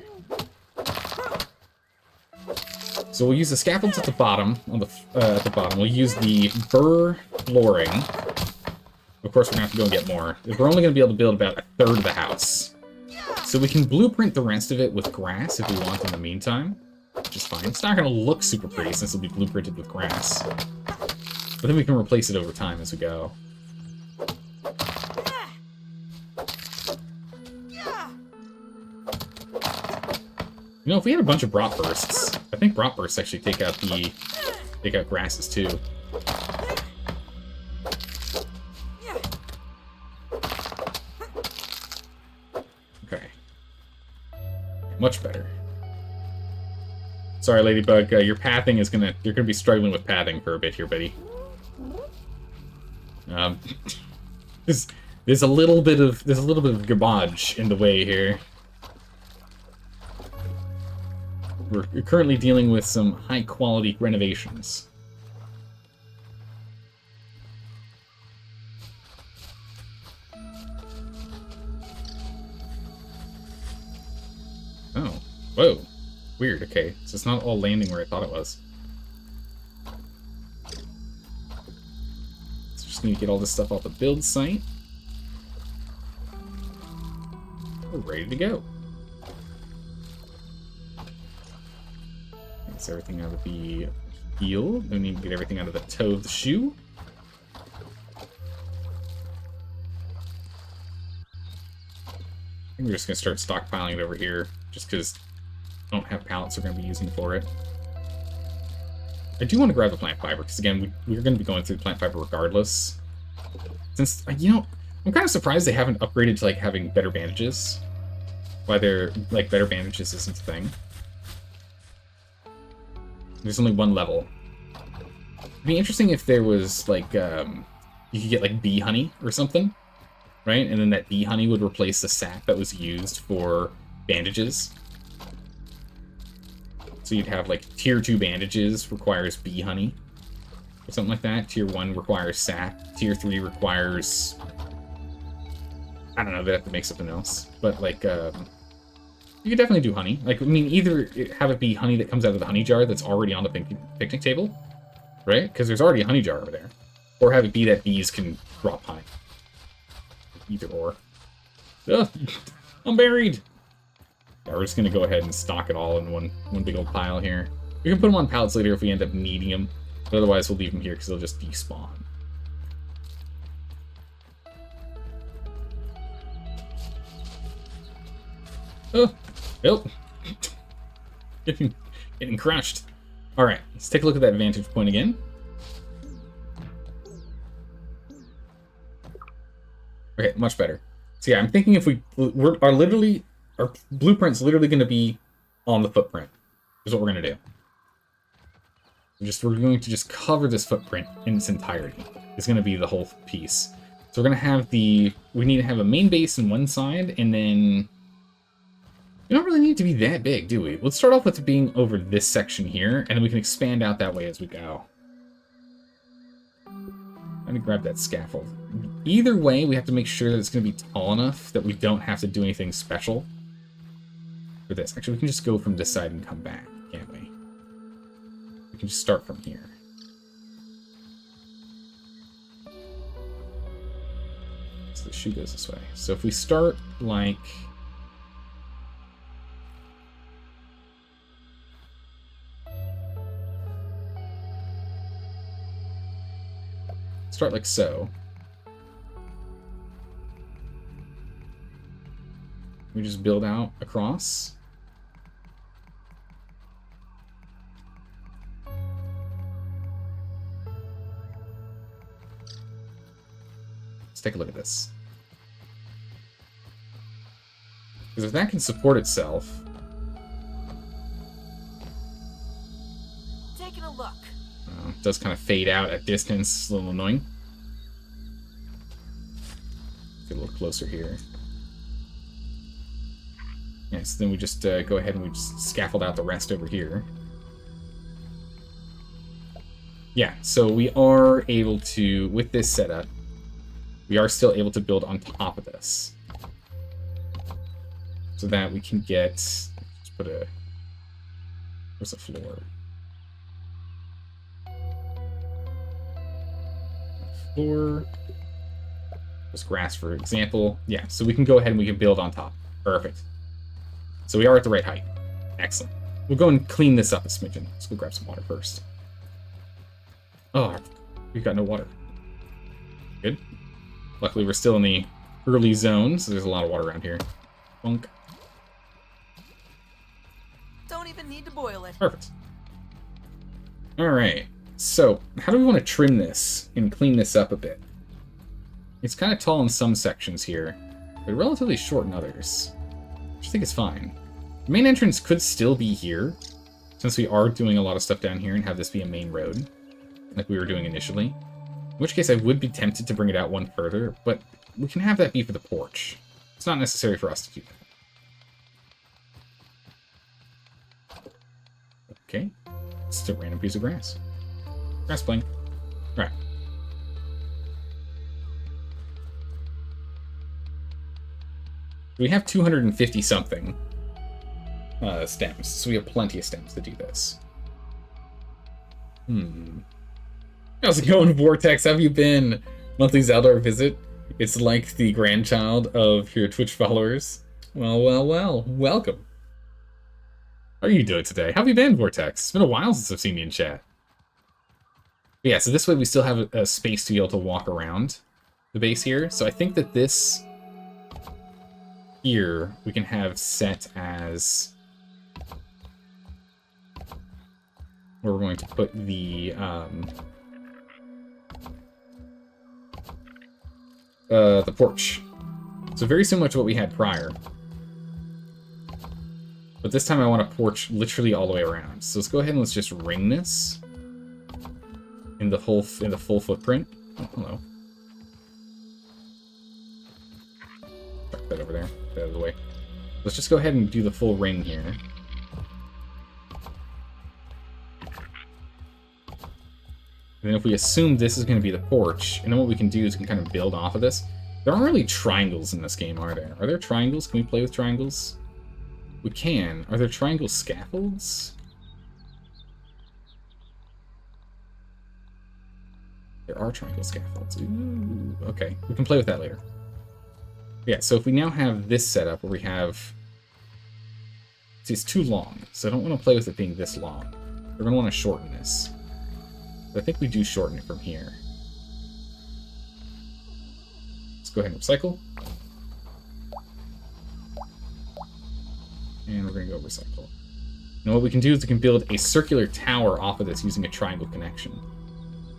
So we'll use the scaffolds at the bottom. We'll use the burr flooring. Of course, we're going to have to go and get more. We're only going to be able to build about a third of the house. So we can blueprint the rest of it with grass if we want in the meantime. Which is fine. It's not going to look super pretty since it'll be blueprinted with grass. But then we can replace it over time as we go. You know, if we had a bunch of bratwursts, I think bratwursts actually take out grasses too. Okay. Much better. Sorry, Ladybug, your pathing is you're gonna be struggling with pathing for a bit here, buddy. There's a little bit of garbage in the way here. We're currently dealing with some high-quality renovations. Oh, whoa. Weird, okay. So it's not all landing where I thought it was. So just need to get all this stuff off the build site. We're ready to go. Gets everything out of the heel. Then we need to get everything out of the toe of the shoe. I think we're just going to start stockpiling it over here, just because I don't have pallets we're going to be using for it. I do want to grab the plant fiber, because again, we're going to be going through the plant fiber regardless. Since, you know, I'm kind of surprised they haven't upgraded to, like, having better bandages. Why they're, like, better bandages isn't a thing. There's only one level. It'd be interesting if there was, like, you could get, like, bee honey or something, right? And then that bee honey would replace the sap that was used for bandages. So you'd have, like, tier 2 bandages requires bee honey, or something like that. Tier 1 requires sap. Tier 3 requires... I don't know, they'd have to make something else. But, like, You could definitely do honey. Like, I mean, either have it be honey that comes out of the honey jar that's already on the picnic table, right? Because there's already a honey jar over there. Or have it be that bees can drop honey. Either or. Ugh, I'm buried! Yeah, we're just going to go ahead and stock it all in one big old pile here. We can put them on pallets later if we end up needing them. But otherwise, we'll leave them here because they'll just despawn. Oh! Nope. Getting crushed. Alright, let's take a look at that vantage point again. Okay, much better. So yeah, I'm thinking if our blueprint's literally going to be on the footprint. Is what we're going to do. We're going to just cover this footprint in its entirety. It's going to be the whole piece. So we're going to have we need to have a main base on one side, and then we don't really need it to be that big, do we? Let's start off with it being over this section here, and then we can expand out that way as we go. Let me grab that scaffold. Either way, we have to make sure that it's going to be tall enough that we don't have to do anything special for this. Actually, we can just go from this side and come back, can't we? We can just start from here. So the shoe goes this way. So if we start like... Start like so. We just build out across. Let's take a look at this. Because if that can support itself... Taking a look. It does kind of fade out at distance. It's a little annoying. Get a little closer here. Yeah, so then we just go ahead and we just scaffold out the rest over here. Yeah, so we are able to, with this setup, we are still able to build on top of this. So that we can get, let's put a, where's the floor? Floor. Just grass, for example. Yeah, so we can go ahead and we can build on top. Perfect. So we are at the right height. Excellent. We'll go and clean this up a smidgen. Let's go grab some water first. Oh, we've got no water. Good. Luckily, we're still in the early zone, so there's a lot of water around here. Bunk. Don't even need to boil it. Perfect. Alright. So, how do we want to trim this and clean this up a bit? It's kind of tall in some sections here, but relatively short in others. Which I think is fine. The main entrance could still be here, since we are doing a lot of stuff down here and have this be a main road, like we were doing initially. In which case I would be tempted to bring it out one further, but we can have that be for the porch. It's not necessary for us to do that. Okay. It's just a random piece of grass. Grass plane. Right. We have 250 something stems, so we have plenty of stems to do this. How's it going, Vortex? How have you been? Monthly Zaldar visit. It's like the grandchild of your Twitch followers. Well, well, well. Welcome. How are you doing today? How have you been, Vortex? It's been a while since I've seen you in chat. But yeah, so this way we still have a space to be able to walk around the base here. So I think that this here we can have set as where we're going to put the porch. So very similar to what we had prior. But this time I want a porch literally all the way around. So let's go ahead and let's just ring this in the full footprint. Oh, hello. Tuck that over there. Get out of the way. Let's just go ahead and do the full ring here. And then if we assume this is going to be the porch, and then what we can do is we can kind of build off of this. There aren't really triangles in this game, are there? Are there triangles? Can we play with triangles? We can. Are there triangle scaffolds? There are triangle scaffolds. Ooh, okay. We can play with that later. Yeah, so if we now have this setup where we have... See, it's too long, so I don't want to play with it being this long. We're going to want to shorten this. But I think we do shorten it from here. Let's go ahead and recycle. And we're going to go recycle. Now what we can do is we can build a circular tower off of this using a triangle connection.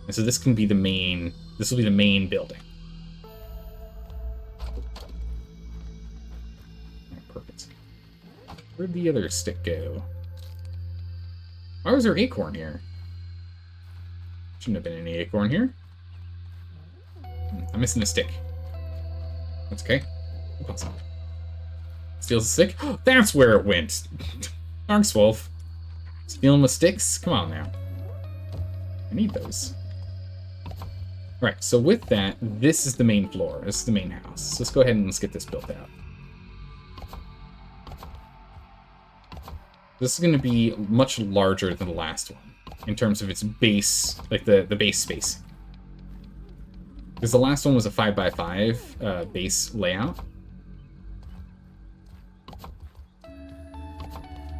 And so this can be the main... This will be the main building. Alright, perfect. Where'd the other stick go? Why was there acorn here? Shouldn't have been any acorn here. I'm missing a stick. That's okay. Awesome. Steals a stick. That's where it went. Darkswolf. Stealing my sticks? Come on now. I need those. Alright, so with that, this is the main floor. This is the main house. So let's go ahead and let's get this built out. This is going to be much larger than the last one in terms of its base, like the base spacing. Because the last one was a 5x5 base layout.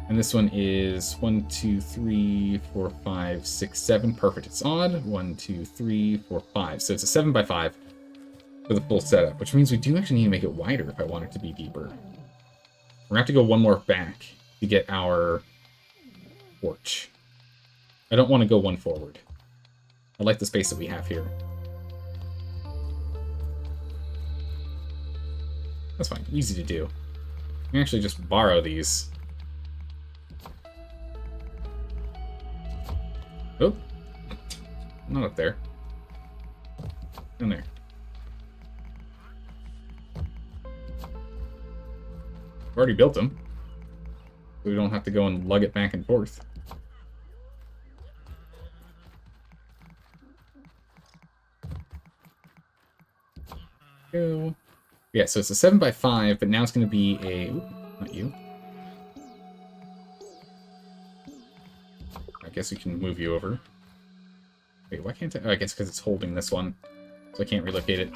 And this one is 1, 2, 3, 4, 5, 6, 7. Perfect. It's odd. 1, 2, 3, 4, 5. So it's a 7x5 for the full setup, which means we do actually need to make it wider if I want it to be deeper. We're going to have to go one more back to get our porch. I don't want to go one forward. I like the space that we have here. That's fine. Easy to do. I can actually just borrow these. Oh. Not up there. Down there. I've already built them. So we don't have to go and lug it back and forth. Go. Yeah, so it's a 7x5, but now it's going to be a... Ooh, not you. I guess we can move you over. Wait, why can't I... Oh, I guess because it's holding this one. So I can't relocate it.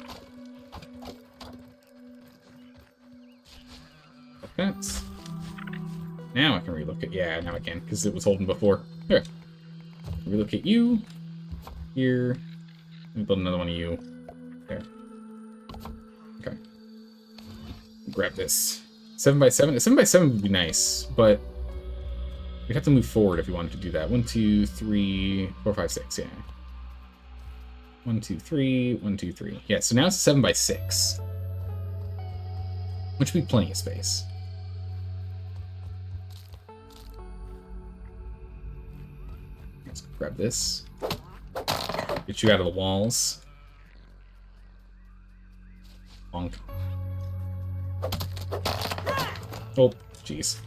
Like that. Now I can relocate. Yeah, now I can, because it was holding before. Here. Relocate you. Here. Let me build another one of you. There. Okay. Grab this. 7x7. A 7x7 would be nice, but we'd have to move forward if we wanted to do that. 1, 2, 3, 4, 5, 6. Yeah. 1, 2, 3. 1, 2, 3. Yeah, so now it's a 7x6. Which would be plenty of space. Let's grab this. Get you out of the walls. Bonk. Oh, jeez.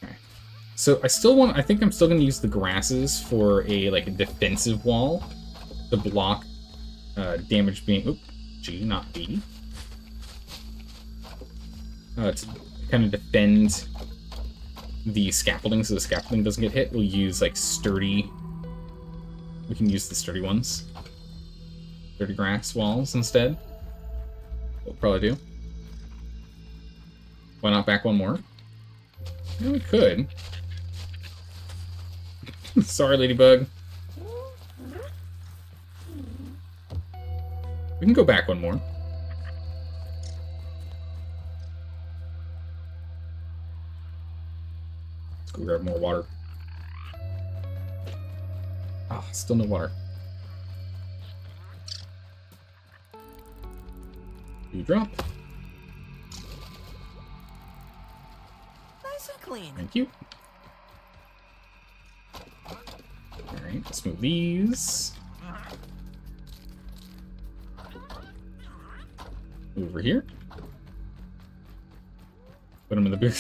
Okay. So I still want... I think I'm still going to use the grasses for a, like, a defensive wall to block damage being... Oop, G, not B. To kind of defend the scaffolding so the scaffolding doesn't get hit. We'll use, like, sturdy... We can use the sturdy ones. Sturdy grass walls instead. We'll probably do. Why not back one more? Yeah, we could. Sorry, Ladybug. We can go back one more. Let's go grab more water. Ah, still no water. Drop. Nice and clean. Thank you. Alright, let's move these. Over here. Put them in the big...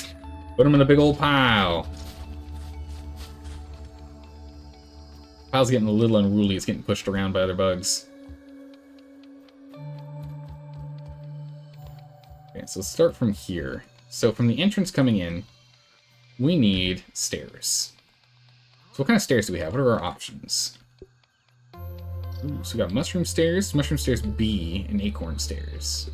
Put them in the big old pile. Pile's getting a little unruly. It's getting pushed around by other bugs. Alright, so let's start from here. So from the entrance coming in, we need stairs. So what kind of stairs do we have? What are our options? Ooh, so we got mushroom stairs B, and acorn stairs.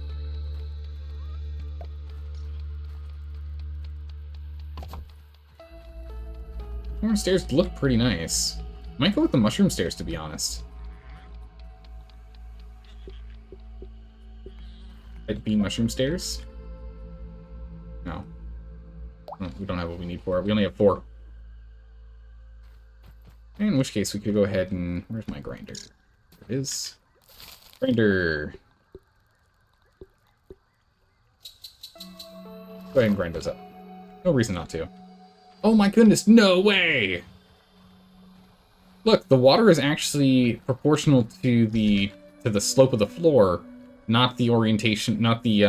Acorn stairs look pretty nice. Might go with the mushroom stairs, to be honest. Like B mushroom stairs? No. We don't have what we need for it. We only have 4. In which case, we could go ahead and... Where's my grinder? There it is. Grinder! Go ahead and grind those up. No reason not to. Oh my goodness, no way! Look, the water is actually proportional to the slope of the floor, not the orientation, not the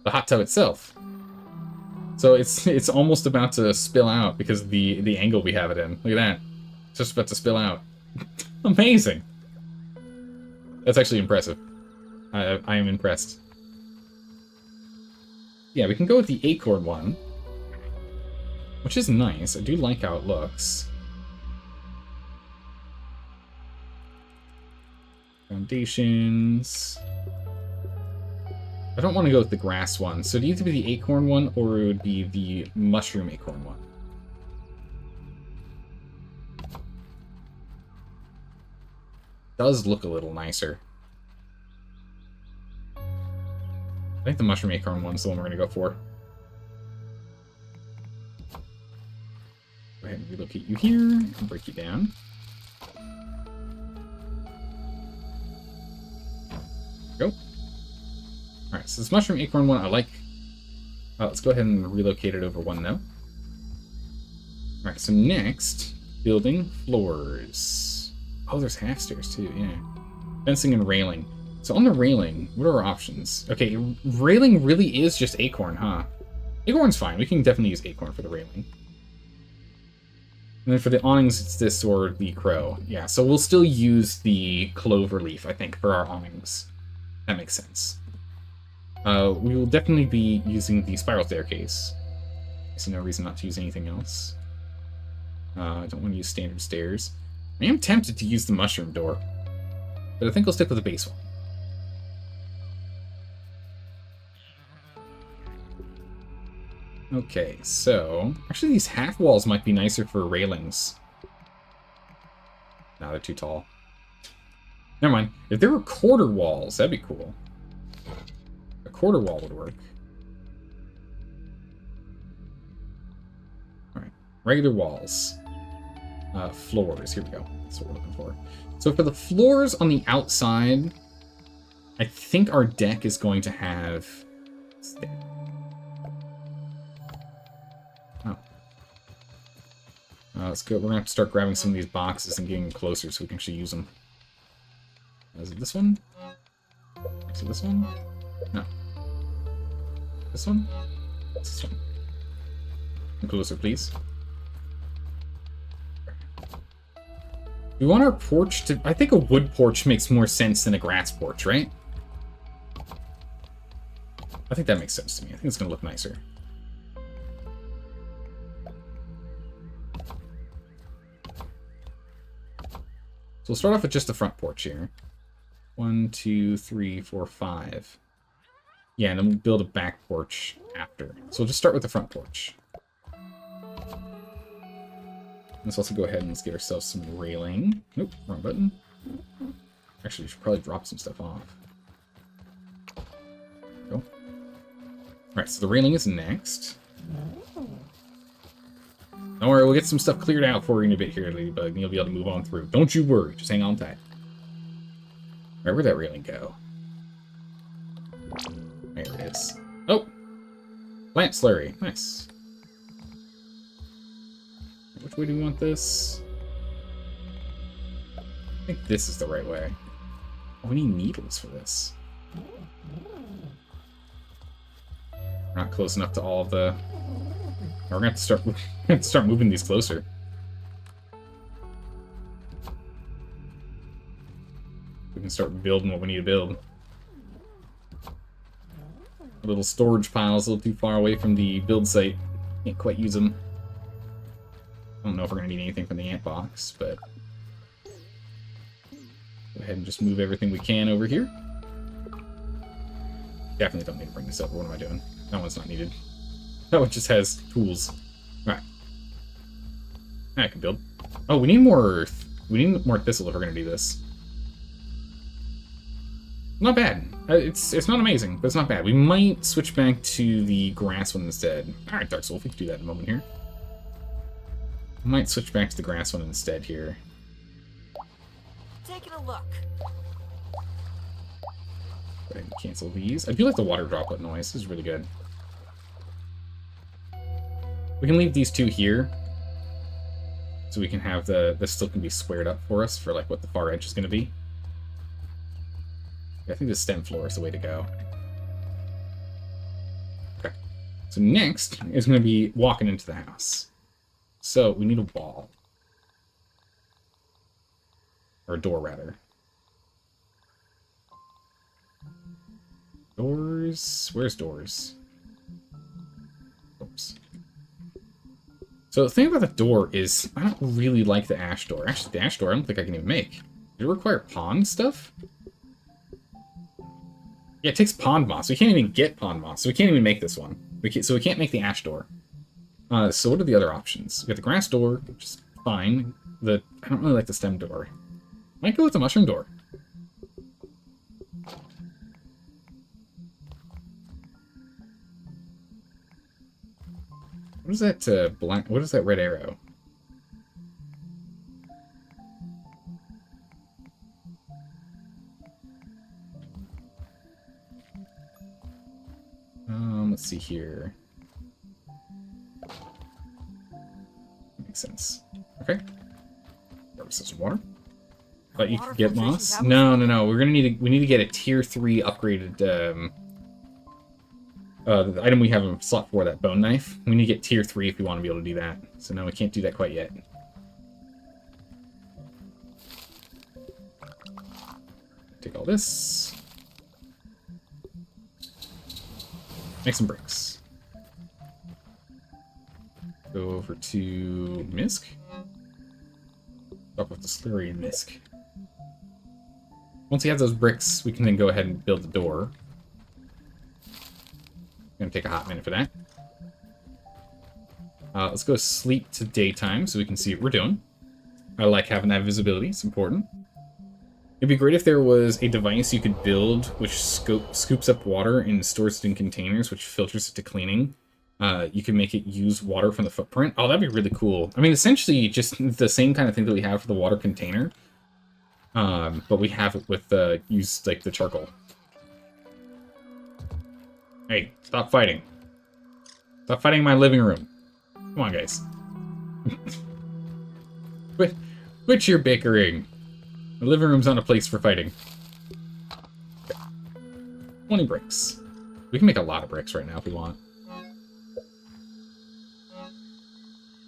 hot tub itself. So it's almost about to spill out because of the angle we have it in. Look at that. It's just about to spill out. Amazing. That's actually impressive. I am impressed. Yeah, we can go with the acorn one, which is nice. I do like how it looks. Foundations. I don't want to go with the grass one, so it'd either be the acorn one or it would be the mushroom acorn one. Does look a little nicer. I think the mushroom acorn one's the one we're going to go for. Go ahead and relocate you here and break you down. Go. Alright, so this mushroom acorn one I like. Let's go ahead and relocate it over one though. Alright, so next, building floors. Oh, there's half stairs too, yeah. Fencing and railing. So on the railing, what are our options? Okay, railing really is just acorn, huh? Acorn's fine. We can definitely use acorn for the railing. And then for the awnings, it's this or the crow. Yeah, so we'll still use the clover leaf, I think, for our awnings. That makes sense. We will definitely be using the spiral staircase. I see no reason not to use anything else. I don't want to use standard stairs. I am tempted to use the mushroom door, but I think we'll stick with the base one. Okay, so... Actually, these half walls might be nicer for railings. No, they're too tall. Never mind. If there were quarter walls, that'd be cool. A quarter wall would work. Alright. Regular walls. Floors. Here we go. That's what we're looking for. So for the floors on the outside, I think our deck is going to have... Oh. Let's go. We're going to have to start grabbing some of these boxes and getting them closer so we can actually use them. Is it this one? Is it this one? No. This one? What's this one? Come closer, please. We want our porch to... I think a wood porch makes more sense than a grass porch, right? I think that makes sense to me. I think it's going to look nicer. So we'll start off with just the front porch here. 1, 2, 3, 4, 5. Yeah, and then we'll build a back porch after. So we'll just start with the front porch. Let's also go ahead and let's get ourselves some railing. Nope, wrong button. Actually, we should probably drop some stuff off. Go. Alright, so the railing is next. Don't worry, we'll get some stuff cleared out for you in a bit here, Ladybug, and you'll be able to move on through. Don't you worry, just hang on tight. Alright, where'd that railing go? There it is. Oh! Plant slurry. Nice. Which way do we want this? I think this is the right way. Oh, we need needles for this. We're not close enough to all of the... We're gonna have to start moving these closer. We can start building what we need to build. little storage piles a little too far away from the build site. Can't quite use them. I don't know if we're going to need anything from the ant box, but... Go ahead and just move everything we can over here. Definitely don't need to bring this over. What am I doing? That one's not needed. That one just has tools. Alright. I can build. Oh, we need more... We need more thistle if we're going to do this. Not bad. It's not amazing, but it's not bad. We might switch back to the grass one instead. Alright, Dark Soul, we can do that in a moment here. Might switch back to the grass one instead here. Taking a look. Go ahead and cancel these. I do like the water droplet noise. This is really good. We can leave these two here. So we can have this still can be squared up for us for like what the far edge is going to be. I think the stem floor is the way to go. Okay. So next is going to be walking into the house. So we need a wall. Or a door, rather. Doors... Where's doors? Oops. So the thing about the door is, I don't really like the ash door. Actually, the ash door I don't think I can even make. Does it require pond stuff? Yeah, it takes pond moss. We can't even get pond moss, so we can't even make this one. So we can't make the ash door. So what are the other options? We got the grass door, which is fine. I don't really like the stem door. Might go with the mushroom door. What is that black? What is that red arrow? Let's see here. Makes sense. Okay. Some water. But you can get moss. No. We're gonna need we need to get a tier 3 upgraded. The item we have in slot 4, that bone knife. We need to get tier 3 if we want to be able to do that. So no, we can't do that quite yet. Take all this. Make some bricks. Go over to Misk. Up with the slurry and Misk. Once he has those bricks, we can then go ahead and build the door. Gonna take a hot minute for that. Let's go sleep to daytime so we can see what we're doing. I like having that visibility, it's important. It'd be great if there was a device you could build which scoops up water and stores it in containers, which filters it to cleaning. You can make it use water from the footprint. Oh, that'd be really cool. I mean, essentially just the same kind of thing that we have for the water container. But we have it with use like the charcoal. Hey, stop fighting. Stop fighting in my living room. Come on, guys. Quit your bickering. The living room's not a place for fighting. Okay. 20 bricks. We can make a lot of bricks right now if we want.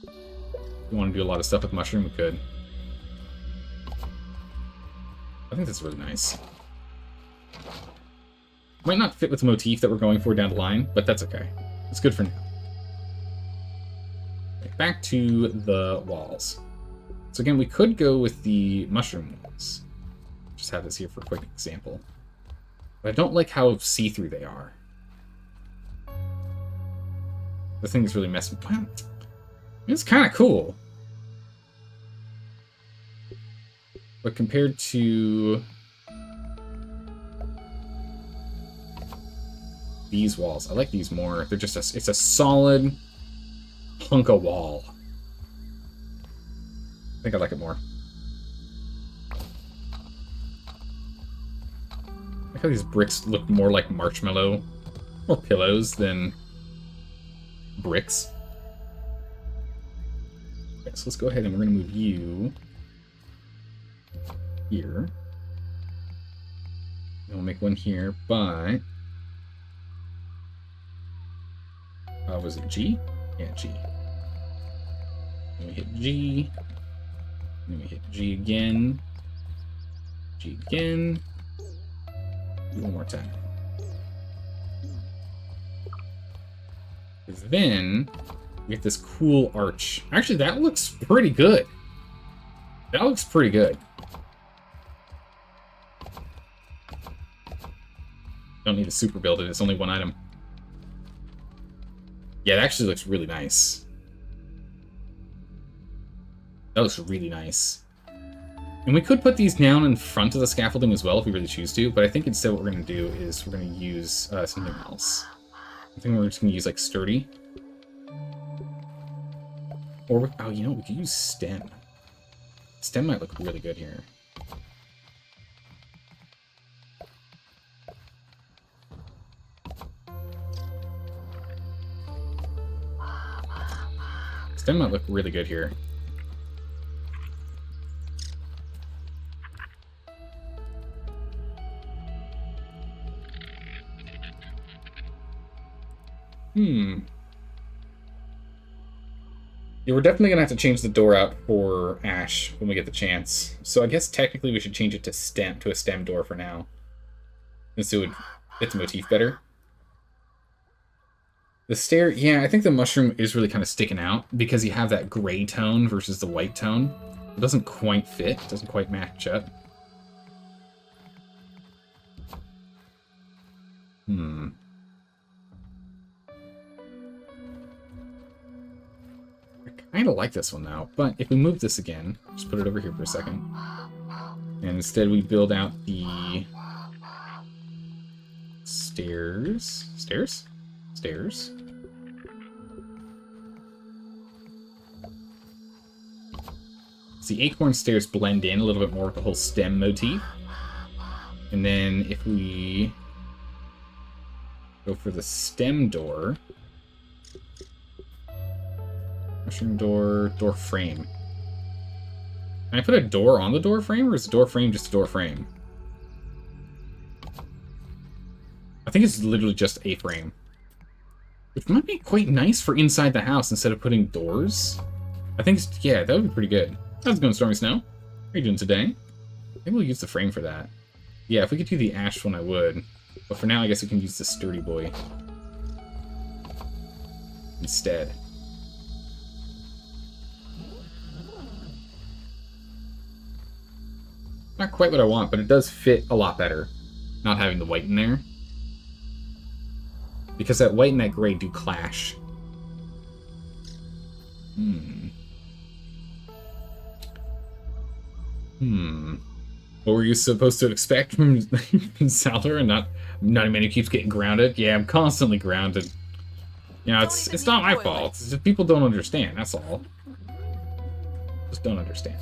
If we want to do a lot of stuff with mushroom, we could. I think that's really nice. Might not fit with the motif that we're going for down the line, but that's okay. It's good for now. Okay, back to the walls. So again, we could go with the mushroom walls. Just have this here for a quick example. But I don't like how see-through they are. The thing is really messing. Well, it's kind of cool. But compared to these walls, I like these more. They're just it's a solid hunk of wall. I think I like it more. I like how these bricks look more like marshmallow or pillows than bricks. Okay, so let's go ahead and we're going to move you here. And we'll make one here, but... was it G? Yeah, G. Then we hit G. Then we hit G again. G again. One more time. Then we get this cool arch. Actually, that looks pretty good. That looks pretty good. Don't need to super build it. It's only one item. Yeah, it actually looks really nice. That looks really nice. And we could put these down in front of the scaffolding as well if we really choose to, but I think instead what we're going to do is we're going to use something else. I think we're just going to use, like, sturdy. Or, oh, you know, we could use stem. Stem might look really good here. Stem might look really good here. Yeah, we're definitely going to have to change the door out for Ash when we get the chance. So I guess technically we should change it to a stem door for now. Since it would fit the motif better. The stair, yeah, I think the mushroom is really kind of sticking out because you have that gray tone versus the white tone. It doesn't quite fit, it doesn't quite match up. I kind of like this one now, but if we move this again, just put it over here for a second, and instead we build out the stairs. The acorn stairs blend in a little bit more with the whole stem motif. And then if we go for the stem door, mushroom door, door frame. Can I put a door on the door frame, or is the door frame just a door frame? I think it's literally just a frame. Which might be quite nice for inside the house instead of putting doors. I think, yeah, that would be pretty good. How's it going, Stormy Snow? How are you doing today? Maybe we'll use the frame for that. Yeah, if we could do the ash one, I would. But for now, I guess we can use the sturdy boy instead. Not quite what I want, but it does fit a lot better, not having the white in there. Because that white and that gray do clash. What were you supposed to expect from Salter and not a man who keeps getting grounded? Yeah, I'm constantly grounded. You know, it's not my fault. It's just people don't understand, that's all. Just don't understand.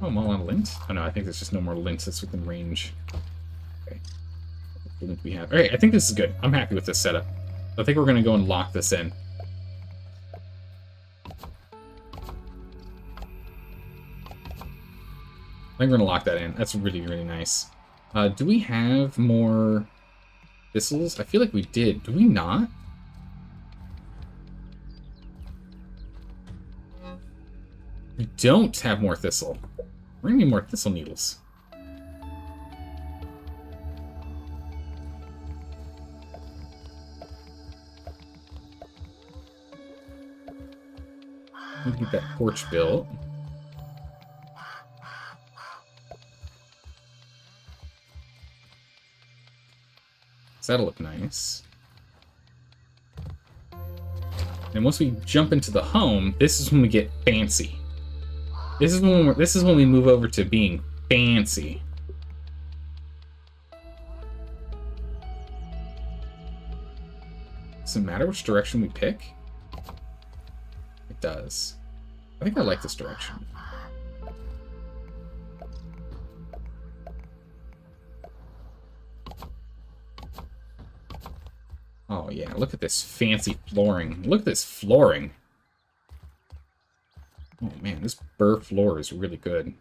Oh, I'm all on lint? Oh no, I think there's just no more lint that's within range. Okay. What lint we have? Alright, I think this is good. I'm happy with this setup. I think we're gonna go and lock this in. I think we're gonna lock that in. That's really, really nice. Do we have more thistles? I feel like we did. Do we not? We don't have more thistle. We're gonna need more thistle needles. Need to get that porch built. That'll look nice. And once we jump into the home, this is when we get fancy. This is when we move over to being fancy. Does it matter which direction we pick? It does. I think I like this direction. Oh yeah, look at this fancy flooring. Look at this flooring. Oh man, this burr floor is really good.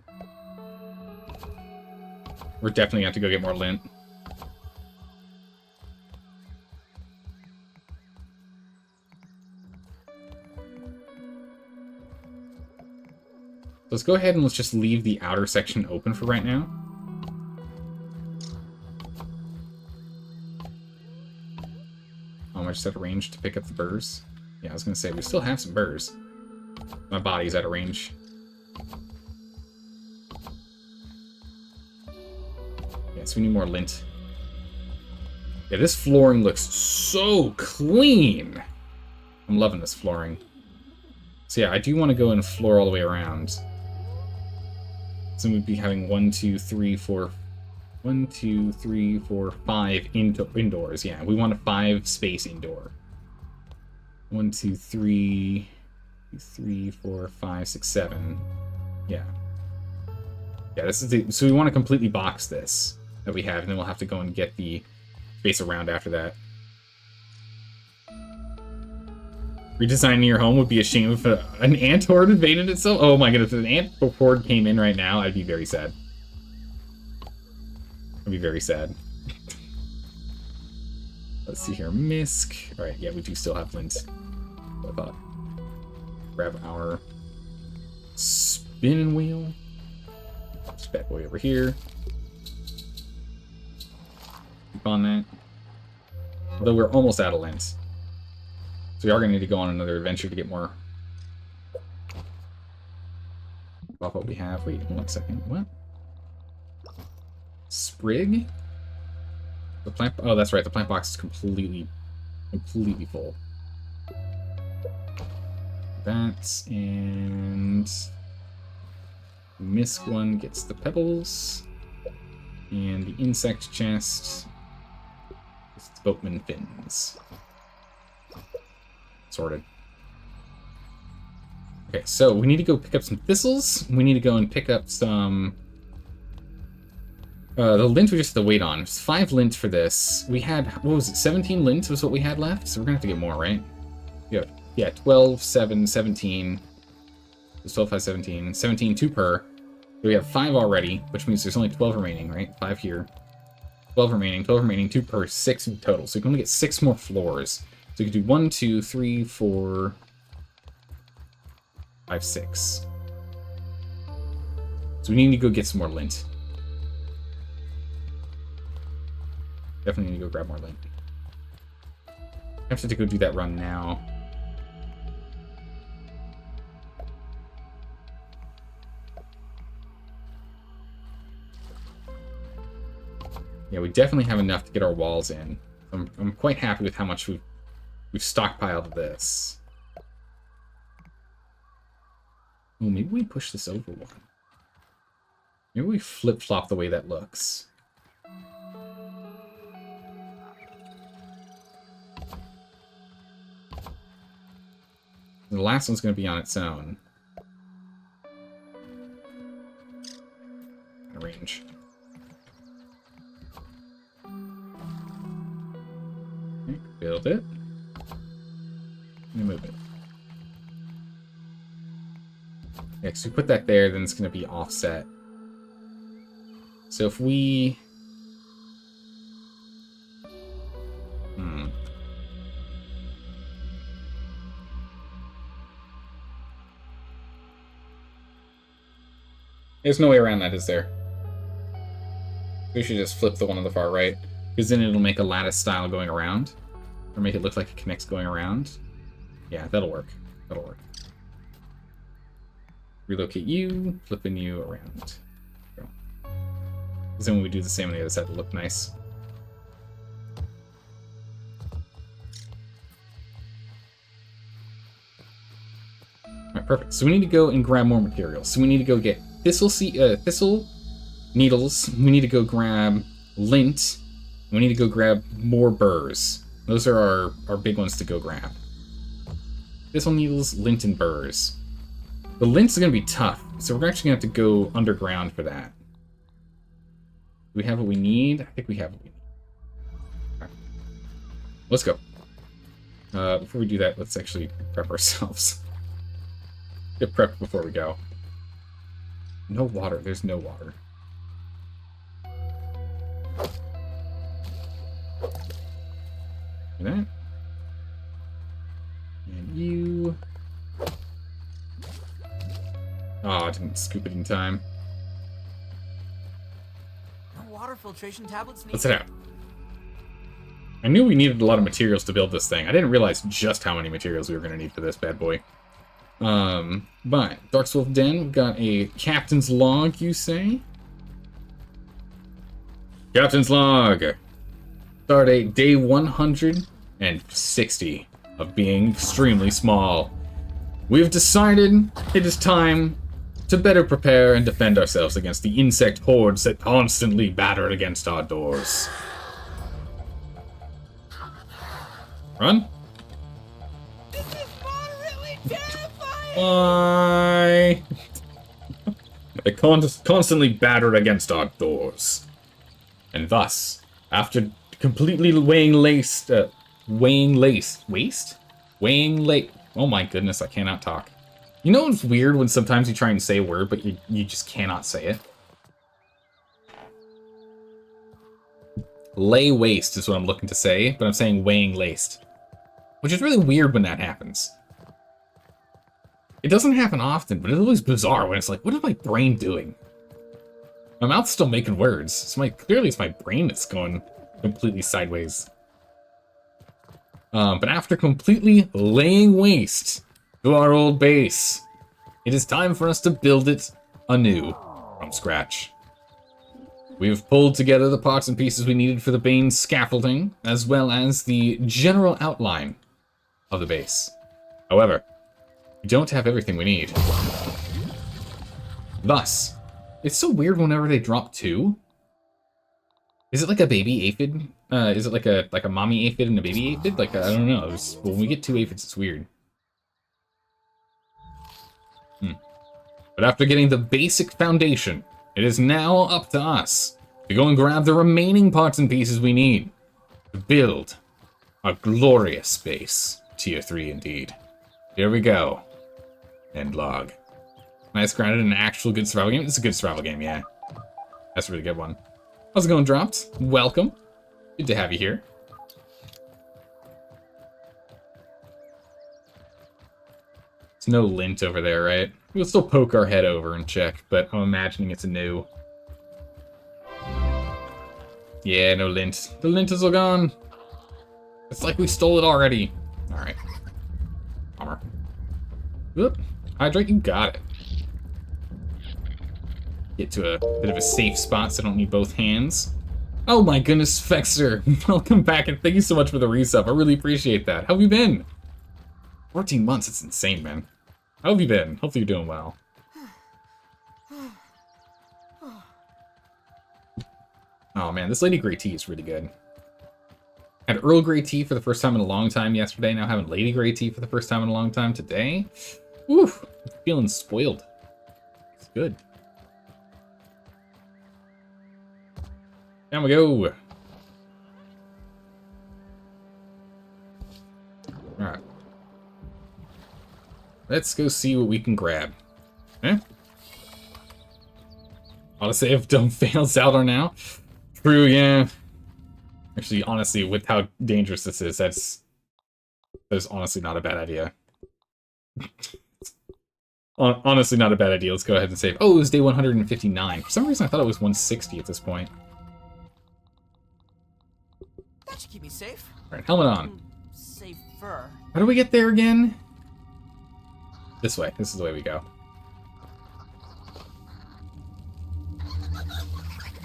We're definitely gonna have to go get more lint. Let's go ahead and let's just leave the outer section open for right now. Oh, am I just out of range to pick up the burrs? Yeah, I was gonna say, we still have some burrs. My body's out of range. Yeah, so we need more lint. Yeah, this flooring looks so clean! I'm loving this flooring. So yeah, I do want to go and floor all the way around. So we'd be having 1, 2, 3, 4... 1, 2, 3, 4, 5 indoors. Yeah, we want a 5 space indoor. 1, 2, 3, 3, 4, 5, 6, 7. Yeah. Yeah, this is the... So we want to completely box this that we have, and then we'll have to go and get the space around after that. Redesigning your home would be a shame if an ant horde invaded itself. Oh my goodness, if an ant horde came in right now, I'd be very sad. I'd be very sad. Let's see here. Misk. Alright, yeah, we do still have lint. I thought. Grab our spinning wheel. Just back way over here. Keep on that. Although we're almost out of lint. So we are going to need to go on another adventure to get more. Off what we have. Wait, 1 second. What? Sprig? The plant... Oh, that's right. The plant box is completely full. That, and... Misk one gets the pebbles. And the insect chest is the boatman fins. Sorted. Okay, so we need to go pick up some thistles. We need to go and pick up some... the lint we just have to wait on. It's 5 lint for this. We had, what was it, 17 lint was what we had left? So we're gonna have to get more, right? Yeah, 12, 7, 17. It's 12, 5, 17. 17, 2 per. So we have 5 already, which means there's only 12 remaining, right? 5 here. 12 remaining, 2 per, 6 in total. So we can only get 6 more floors. So you can do 1, 2, 3, 4, 5, 6. So we need to go get some more lint. Definitely need to go grab more lint. I have to go do that run now. Yeah, we definitely have enough to get our walls in. I'm quite happy with how much we've stockpiled of this. Oh, maybe we push this over one. Maybe we flip-flop the way that looks. The last one's going to be on its own. Range. Okay, build it. And move it. Yeah, so we put that there, then it's going to be offset. So if we... There's no way around that, is there? We should just flip the one on the far right, because then it'll make a lattice style going around, or make it look like it connects going around. Yeah, that'll work. That'll work. Relocate you, flipping you around. Because then when we do the same on the other side, it'll look nice. Alright, perfect. So we need to go and grab more materials. So we need to go get thistle needles. We need to go grab lint. We need to go grab more burrs. Those are our big ones to go grab. Thistle needles, lint, and burrs. The lint's going to be tough, so we're actually going to have to go underground for that. Do we have what we need? I think we have what we need. Right. Let's go. Before we do that, let's actually prep ourselves. Get prepped before we go. No water. There's no water. Do that. And you... Oh, I didn't scoop it in time. No water filtration tablets. Let's head out. I knew we needed a lot of materials to build this thing. I didn't realize just how many materials we were going to need for this bad boy. But Darkswolf Den, we've got a captain's log, you say? Captain's log. Stardate day 160 of being extremely small. We've decided it is time to better prepare and defend ourselves against the insect hordes that constantly batter against our doors. Run. This is moderately terrifying! Why? They constantly batter against our doors. And thus, after completely weighing laced... oh my goodness, I cannot talk. You know it's weird when sometimes you try and say a word, but you just cannot say it? Lay waste is what I'm looking to say, but I'm saying weighing laced. Which is really weird when that happens. It doesn't happen often, but it's always bizarre when it's like, what is my brain doing? My mouth's still making words. Clearly it's my brain that's going completely sideways. But after completely laying waste to our old base, it is time for us to build it anew from scratch. We have pulled together the parts and pieces we needed for the Bane's scaffolding, as well as the general outline of the base. However, we don't have everything we need. Thus, it's so weird whenever they drop two. Is it like a baby aphid? Is it like a mommy aphid and a baby aphid? I don't know. When we get two aphids, it's weird. But after getting the basic foundation, it is now up to us to go and grab the remaining parts and pieces we need to build a glorious base. Tier 3 indeed. Here we go. End log. Nice, granted, an actual good survival game. It's a good survival game, yeah. That's a really good one. How's it going, Dropped? Welcome. Good to have you here. There's no lint over there, right? We'll still poke our head over and check, but I'm imagining it's a no. Yeah, no lint. The lint is all gone. It's like we stole it already. Alright. Bummer. Whoop. Hydrate, you got it. Get to a bit of a safe spot so I don't need both hands. Oh my goodness, Fexter. Welcome back and thank you so much for the resub. I really appreciate that. How have you been? 14 months, it's insane, man. How have you been? Hopefully you're doing well. Oh man, this Lady Grey tea is really good. Had Earl Grey tea for the first time in a long time yesterday. Now having Lady Grey tea for the first time in a long time today. Woof, feeling spoiled. It's good. Down we go. Alright. Let's go see what we can grab. Eh? Honestly, if Dome fails out or now. True, yeah. Actually, honestly, with how dangerous this is, that's honestly not a bad idea. Honestly, not a bad idea. Let's go ahead and save. Oh, it was day 159. For some reason, I thought it was 160 at this point. That should keep me safe. Alright, helmet on. Safer. How do we get there again? This way. This is the way we go.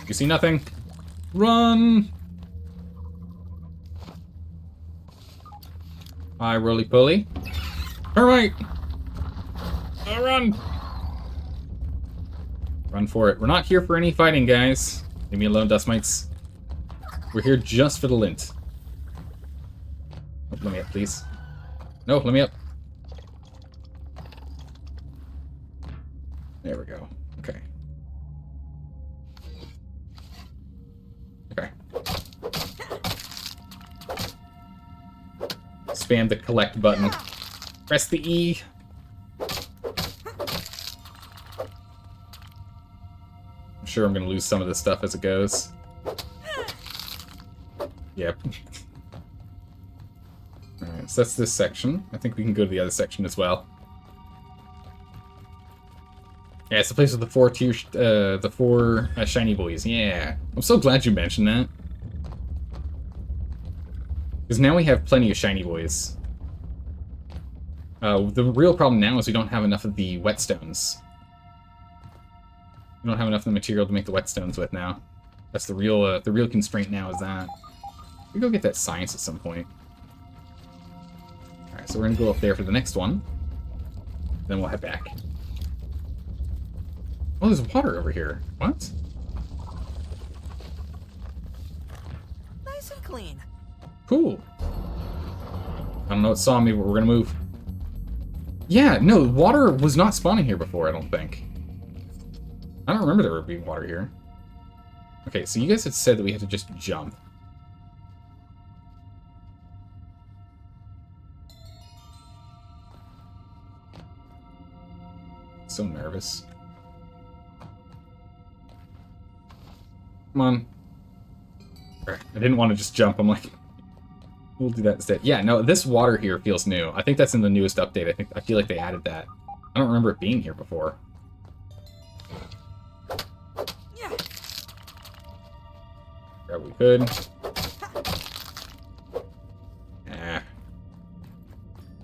You see nothing? Run! Hi, roly-poly. Alright! Run! Run for it. We're not here for any fighting, guys. Leave me alone, dust mites. We're here just for the lint. Oh, let me up, please. No, let me up. There we go. Okay. Okay. Spam the collect button. Press the E. I'm sure I'm gonna lose some of this stuff as it goes. Yep. Alright, so that's this section. I think we can go to the other section as well. Yeah, it's the place with the four shiny boys. Yeah. I'm so glad you mentioned that. Because now we have plenty of shiny boys. The real problem now is we don't have enough of the whetstones. We don't have enough of the material to make the whetstones with now. That's the real constraint now is that. We go get that science at some point. Alright, so we're gonna go up there for the next one. Then we'll head back. Oh, there's water over here. What? Nice and clean. Cool. I don't know what saw me, but we're gonna move. Yeah, no, water was not spawning here before, I don't think. I don't remember there would be water here. Okay, so you guys had said that we had to just jump. So nervous. Come on. I didn't want to just jump. I'm like, we'll do that instead. Yeah, no, this water here feels new. I think that's in the newest update. I feel like they added that. I don't remember it being here before. Yeah. Grab what we could.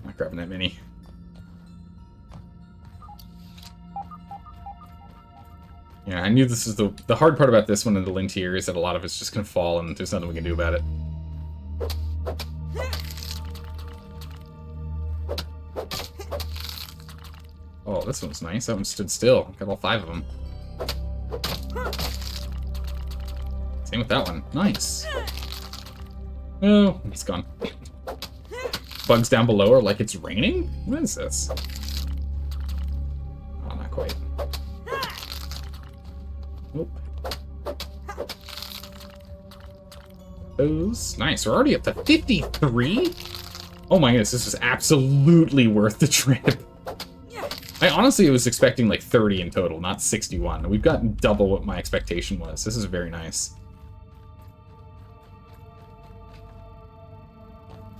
Not grabbing that many. Yeah, I knew this is the hard part about this one in the lint here is that a lot of it's just gonna fall and there's nothing we can do about it. Oh, this one's nice. That one stood still. Got all 5 of them. Same with that one. Nice. Oh, it's gone. Bugs down below are like it's raining? What is this? Oh, not quite. Nope. Those. Nice. We're already up to 53? Oh my goodness, this is absolutely worth the trip. I honestly was expecting like 30 in total, not 61. We've gotten double what my expectation was. This is very nice.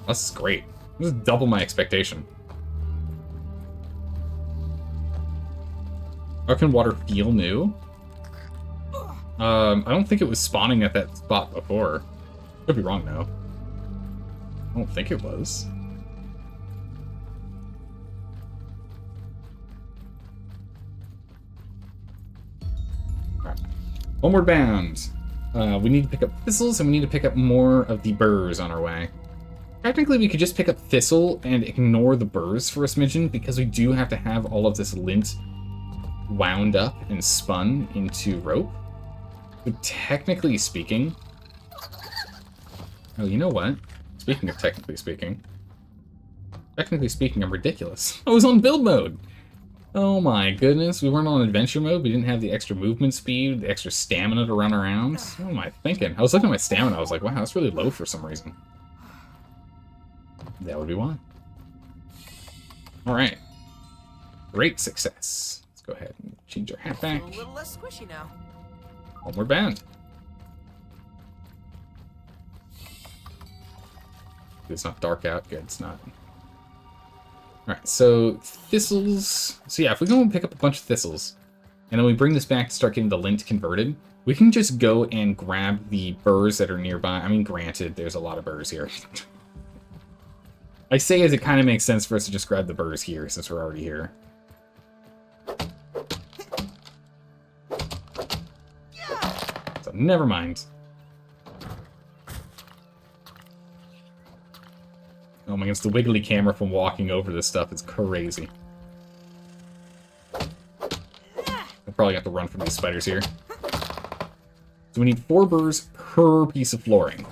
This is great. This is double my expectation. How can water feel new? I don't think it was spawning at that spot before. Could be wrong, though. I don't think it was. Alright. Homeward bound. We need to pick up thistles, and we need to pick up more of the burrs on our way. Technically, we could just pick up thistle and ignore the burrs for a smidgen, because we do have to have all of this lint wound up and spun into rope. But technically speaking... Oh, you know what? Speaking of technically speaking, I'm ridiculous. I was on build mode! Oh my goodness, we weren't on adventure mode, we didn't have the extra movement speed, the extra stamina to run around. What am I thinking? I was looking at my stamina, I was like, wow, that's really low for some reason. That would be why. Alright. Great success. Let's go ahead and change our hat back. A little less squishy now. Homeward bound. It's not dark out. Good, it's not. Alright, so thistles. So yeah, if we go and pick up a bunch of thistles, and then we bring this back to start getting the lint converted, we can just go and grab the burrs that are nearby. I mean, granted, there's a lot of burrs here. I say as it kind of makes sense for us to just grab the burrs here, since we're already here. So, never mind. Oh my goodness, the wiggly camera from walking over this stuff is crazy. I'll probably have to run from these spiders here. So we need 4 burrs per piece of flooring.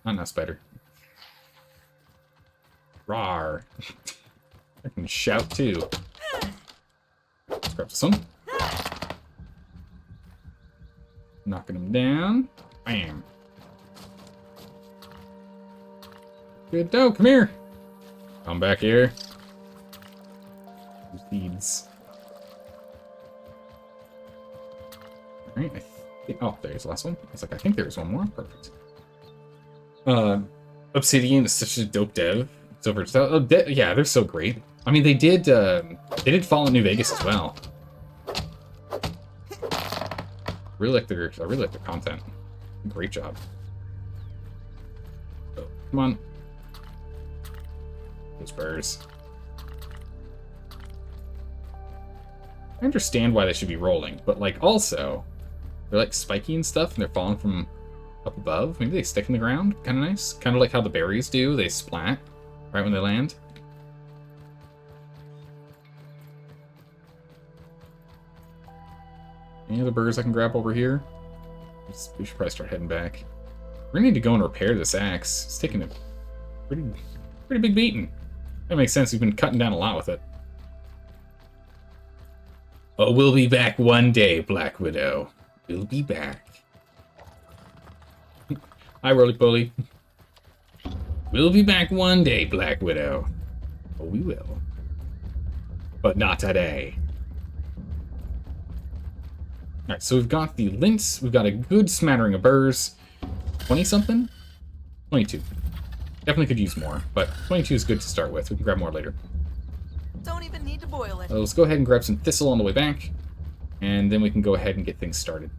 Not enough spider. Rawr. I can shout too. Let's grab this one. Knocking him down. Bam. Good dog, come here. Come back here. Who feeds? Alright, oh, there's the last one. I was like, I think there's one more. Perfect. Obsidian is such a dope dev. It's over. Yeah, they're so great. I mean, they did Fallout New Vegas as well. I really like their content. Great job. Oh, come on. Those birds. I understand why they should be rolling, but like also, they're like spiky and stuff, and they're falling from up above. Maybe they stick in the ground. Kind of nice. Kind of like how the berries do. They splat right when they land. Any other birds I can grab over here? We should probably start heading back. We're gonna need to go and repair this axe. It's taking a pretty big beating. That makes sense. We've been cutting down a lot with it. Oh, we'll be back one day, Black Widow. We'll be back. Hi, Roly-Poly. We'll be back one day, Black Widow. Oh, we will. But not today. Alright, so we've got the lints. We've got a good smattering of burrs. 20-something? 22. Definitely could use more, but 22 is good to start with. We can grab more later. Don't even need to boil it. Let's go ahead and grab some thistle on the way back, and then we can go ahead and get things started.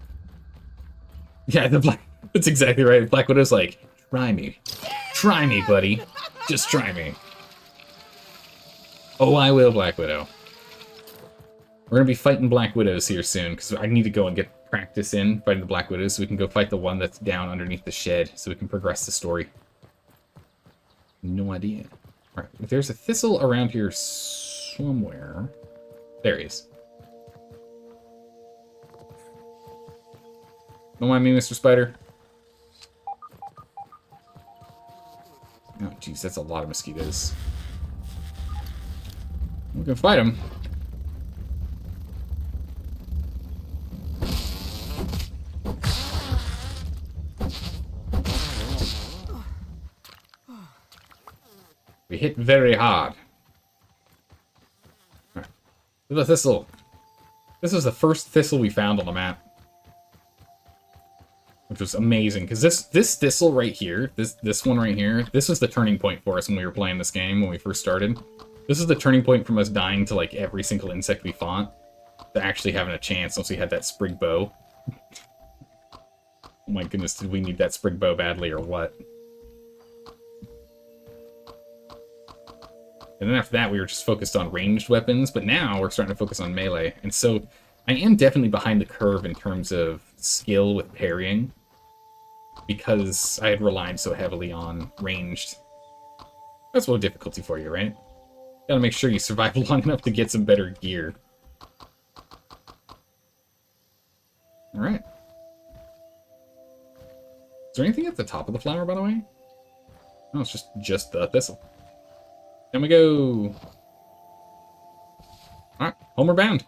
Yeah, that's exactly right. Black Widow's like, try me. Try me, buddy. Just try me. Oh, I will, Black Widow. We're going to be fighting Black Widows here soon, because I need to go and get practice in fighting the Black Widows so we can go fight the one that's down underneath the shed so we can progress the story. No idea. Alright, if there's a thistle around here somewhere... There he is. Don't mind me, Mr. Spider. Oh, jeez, that's a lot of mosquitoes. We can fight them. We hit very hard. Right. The thistle. This was the first thistle we found on the map. Which was amazing, because this thistle right here, this one right here, this was the turning point for us when we were playing this game, when we first started. This is the turning point from us dying to, like, every single insect we fought, to actually having a chance once we had that sprig bow. Oh my goodness, did we need that sprig bow badly, or what? And then after that, we were just focused on ranged weapons, but now we're starting to focus on melee. And so I am definitely behind the curve in terms of skill with parrying, because I had relied so heavily on ranged. That's a little difficulty for you, right? Gotta make sure you survive long enough to get some better gear. Alright. Is there anything at the top of the flower, by the way? No, it's just the thistle. Then we go. Alright, homeward bound.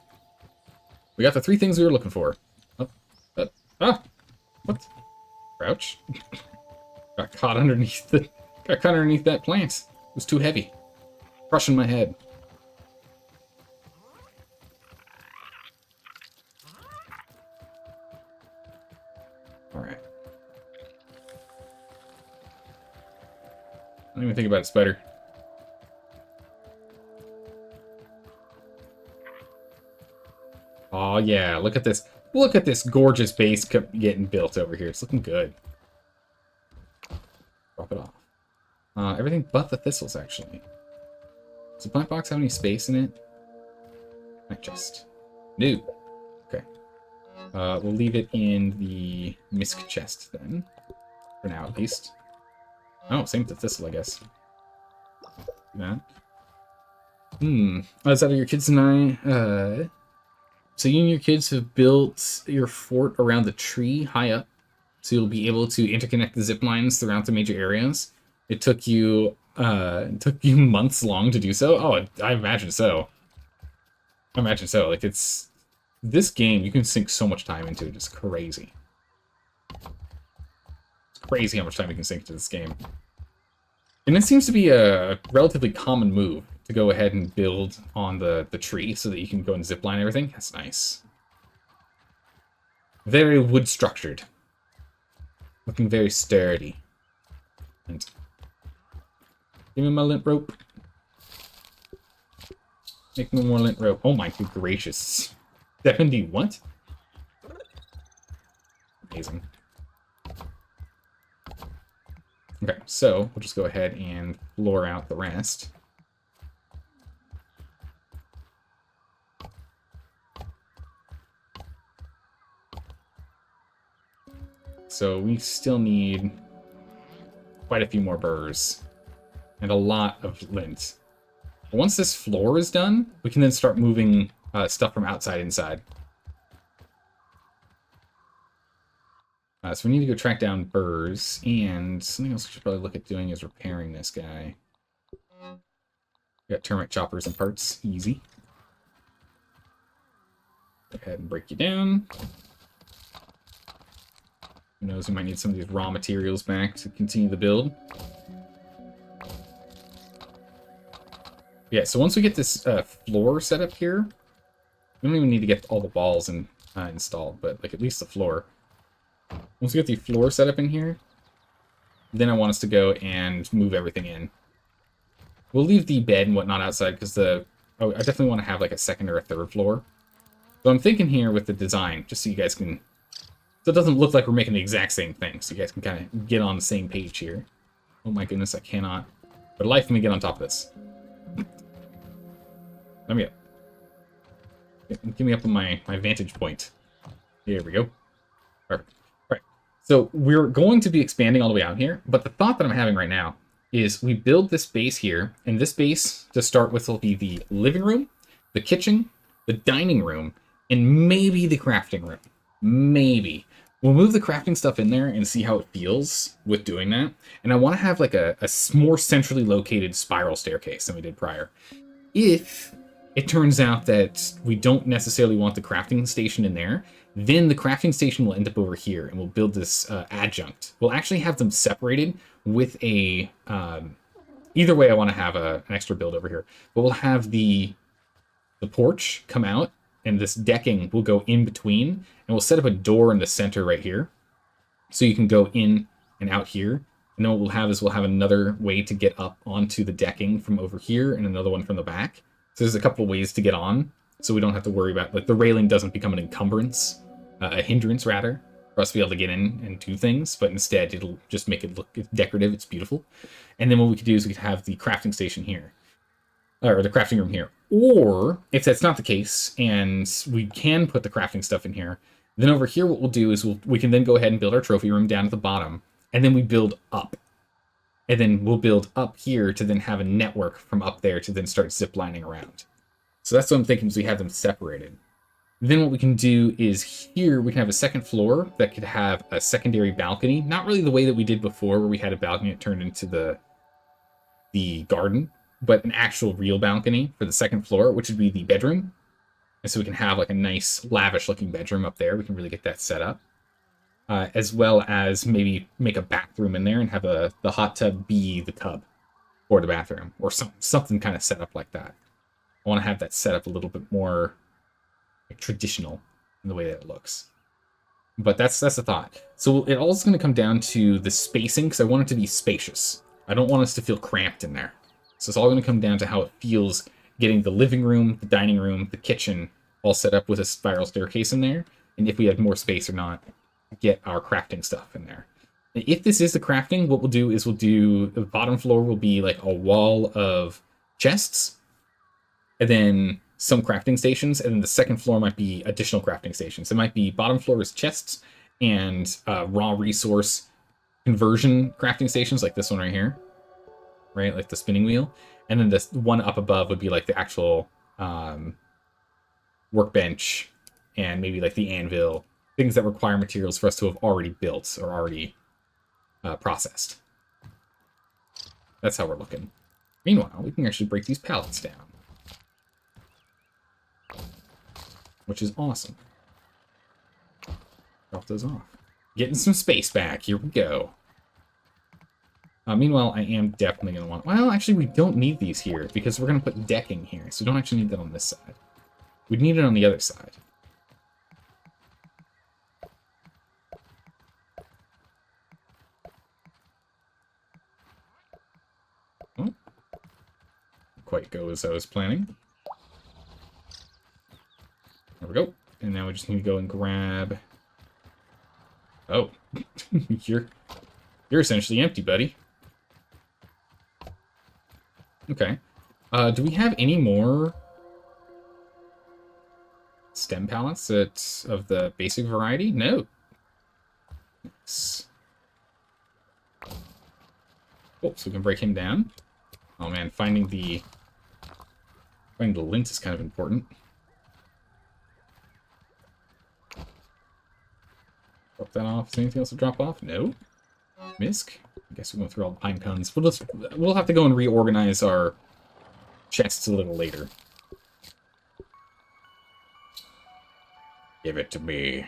We got the 3 things we were looking for. What? Crouch? Got caught underneath that plant. It was too heavy. Crushing my head. Alright. Don't even think about it, spider. Oh yeah, look at this. Look at this gorgeous base getting built over here. It's looking good. Drop it off. Everything but the thistles, actually. Does the plant box have any space in it? Might just. No. Okay. We'll leave it in the misc chest then. For now, at least. Oh, same with the thistle, I guess. That. Is that your kids and I? So you and your kids have built your fort around the tree high up, so you'll be able to interconnect the zip lines throughout the major areas. It took you months long to do so. Oh, I imagine so. I imagine so. Like, it's this game, you can sink so much time into it. It's crazy. It's crazy how much time you can sink into this game. And it seems to be a relatively common move to go ahead and build on the tree so that you can go and zipline everything. That's nice. Very wood structured. Looking very sturdy. And give me my lint rope. Make me more lint rope. Oh my good gracious. 70 what? Amazing. Okay, so we'll just go ahead and floor out the rest. So we still need quite a few more burrs and a lot of lint. Once this floor is done, we can then start moving stuff from outside inside. So we need to go track down burrs, and something else we should probably look at doing is repairing this guy. We got termite choppers and parts, easy. Go ahead and break you down. Who knows, we might need some of these raw materials back to continue the build. Yeah, so once we get this floor set up here, we don't even need to get all the balls installed, but like at least the floor. Once we get the floor set up in here, then I want us to go and move everything in. We'll leave the bed and whatnot outside because I definitely want to have like a second or a third floor. So I'm thinking here with the design, just so you guys can, so it doesn't look like we're making the exact same thing, so you guys can kind of get on the same page here. Oh my goodness, I cannot. For life, let me get on top of this. Let me up. Give me up on my vantage point. There we go. Perfect. All right. So we're going to be expanding all the way out here, but the thought that I'm having right now is we build this base here, and this base to start with will be the living room, the kitchen, the dining room, and maybe the crafting room. Maybe. We'll move the crafting stuff in there and see how it feels with doing that. And I want to have like a more centrally located spiral staircase than we did prior. If it turns out that we don't necessarily want the crafting station in there, then the crafting station will end up over here, and we'll build this adjunct. We'll actually have them separated with a... either way, I want to have an extra build over here. But we'll have the porch come out, and this decking will go in between, and we'll set up a door in the center right here. So you can go in and out here. And then what we'll have is we'll have another way to get up onto the decking from over here, and another one from the back. So there's a couple of ways to get on, so we don't have to worry about, like, the railing doesn't become an encumbrance, a hindrance rather, for us to be able to get in and do things, but instead it'll just make it look decorative, it's beautiful. And then what we could do is we could have the crafting station here, or the crafting room here. Or, if that's not the case, and we can put the crafting stuff in here, then over here what we'll do is we can then go ahead and build our trophy room down at the bottom, and then we build up. And then we'll build up here to then have a network from up there to then start ziplining around. So that's what I'm thinking, is we have them separated. Then what we can do is here we can have a second floor that could have a secondary balcony. Not really the way that we did before, where we had a balcony that turned into the garden, but an actual real balcony for the second floor, which would be the bedroom. And so we can have like a nice lavish looking bedroom up there. We can really get that set up. As well as maybe make a bathroom in there and have the hot tub be the tub for the bathroom, or something kind of set up like that. I want to have that set up a little bit more like, traditional in the way that it looks. But that's the thought. So it all is going to come down to the spacing, because I want it to be spacious. I don't want us to feel cramped in there. So it's all going to come down to how it feels getting the living room, the dining room, the kitchen all set up with a spiral staircase in there, and if we have more space or not, get our crafting stuff in there. If this is the crafting, what we'll do is the bottom floor will be like a wall of chests, and then some crafting stations, and then the second floor might be additional crafting stations. It might be bottom floor is chests and raw resource conversion crafting stations, like this one right here, right? Like the spinning wheel. And then this one up above would be like the actual workbench, and maybe like the anvil, things that require materials for us to have already built or already processed. That's how we're looking. Meanwhile, we can actually break these pallets down, which is awesome. Drop those off. Getting some space back. Here we go. Meanwhile, I am definitely going to want... Well, actually, we don't need these here, because we're going to put decking here, so we don't actually need that on this side. We'd need it on the other side. Oh. Quite go as I was planning. There we go. And now we just need to go and grab Oh. you're essentially empty, buddy. Okay. Do we have any more stem pallets of the basic variety? No. Oh, so we can break him down. Oh man, finding the lint is kind of important. Drop that off. Is there anything else to drop off? No. Misk. I guess we're going through all the pine cones. We'll have to go and reorganize our chests a little later. Give it to me.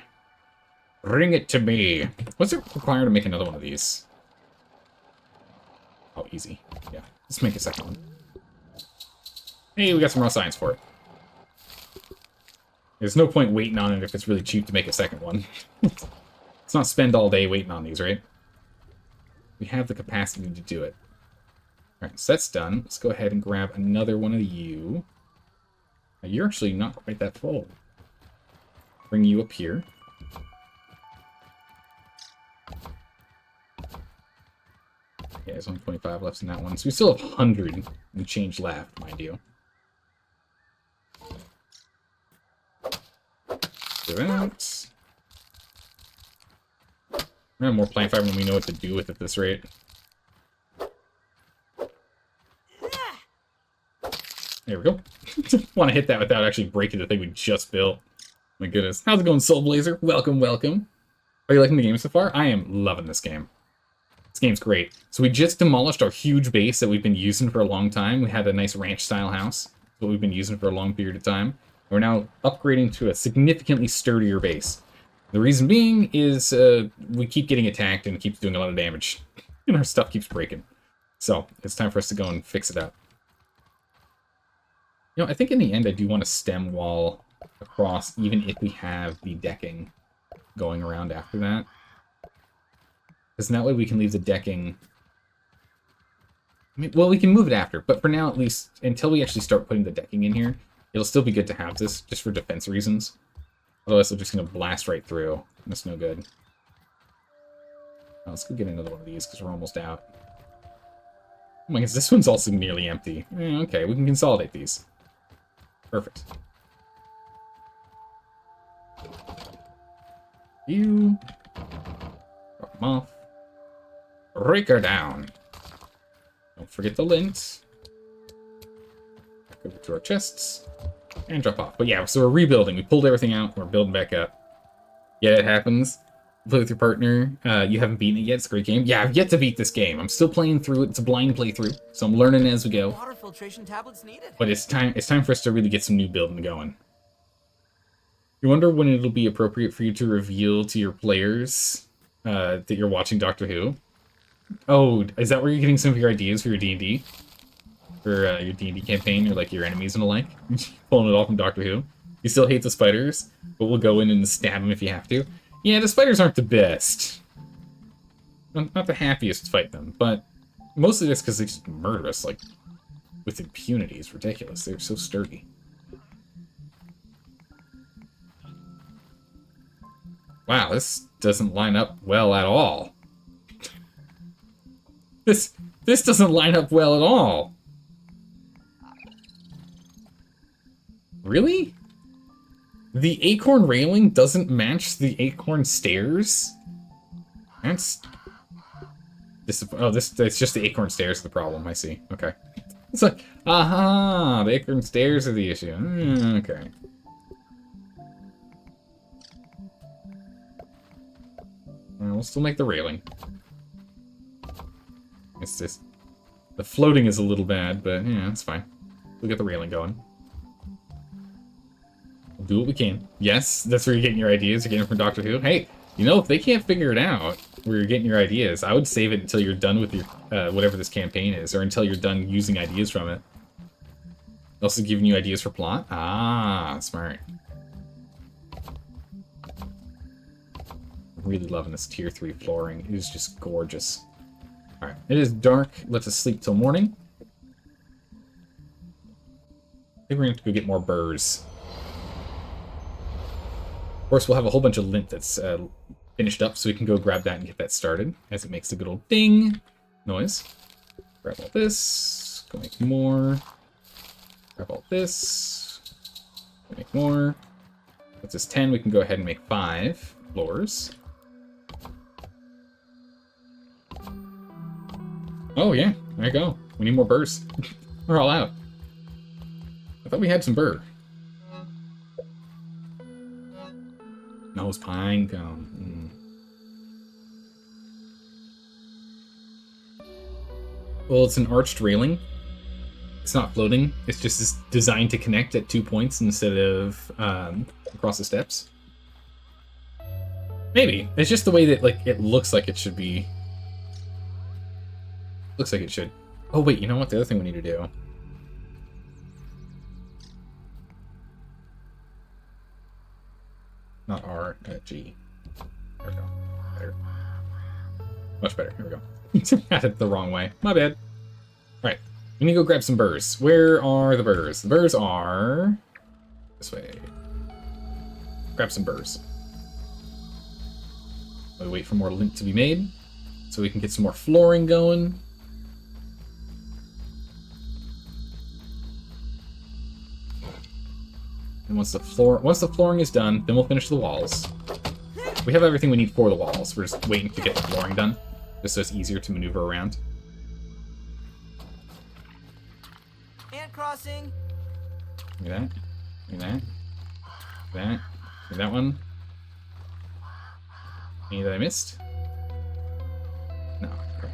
Bring it to me. What's it require to make another one of these? Oh, easy. Yeah. Let's make a second one. Hey, we got some raw science for it. There's no point waiting on it if it's really cheap to make a second one. Let's not spend all day waiting on these, right? We have the capacity to do it. Alright, so that's done. Let's go ahead and grab another one of you. Now, you're actually not quite that full. Bring you up here. Yeah, there's only 25 left in that one. So we still have 100 and change left, mind you. Do that. We have more plant fiber than we know what to do with at this rate. There we go. Want to hit that without actually breaking the thing we just built. My goodness. How's it going, Soul Blazer? Welcome, welcome. Are you liking the game so far? I am loving this game. This game's great. So we just demolished our huge base that we've been using for a long time. We had a nice ranch-style house. That's what we've been using for a long period of time. We're now upgrading to a significantly sturdier base. The reason being is we keep getting attacked and it keeps doing a lot of damage. And our stuff keeps breaking. So it's time for us to go and fix it up. You know, I think in the end I do want a stem wall across, even if we have the decking going around after that. Because in that way we can leave the decking... I mean, well, we can move it after, but for now, at least, until we actually start putting the decking in here, it'll still be good to have this, just for defense reasons. Otherwise, they're just going to blast right through. That's no good. Now, let's go get another one of these, because we're almost out. Oh my gosh, this one's also nearly empty. Okay, we can consolidate these. Perfect. You... drop them off. Break her down. Don't forget the lint. Back over to our chests. And drop off. But yeah, so we're rebuilding. We pulled everything out. We're building back up. Yeah, it happens. Play with your partner. You haven't beaten it yet. It's a great game. Yeah, I've yet to beat this game. I'm still playing through it. It's a blind playthrough. So I'm learning as we go. Water filtration tablets needed. But it's time for us to really get some new building going. You wonder when it'll be appropriate for you to reveal to your players that you're watching Doctor Who? Oh, is that where you're getting some of your ideas for your D&D? For your D&D campaign, or like your enemies and the like? Pulling it all from Doctor Who? You still hate the spiders, but we'll go in and stab them if you have to. Yeah, the spiders aren't the best. I'm not the happiest to fight them, but mostly that's because they just murder us, like, with impunity. It's ridiculous. They're so sturdy. Wow, this doesn't line up well at all. This doesn't line up well at all. Really? The acorn railing doesn't match the acorn stairs? That's... it's just the acorn stairs the problem, I see. Okay. It's like, aha, the acorn stairs are the issue. Okay. We'll still make the railing. It's just... the floating is a little bad, but yeah, it's fine. We'll get the railing going. We'll do what we can. Yes, that's where you're getting your ideas. You're getting them from Doctor Who. Hey, you know, if they can't figure it out where you're getting your ideas, I would save it until you're done with your whatever this campaign is, or until you're done using ideas from it. Also giving you ideas for plot? Ah, smart. I'm really loving this tier 3 flooring. It is just gorgeous. Alright, it is dark. Let us sleep till morning. I think we're going to have to go get more burrs. Of course, we'll have a whole bunch of lint that's finished up, so we can go grab that and get that started, as it makes a good old ding noise. Grab all this, go make more. Grab all this, go make more. That's just 10, we can go ahead and make 5 floors. Oh yeah, there you go. We need more burrs. We're all out. I thought we had some burr. No, it's pine cone. Well, it's an arched railing. It's not floating. It's just designed to connect at 2 points instead of across the steps. Maybe. It's just the way that it looks like it should be. Looks like it should. Oh wait, you know what? The other thing we need to do. Not R, G. There we go. Better. Much better. Here we go. Had it the wrong way. My bad. Alright. We need to go grab some burrs. Where are the burrs? The burrs are... this way. Grab some burrs. We wait for more lint to be made, so we can get some more flooring going. And once the flooring is done, then we'll finish the walls. We have everything we need for the walls. We're just waiting to get the flooring done, just so it's easier to maneuver around. And crossing. Look at that. Look at that. That. Look at that one. Any that I missed? No. Okay.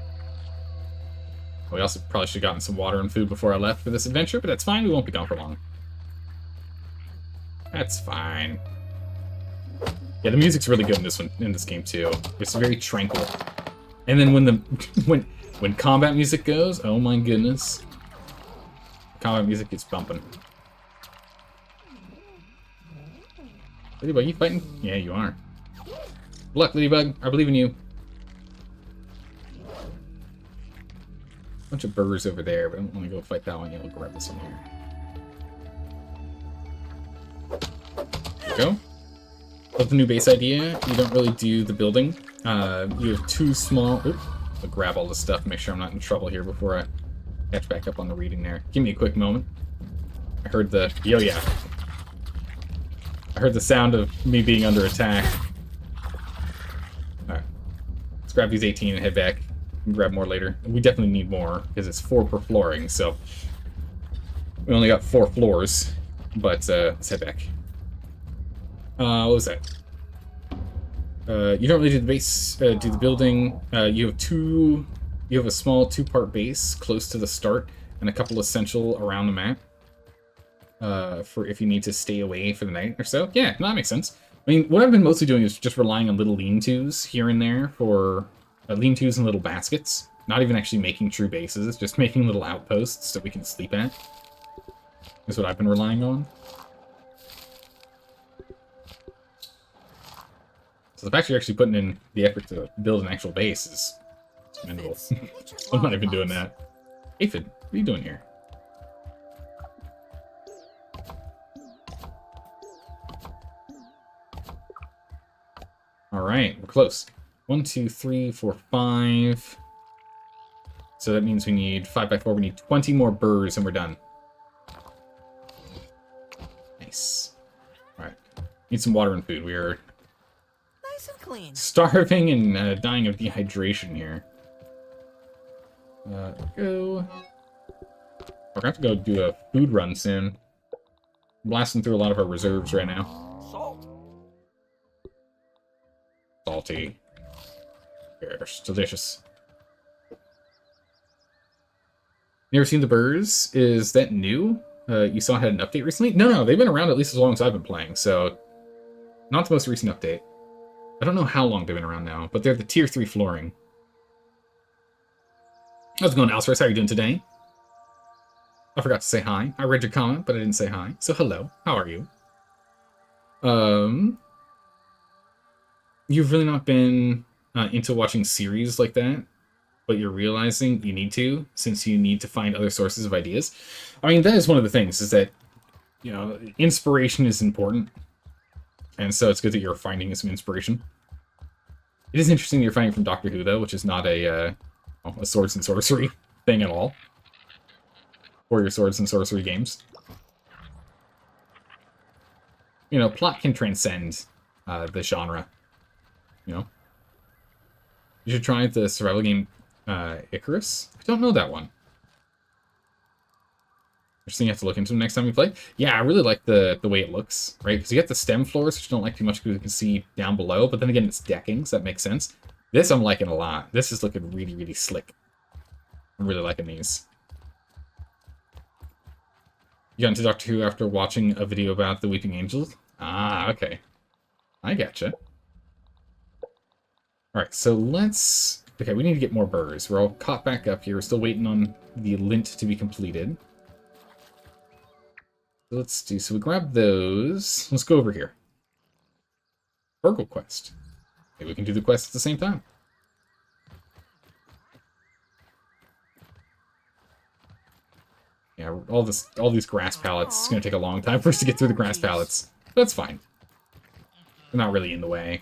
We also probably should have gotten some water and food before I left for this adventure, but that's fine. We won't be gone for long. That's fine. Yeah, the music's really good in this game too. It's very tranquil. And then when the when combat music goes, oh my goodness. Combat music gets bumping. Ladybug, you fighting? Yeah, you are. Good luck, Ladybug. I believe in you. Bunch of burgers over there, but I don't want to go fight that one yet. We'll grab this one here. There we go. Love the new base idea. You don't really do the building. You have 2 small... Oops. I'll grab all this stuff and make sure I'm not in trouble here before I catch back up on the reading there. Give me a quick moment. I heard the... Yo, yeah. I heard the sound of me being under attack. Alright. Let's grab these 18 and head back. We can grab more later. We definitely need more, because it's 4 per flooring, so... We only got 4 floors, but let's head back. What was that? You don't really do the base, do the building. You have a small 2-part base close to the start, and a couple essential around the map. For if you need to stay away for the night or so. Yeah, no, that makes sense. I mean, what I've been mostly doing is just relying on little lean-tos here and there for lean-tos and little baskets. Not even actually making true bases, just making little outposts that we can sleep at. Is what I've been relying on. So the fact you're actually putting in the effort to build an actual base is commendable. I'm not even doing that. Aphid, what are you doing here? Alright, we're close. 1, 2, 3, 4, 5. So that means we need 5 by 4. We need 20 more burrs and we're done. Nice. Alright. Need some water and food. We are Nice and clean. starving and dying of dehydration here. Go. We're gonna have to go do a food run soon. Blasting through a lot of our reserves right now. Salt. Salty. Yes, delicious. You ever seen the burrs? Is that new? You saw it had an update recently? No, they've been around at least as long as I've been playing, so... Not the most recent update. I don't know how long they've been around now, but they're the tier 3 flooring. How's it going, Alcers? How are you doing today? I forgot to say hi. I read your comment, but I didn't say hi. So hello, how are you? You've really not been into watching series like that, but you're realizing you need to, since you need to find other sources of ideas. I mean, that is one of the things, is that, you know, inspiration is important. And so it's good that you're finding some inspiration. It is interesting you're fighting from Doctor Who, though, which is not a swords and sorcery thing at all. For your swords and sorcery games. You know, plot can transcend the genre. You know? You should try the survival game Icarus. I don't know that one. Interesting, you have to look into them next time you play. Yeah, I really like the way it looks, right? Because you get the stem floors, which you don't like too much because you can see down below, but then again, it's decking, so that makes sense. This I'm liking a lot. This is looking really, really slick. I'm really liking these. You got into Doctor Who after watching a video about the Weeping Angels? Ah, okay. I gotcha. Alright, so let's... Okay, we need to get more burrs. We're all caught back up here. We're still waiting on the lint to be completed. Let's do, so we grab those. Let's go over here. Burgle quest. Maybe we can do the quest at the same time. Yeah, all these grass pallets. It's gonna take a long time for us to get through the grass pallets. That's fine. They're not really in the way.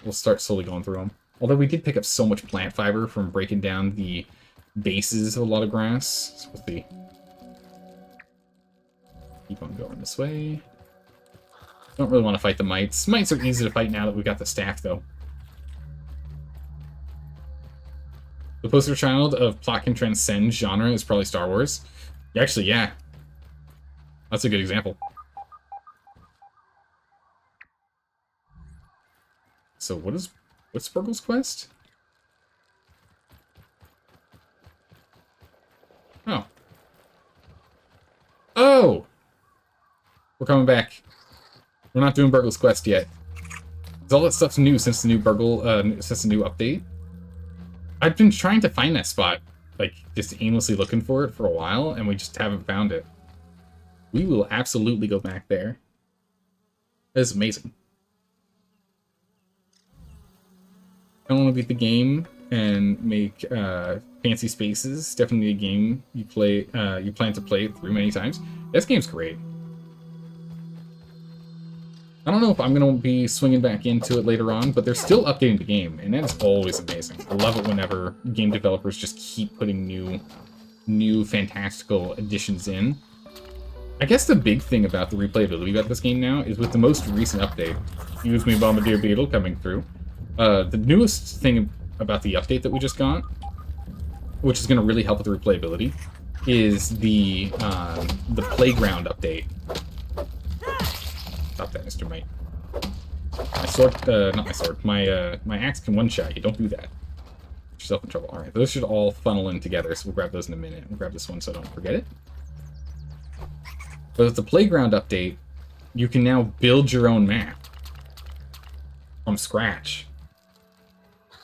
We'll start slowly going through them. Although we did pick up so much plant fiber from breaking down the bases of a lot of grass. So we'll see. Keep on going this way. Don't really want to fight the mites. Mites are easy to fight now that we got the staff, though. The poster child of plot can transcend genre is probably Star Wars. Actually, yeah. That's a good example. So what's Burgle's quest? Oh. Oh! We're coming back. We're not doing Burgle's quest yet. All that stuff's new since the new since the new update. I've been trying to find that spot, like, just aimlessly looking for it for a while, and we just haven't found it. We will absolutely go back there. That's amazing. I don't want to beat the game and make fancy spaces. Definitely a game you plan to play through many times. This game's great. I don't know if I'm going to be swinging back into it later on, but they're still updating the game, and that is always amazing. I love it whenever game developers just keep putting new fantastical additions in. I guess the big thing about the replayability about this game now is with the most recent update, Excuse Me Bombardier Beetle coming through, the newest thing about the update that we just got, which is going to really help with the replayability, is the playground update. Stop that, Mr. Mite. My sword, not my sword, my axe can one-shot you, don't do that. Get yourself in trouble. Alright, those should all funnel in together, so we'll grab those in a minute. We'll grab this one so I don't forget it. But with the playground update, you can now build your own map. From scratch.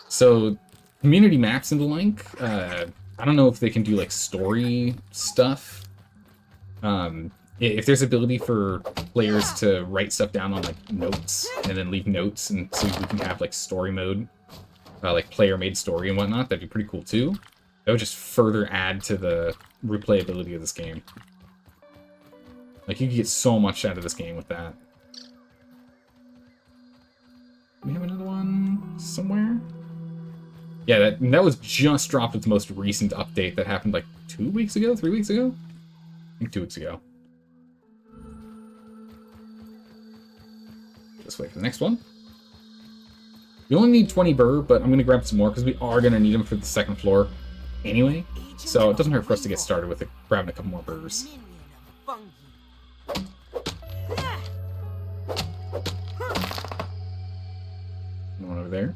So, community maps and the like, I don't know if they can do, like, story stuff. If there's ability for players to write stuff down on, like, notes, and then leave notes, and so we can have, like, story mode, like, player-made story and whatnot, that'd be pretty cool, too. That would just further add to the replayability of this game. Like, you could get so much out of this game with that. We have another one somewhere? Yeah, that was just dropped with the most recent update that happened, like, 2 weeks ago? 3 weeks ago? I think 2 weeks ago. This way for the next one. We only need 20 burr, but I'm going to grab some more because we are going to need them for the second floor anyway. So it doesn't hurt for us to get started with grabbing a couple more burrs. One over there.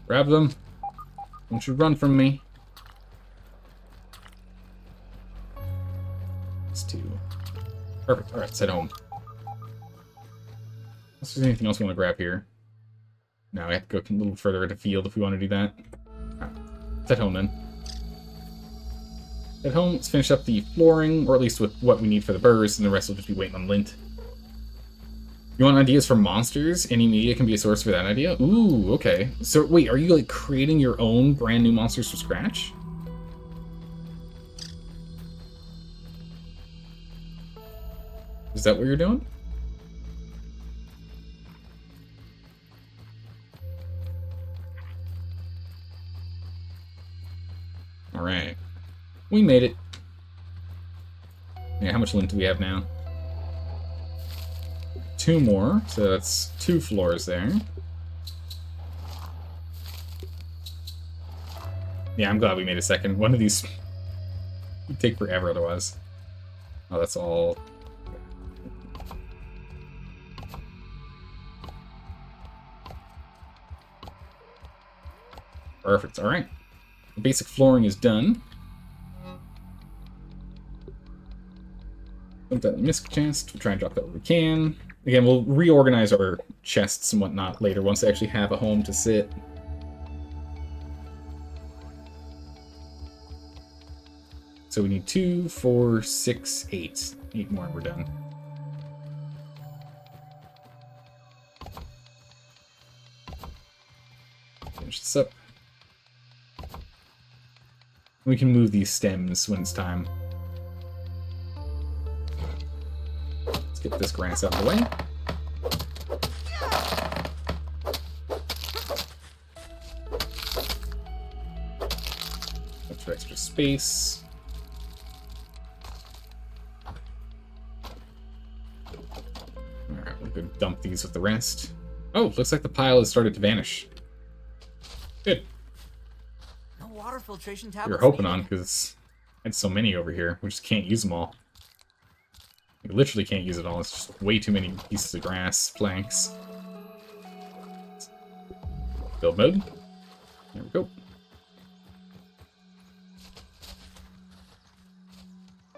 Grab them. Don't you run from me. Perfect. Alright, let's head home. Unless there's anything else we want to grab here. No, we have to go a little further into the field if we want to do that. Alright, let's head home then. Head home, let's finish up the flooring, or at least with what we need for the burrs, and the rest will just be waiting on lint. You want ideas for monsters? Any media can be a source for that idea? Ooh, okay. So, wait, are you, like, creating your own brand new monsters from scratch? Is that what you're doing? Alright. We made it. Yeah, how much lint do we have now? 2 more, so that's 2 floors there. Yeah, I'm glad we made a second. One of these would take forever otherwise. Oh, that's all. Perfect, alright. The basic flooring is done. Put that in the misc chest. We'll try and drop that where we can. Again, we'll reorganize our chests and whatnot later once they actually have a home to sit. So we need 2, 4, 6, 8. 8 more and we're done. Finish this up. We can move these stems when it's time. Let's get this grass out of the way. Extra extra space. Alright, we'll go dump these with the rest. Oh, looks like the pile has started to vanish. Good. No water filtration tablets. You're hoping needed. on, because I had so many over here. We just can't use them all. We literally can't use it all. It's just way too many pieces of grass, planks. Build mode. There we go.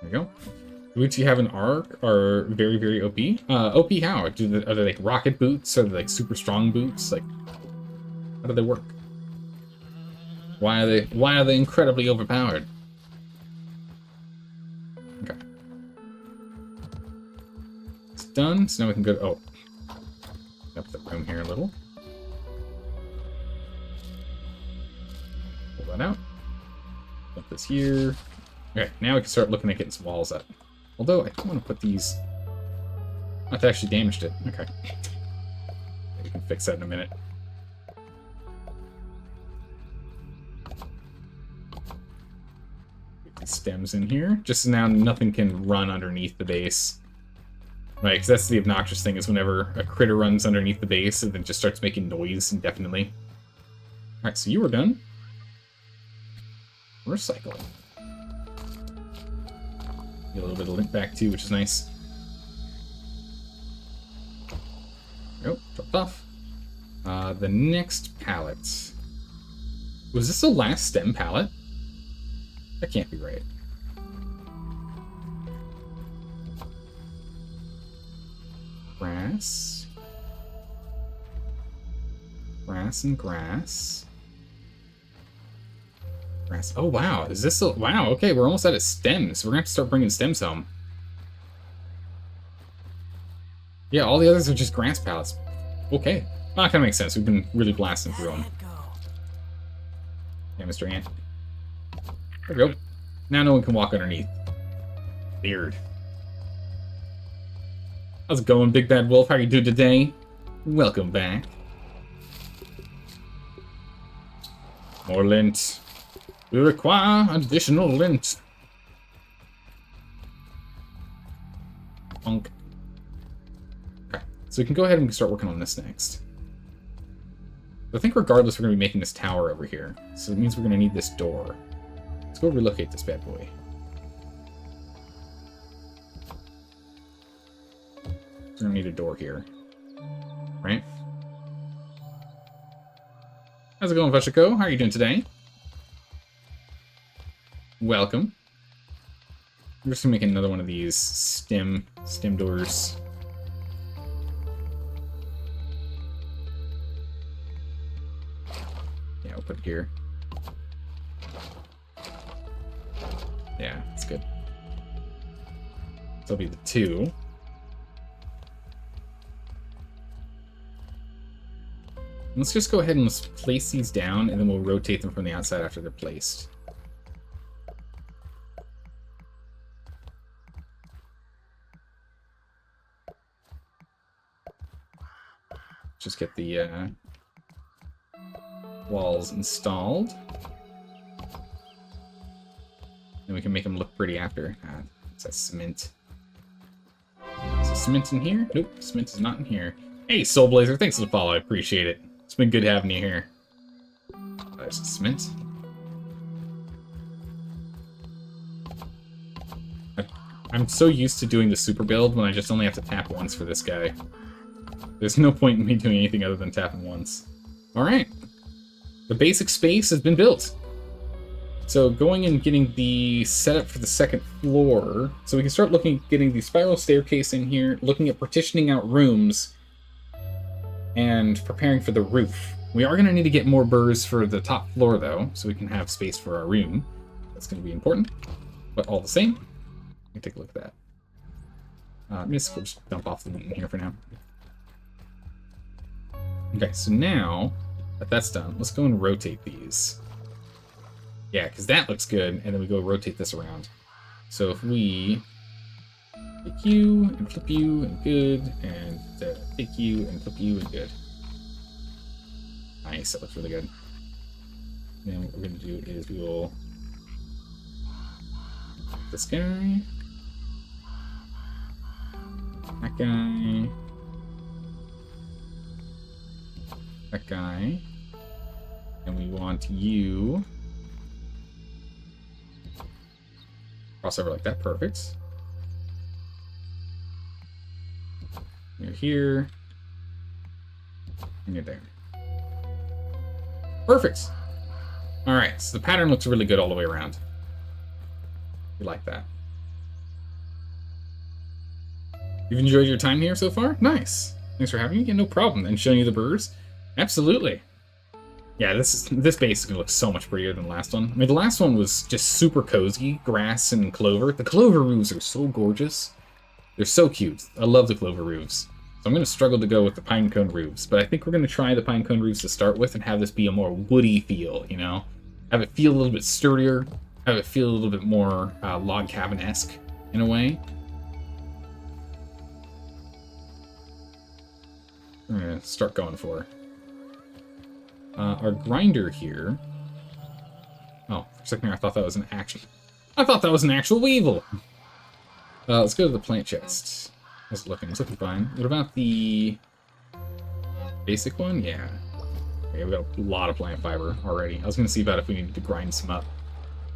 There we go. The boots you have in ARC are very, very OP. OP how? Are they like rocket boots? Are they like super strong boots? Like, how do they work? Why are they incredibly overpowered? Okay. It's done, so now we can go to, oh. Up the room here a little. Pull that out. Put this here. Okay, now we can start looking at getting some walls up. Although, I don't want to put these... I've actually damaged it. Okay. We can fix that in a minute. Get these stems in here. Just so now nothing can run underneath the base. Right, because that's the obnoxious thing, is whenever a critter runs underneath the base, and then just starts making noise indefinitely. Alright, so you were done. Recycling. Get a little bit of lint back too, which is nice. Oh, dropped off. The next pallet. Was this the last stem pallet? That can't be right. Grass. Grass and grass. Grass. Oh, wow. Is this a... Wow, okay, we're almost out of stems. We're gonna have to start bringing stems home. Yeah, all the others are just grass pallets. Okay. Well, that kind of makes sense. We've been really blasting through them. Yeah, Mr. Ant. There we go. Now no one can walk underneath. Weird. How's it going, Big Bad Wolf? How are you doing today? Welcome back. More lint. We require additional lint. Funk. Okay, so we can go ahead and start working on this next. I think regardless, we're going to be making this tower over here. So it means we're going to need this door. Let's go relocate this bad boy. We're going to need a door here. Right? How's it going, Veshiko? How are you doing today? Welcome. I'm just gonna make another one of these stem doors. Yeah, we'll put it here. Yeah, that's good. That'll be the 2. Let's just go ahead and let's place these down, and then we'll rotate them from the outside after they're placed. Just get the walls installed. Then we can make them look pretty after. It says cement. Is there cement in here? Nope, cement is not in here. Hey, Soul Blazer, thanks for the follow. I appreciate it. It's been good having you here. There's cement. I'm so used to doing the super build when I just only have to tap once for this guy. There's no point in me doing anything other than tapping once. Alright. The basic space has been built. So going and getting the setup for the second floor. So we can start looking at getting the spiral staircase in here, looking at partitioning out rooms, and preparing for the roof. We are going to need to get more burrs for the top floor, though, so we can have space for our room. That's going to be important. But all the same, let me take a look at that. I'm just going to dump off the loot in here for now. Okay, so now that that's done, let's go and rotate these. Yeah, because that looks good, and then we go rotate this around. So if we take you, and flip you, and good, and take you, and flip you, and good. Nice, that looks really good. And then what we're going to do is we will... this guy. That guy. That guy. And we want you... crossover like that, perfect. You're here. And you're there. Perfect! Alright, so the pattern looks really good all the way around. We like that. You've enjoyed your time here so far? Nice. Thanks for having me. Yeah, no problem. And showing you the birds? Absolutely. Yeah, this base is going to look so much prettier than the last one. I mean, the last one was just super cozy. Grass and clover. The clover roofs are so gorgeous. They're so cute. I love the clover roofs. So I'm going to struggle to go with the pine cone roofs. But I think we're going to try the pine cone roofs to start with and have this be a more woody feel, you know? Have it feel a little bit sturdier. Have it feel a little bit more log cabin-esque in a way. We're going to start going for our grinder here. Oh, for a second there, I thought that was an actual... I thought that was an actual weevil! Let's go to the plant chest. How's it looking? It's looking fine. What about the basic one? Yeah. Okay, we got a lot of plant fiber already. I was going to see about if we needed to grind some up.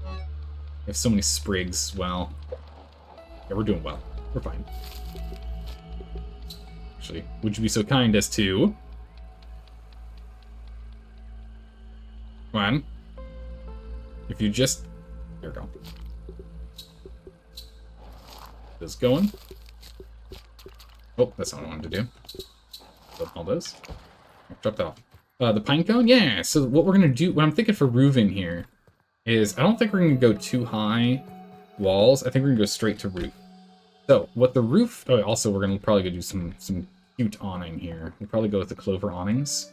We have so many sprigs. Well, yeah, we're doing well. We're fine. Actually, would you be so kind as to... Come on. If you just... There we go. This going. Oh, that's not what I wanted to do. Flip all those. Dropped off. The pine cone? Yeah, so what we're going to do... What I'm thinking for roofing here is I don't think we're going to go too high walls. I think we're going to go straight to roof. So, what the roof... Oh, also, we're going to probably go do some cute awning here. We'll probably go with the clover awnings.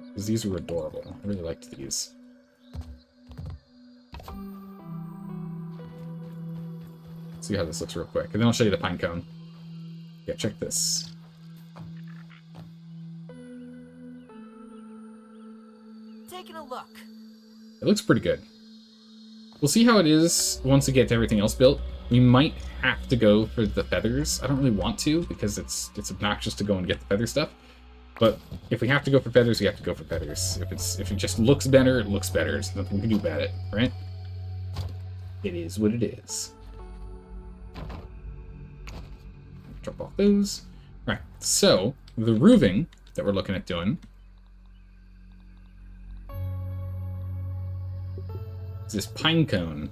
Because these were adorable. I really liked these. See how this looks real quick. And then I'll show you the pine cone. Yeah, check this. Taking a look. It looks pretty good. We'll see how it is once we get everything else built. We might have to go for the feathers. I don't really want to because it's obnoxious to go and get the feather stuff. But if we have to go for feathers, we have to go for feathers. If it just looks better, it looks better. There's nothing we can do about it, right? It is what it is. Drop off those. All right, so the roofing that we're looking at doing is this pine cone.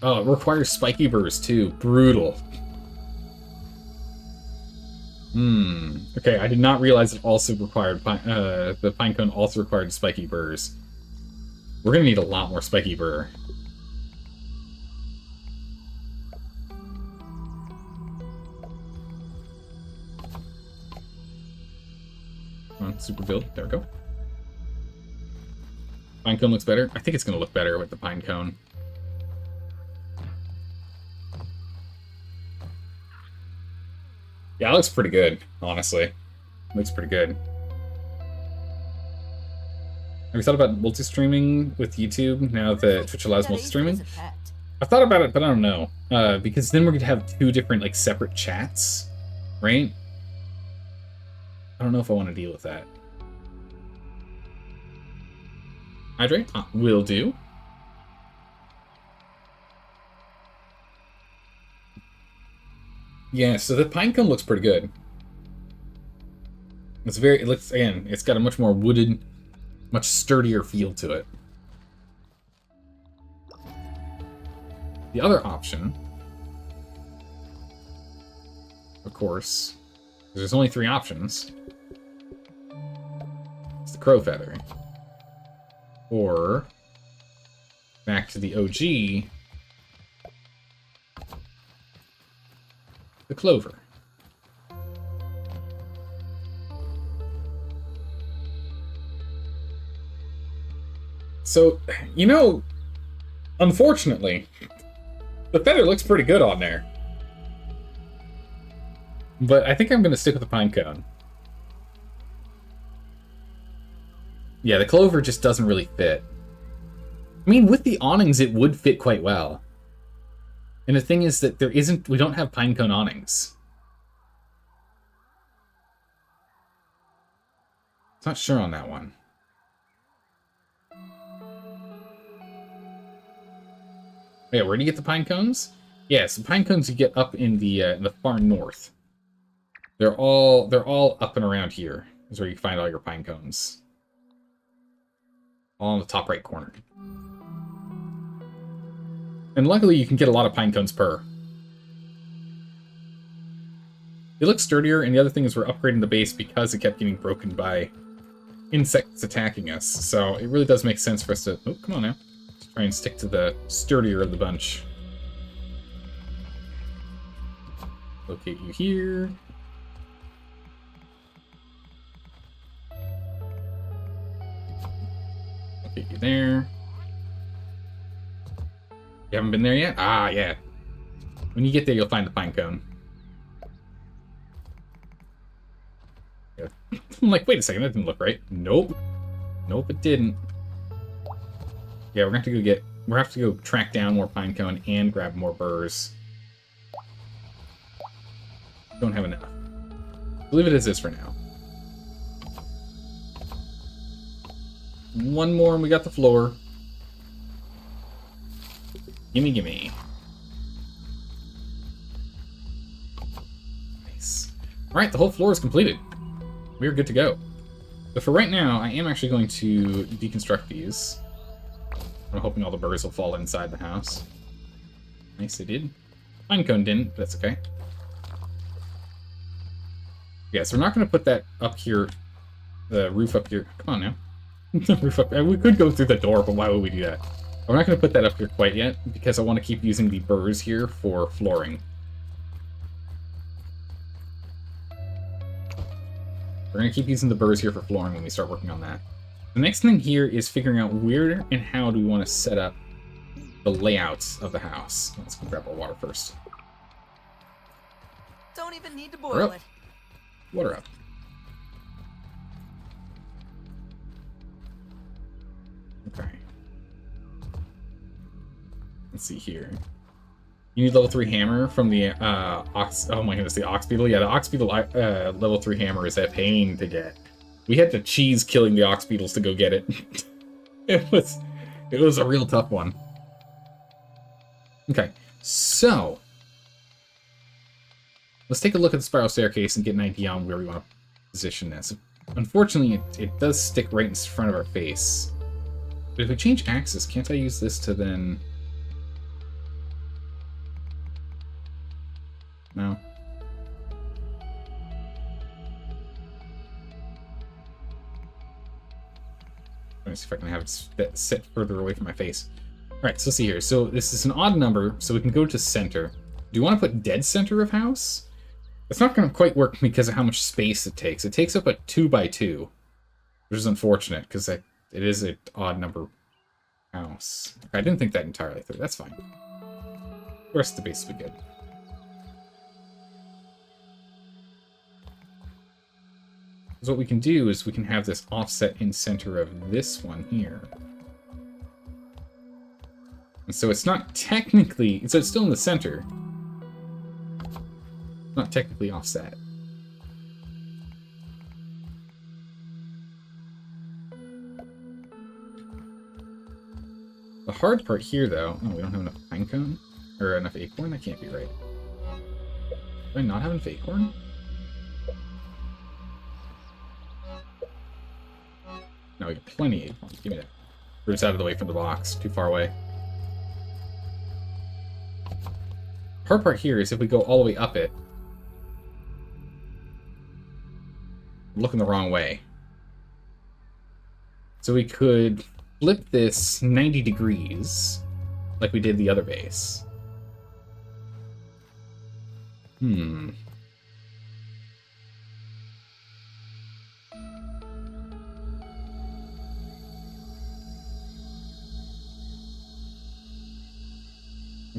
Oh, it requires spiky burrs too. Brutal. Okay, I did not realize it also required the pine cone also required spiky burrs. We're gonna need a lot more spiky burr. Come on, super build. There we go. Pine cone looks better. I think it's gonna look better with the pine cone. Yeah, it looks pretty good, honestly. It looks pretty good. Have you thought about multi-streaming with YouTube now that Twitch allows That multi-streaming? Ace was a pet. I've thought about it, but I don't know. Because then we're gonna have two different, like, separate chats, right? I don't know if I want to deal with that. Hydrate? Will do. Yeah, so the pinecone looks pretty good. It looks, again, it's got a much more wooded, much sturdier feel to it. The other option, of course, there's only 3 options. It's the crow feather. Or, back to the OG, the clover. So, you know, unfortunately, the feather looks pretty good on there. But I think I'm going to stick with the pinecone. Yeah, the clover just doesn't really fit. I mean, with the awnings, it would fit quite well. And the thing is that we don't have pinecone awnings. Not sure on that one. Yeah, where do you get the pine cones? Yeah, so pine cones you get up in the far north. They're all up and around here. Is where you find all your pine cones. All in the top right corner. And luckily you can get a lot of pine cones per. It looks sturdier, and the other thing is we're upgrading the base because it kept getting broken by insects attacking us. So it really does make sense for us to... Oh, come on now. Let's try and stick to the sturdier of the bunch. Locate you here. Locate you there. You haven't been there yet? Ah, yeah. When you get there, you'll find the pine cone. Yeah. I'm like, wait a second, that didn't look right. Nope. Nope, it didn't. Yeah, we're gonna have to go track down more pine cone and grab more burrs. Don't have enough. Leave it as is for now. One more and we got the floor. Gimme, gimme. Nice. Alright, the whole floor is completed. We're good to go. But for right now, I am actually going to deconstruct these. I'm hoping all the burrs will fall inside the house. Nice, they did. Pinecone didn't, but that's okay. Yeah, so we're not going to put that up here, the roof up here. Come on now. The roof up. We could go through the door, but why would we do that? I'm not going to put that up here quite yet, because I want to keep using the burrs here for flooring. We're going to keep using the burrs here for flooring when we start working on that. The next thing here is figuring out where and how do we want to set up the layouts of the house. Let's go grab our water first. Don't even need to boil it. Water up. Okay. Let's see here. You need level 3 hammer from the ox. Oh my goodness, the ox beetle. Yeah, the ox beetle level 3 hammer is a pain to get. We had to cheese killing the ox beetles to go get it. It was a real tough one. Okay, so let's take a look at the spiral staircase and get an idea on where we want to position this. Unfortunately, it does stick right in front of our face. But if we change axis, can't I use this to then... No. Let me see if I can have it set further away from my face. Alright, so let's see here. So this is an odd number, so we can go to center. Do you want to put dead center of house? It's not going to quite work because of how much space it takes. It takes up a 2x2, which is unfortunate because it is an odd number house. I didn't think that entirely through. That's fine. The rest of the base will be good. Because what we can do is we can have this offset in center of this one here. And so it's not technically... So it's still in the center. Not technically offset. The hard part here, though... Oh, we don't have enough pine cone? Or enough acorn? That can't be right. Do I not have enough acorn? No, we got plenty of acorn. Give me that. We're just out of the way from the box. Too far away. Hard part here is if we go all the way up it, we're looking the wrong way. So we could flip this 90 degrees, like we did the other base. I'm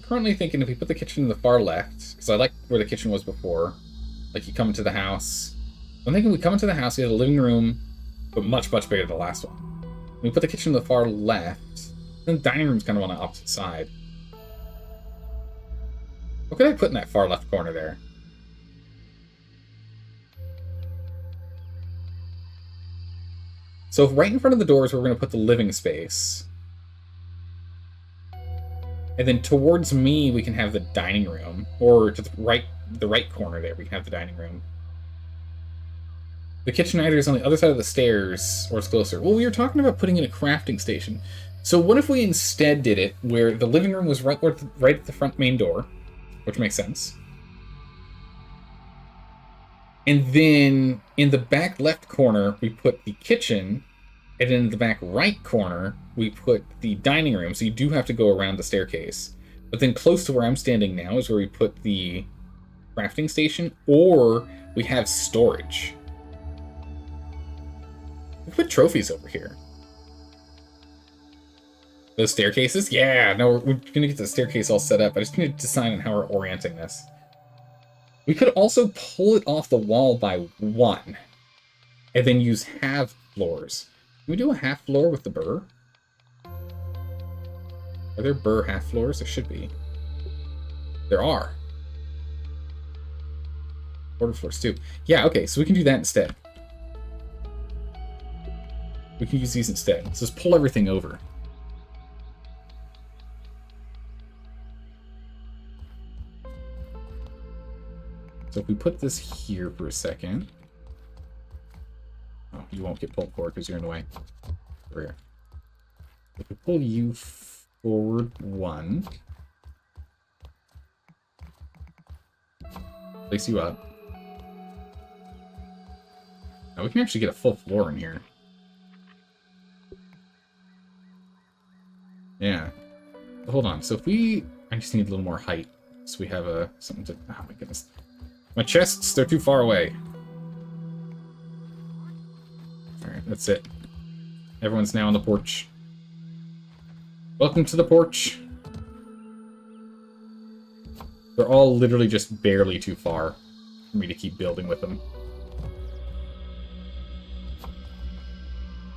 currently thinking if we put the kitchen in the far left, because I like where the kitchen was before, like you come into the house. I'm thinking we come into the house, we have a living room, but much, much bigger than the last one. We put the kitchen in the far left, and the dining room's kind of on the opposite side. What could I put in that far left corner there? So right in front of the doors, we're going to put the living space. And then towards me, we can have the dining room. Or to the right corner there, we can have the dining room. The kitchen either is on the other side of the stairs, or it's closer. Well, we were talking about putting in a crafting station. So what if we instead did it where the living room was right at the front main door, which makes sense. And then in the back left corner, we put the kitchen, and in the back right corner, we put the dining room, so you do have to go around the staircase. But then close to where I'm standing now is where we put the crafting station, or we have storage. We put trophies over here. Those staircases? Yeah, no, we're gonna get the staircase all set up. I just need to decide on how we're orienting this. We could also pull it off the wall by one, and then use half floors. Can we do a half floor with the burr? Are there burr half floors? There should be. There are. Quarter floors too. Yeah, okay, so we can do that instead. We can use these instead. Let's just pull everything over. So if we put this here for a second... Oh, you won't get pulled forward because you're in the way. Over here. If we pull you forward one... Place you up. Now we can actually get a full floor in here. Yeah. Hold on. So if we... I just need a little more height. So we have a... something to... Oh my goodness. My chests, they're too far away. Alright, that's it. Everyone's now on the porch. Welcome to the porch. They're all literally just barely too far for me to keep building with them.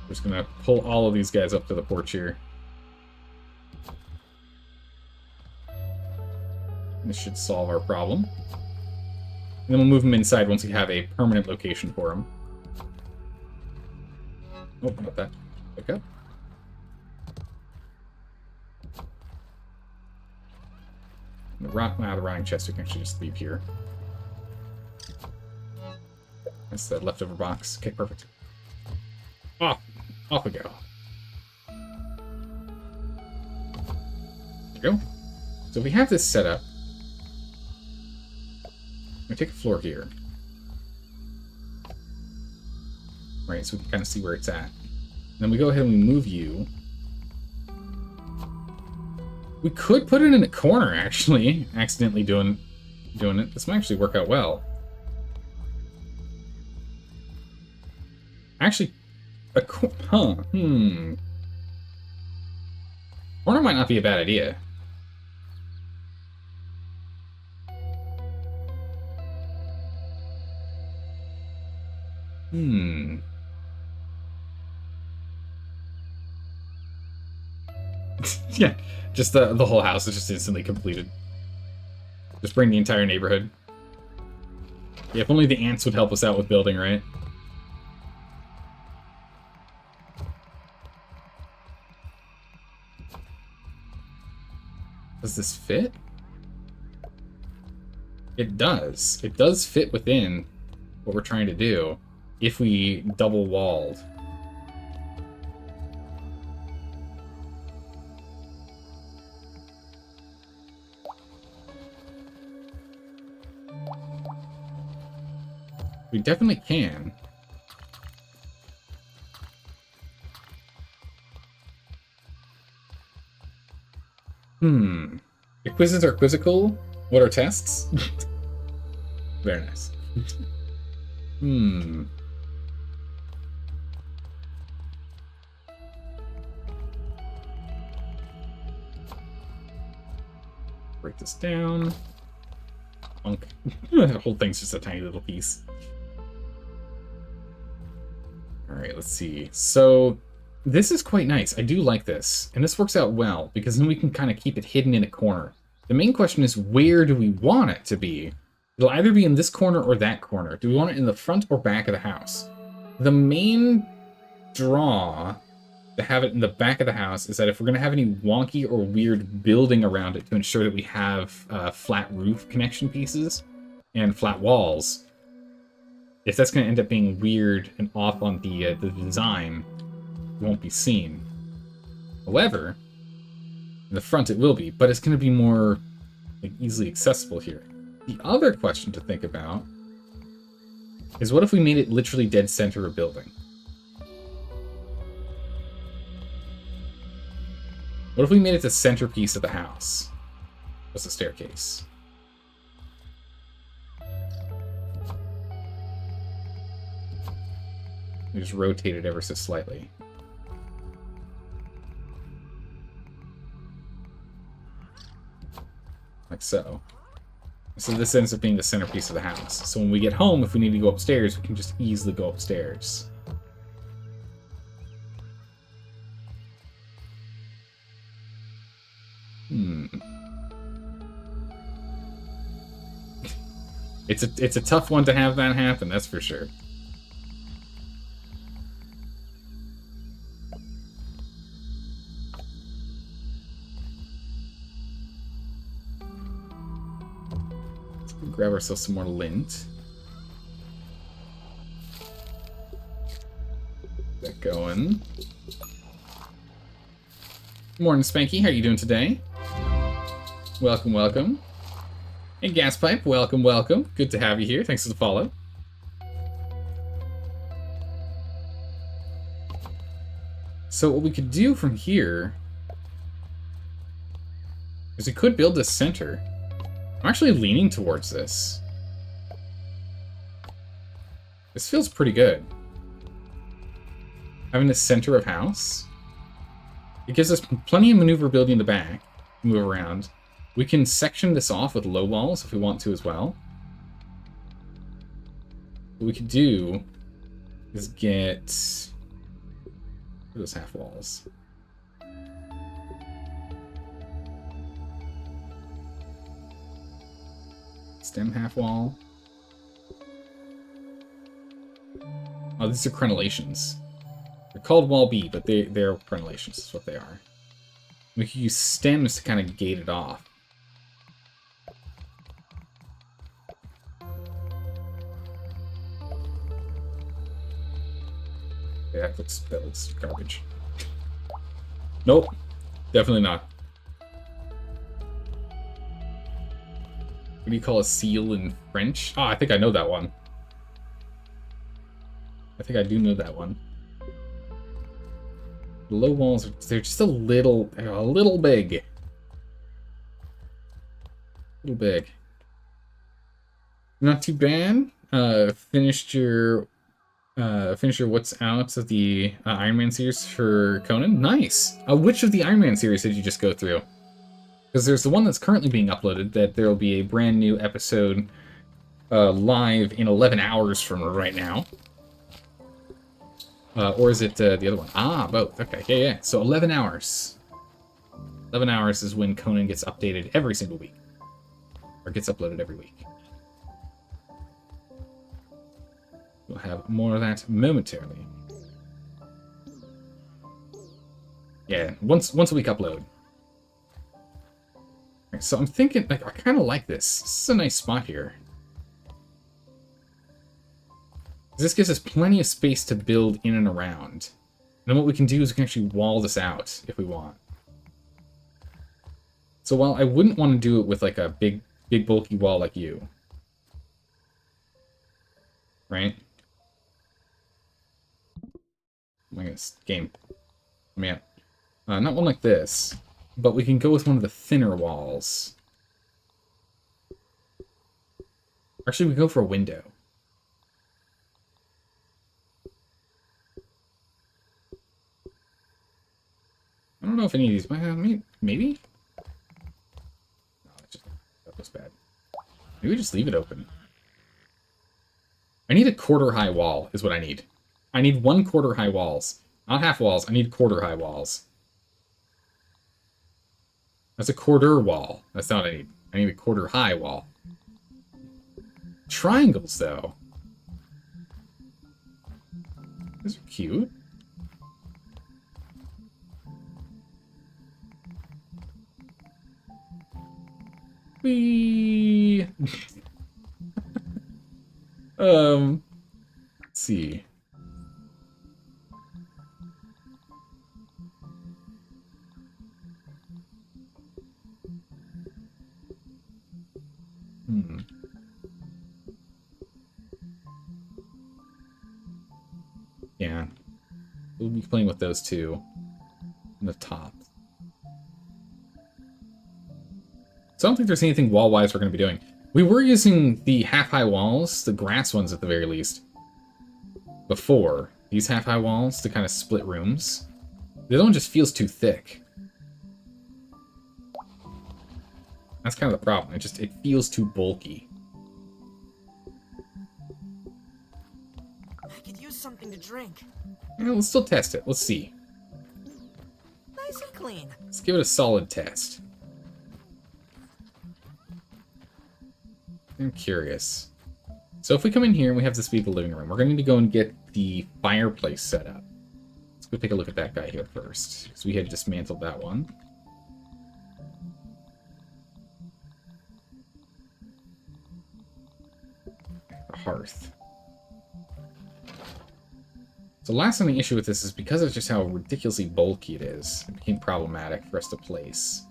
We're just gonna pull all of these guys up to the porch here. This should solve our problem. And then we'll move them inside once we have a permanent location for them. Oh, not that. Pick up. The rotting chest we can actually just leave here. That's the leftover box. Okay, perfect. Off we go. There we go. So if we have this set up, I'm gonna take a floor here. Right, so we can kind of see where it's at. And then we go ahead and we move you. We could put it in a corner, actually. Accidentally doing it. This might actually work out well. Actually, corner might not be a bad idea. Hmm. Yeah, just the whole house is just instantly completed. Just bring the entire neighborhood. Yeah, if only the ants would help us out with building, right? Does this fit? It does. It does fit within what we're trying to do if we double walled. We definitely can. The quizzes are quizzical. What are tests? Very nice. Break this down. Punk. The whole thing's just a tiny little piece. Alright, let's see. So, this is quite nice. I do like this. And this works out well, because then we can kind of keep it hidden in a corner. The main question is, where do we want it to be? It'll either be in this corner or that corner. Do we want it in the front or back of the house? The main draw to have it in the back of the house is that if we're going to have any wonky or weird building around it to ensure that we have flat roof connection pieces and flat walls, if that's going to end up being weird and off on the design, it won't be seen. However, in the front it will be, but it's going to be more like easily accessible here. The other question to think about is, what if we made it literally dead center of a building? What if we made it the centerpiece of the house? What's the staircase? We just rotate it ever so slightly. Like so. So this ends up being the centerpiece of the house. So when we get home, if we need to go upstairs, we can just easily go upstairs. It's a tough one to have that happen, that's for sure. Grab ourselves some more lint. Get that going. Morning, Spanky. How you doing today? Welcome, welcome. Hey, Gaspipe. Welcome, welcome. Good to have you here. Thanks for the follow. So what we could do from here is we could build this center. I'm actually leaning towards this. This feels pretty good. Having the center of house. It gives us plenty of maneuverability in the back. Move around. We can section this off with low walls if we want to as well. What we could do is get those half walls. Stem half wall. Oh, these are crenellations. They're called wall B, but they're crenellations is what they are. We can use stems to kind of gate it off. Yeah, that looks garbage. Nope, definitely not. What do you call a seal in French? Ah, I think I know that one. I think I do know that one. The low walls, they're just a little big. A little big. Not too bad. Finished your what's out of the Iron Man series for Conan? Nice! Which of the Iron Man series did you just go through? Because there's the one that's currently being uploaded, that there will be a brand new episode live in 11 hours from right now. Or is it the other one? Ah, both. Okay, yeah, yeah. So 11 hours. 11 hours is when Conan gets updated every single week. Or gets uploaded every week. We'll have more of that momentarily. Yeah, once a week upload. Right, so I'm thinking, like, I kind of like this. This is a nice spot here. This gives us plenty of space to build in and around. And then what we can do is we can actually wall this out if we want. So while I wouldn't want to do it with like a big bulky wall like you, right? Oh my goodness, game. Let me out. Not one like this, but we can go with one of the thinner walls. Actually, we go for a window. I don't know if any of these... maybe? No, that was bad. Maybe we just leave it open. I need a quarter-high wall, is what I need. I need 1 quarter-high walls. Not half walls, I need quarter-high walls. That's a quarter wall. That's not what I need. I need a quarter-high wall. Triangles, though. These are cute. Whee! Let's see. Yeah. We'll be playing with those two on the top. So I don't think there's anything wall-wise we're going to be doing. We were using the half-high walls, the grass ones at the very least, before. These half-high walls to kind of split rooms. The other one just feels too thick. That's kind of the problem. It feels too bulky. I could use something to drink. Yeah, let's still test it. Let's see. Nice and clean. Let's give it a solid test. I'm curious. So if we come in here and we have this be the living room, we're going to need to go and get the fireplace set up. Let's go take a look at that guy here first, because we had dismantled that one. The hearth. So last only issue with this is because of just how ridiculously bulky it is, it became problematic for us to place.